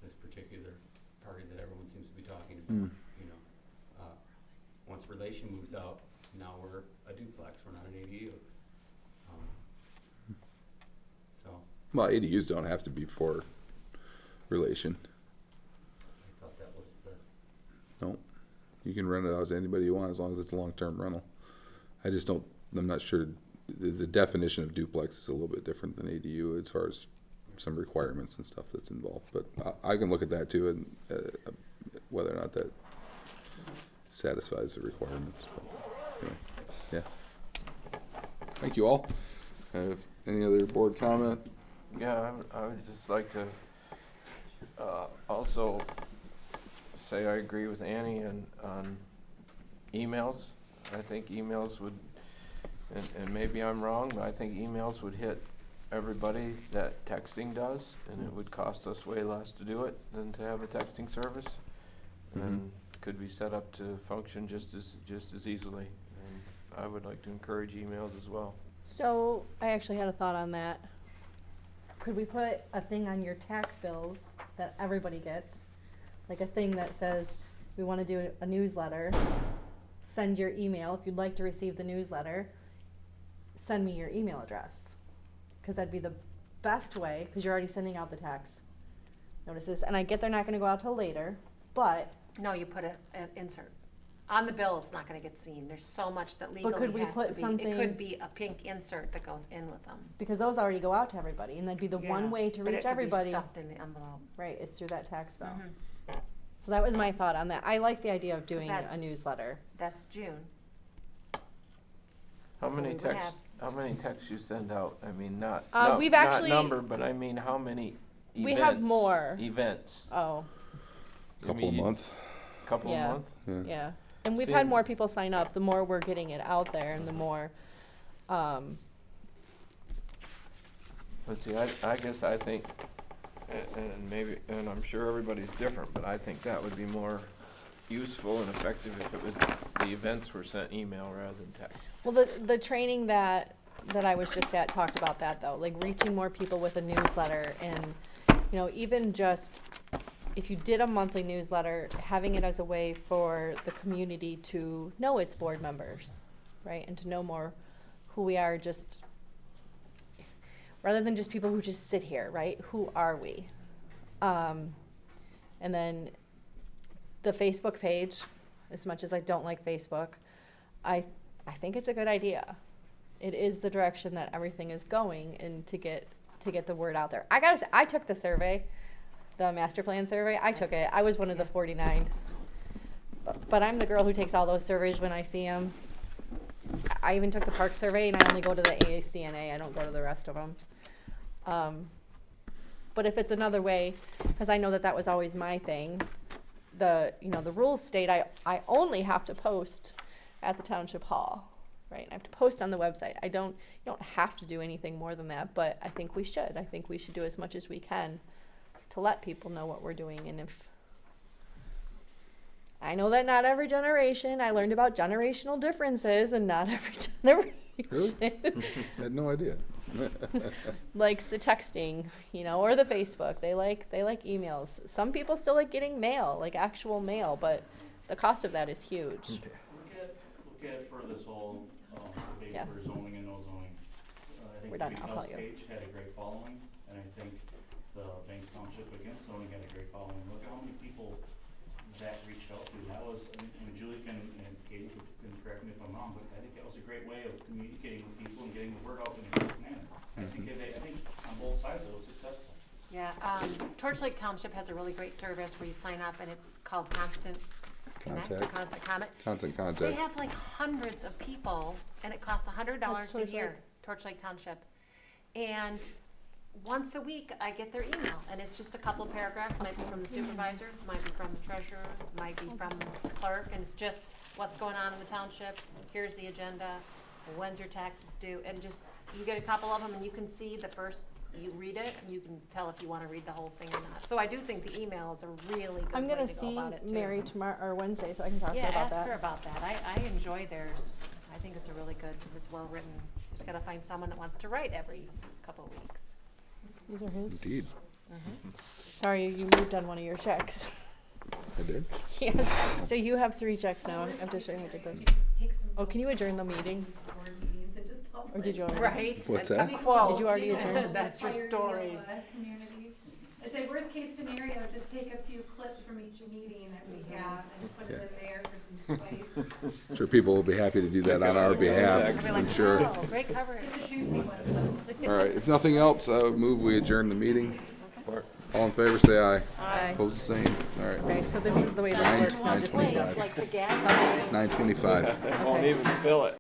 This particular party that everyone seems to be talking about, once relation moves out, now we're a duplex, we're not an ADU. So, Well, ADUs don't have to be for relation. I thought that was the, No. You can rent it out to anybody you want as long as it's a long-term rental. I'm not sure, the definition of duplex is a little bit different than ADU as far as some requirements and stuff that's involved. But I can look at that too, and whether or not that satisfies the requirements. But anyway, yeah. Thank you all. Any other board comment? Yeah, I would just like to also say I agree with Annie on emails. I think emails would, and maybe I'm wrong, but I think emails would hit everybody that texting does, and it would cost us way less to do it than to have a texting service. And could be set up to function just as easily. And I would like to encourage emails as well. So I actually had a thought on that. Could we put a thing on your tax bills that everybody gets? Like a thing that says, we want to do a newsletter, send your email. If you'd like to receive the newsletter, send me your email address. Because that'd be the best way, because you're already sending out the tax notices. And I get they're not going to go out till later, but No, you put an insert. On the bill, it's not gonna get seen. There's so much that legally could we has to put be. something- It could be a pink insert that goes in with them. because those already go out to everybody, and that'd be the one Yeah, way to but reach it could be everybody. stuffed in the envelope. Right, is through that tax bill. Mhm. So that was my thought on that. I like the idea of doing a that's- newsletter. That's June. How So many we would texts? have- How many texts you send out? I mean, not We've not actually- number, but I mean how many events? We have more. Events. Oh, Couple a month. Couple Yeah. a month. yeah. And we've See, had more people sign up, the more we're getting it out there and the more, But see, I guess I think, and maybe, and I'm sure everybody's different, but I think that would be more useful and effective if it was, the events were sent email rather than text. well, the training that I was just at talked about that though, like reaching more people with a newsletter and, even just, if you did a monthly newsletter, having it as a way for the community to know its board members, right? And to know more who we are, just, rather than just people who just sit here, right? Who are we? And then the Facebook page, as much as I don't like Facebook, I think it's a good idea. It is the direction that everything is going, and to get the word out there. I gotta say, I took the survey, the master plan survey. I took it. I was one of the 49. But I'm the girl who takes all those surveys when I see them. I even took the park survey, and I only go to the AACNA. I don't go to the rest of them. But if it's another way, because I know that was always my thing, the rules state I only have to post at the township hall, right? I have to post on the website. You don't have to do anything more than that, but I think we should. I think we should do as much as we can to let people know what we're doing. And if I know that not every generation, I learned about generational differences, and not every generation Really? I had no idea. likes the texting, or the Facebook. They like emails. Some people still like getting mail, like actual mail, but the cost of that is huge. Look at for this whole, debate Yeah. for zoning and no zoning. I think We're the done. Big I'll House call you. page had a great following, and I think the Banks Township against zoning had a great following. Look at how many people that reached out to. That was, and Julie and Katie can correct me if I'm wrong, but I think that was a great way of communicating with people and getting the word out in a good manner. I think on both sides it was successful. Yeah, Torch Lake Township has a really great service where you sign up, and it's called Constant Connect, or Contact. Constant Comment. Constant They contact. have like hundreds of people, and it costs $100 That's a Torch year, Lake. Torch Lake Township. And once a week, I get their email, and it's just a couple of paragraphs, might be from the supervisor, might be from the treasurer, might be from the clerk, and it's just what's going on in the township, here's the agenda, when's your taxes due, and just, you get a couple of them, and you can see the first, you read it, and you can tell if you wanna read the whole thing or not. So I do think the email is a really I'm good way gonna to go see about it too. Mary tomorrow or Wednesday, so I can talk to Yeah, her about ask that. her about that. I enjoy theirs. I think it's a really good, it's well written. Just gotta find someone that wants to write every couple of weeks. These are his. Indeed. Sorry, you moved on one of your checks. I did. Yes. So you have 3 checks now. I have to show you who did this. Oh, can you adjourn the meeting? Or did you already? Right? What's A that? quote. Did you already adjourn? That's your story. Community. It's a worst case scenario, just take a few clips from each meeting that we have and put it in there for some spice. I'm sure people will be happy to do that on our behalf, I'm sure. Oh, great coverage. The juicy ones though. All right, if nothing else, I would move we adjourn the meeting. Support. All in favor, say aye. Aye. Opposed, the same. All right, Okay, so this is the way this works now, just so you know. Like the gas. 9:25. They won't even fill it.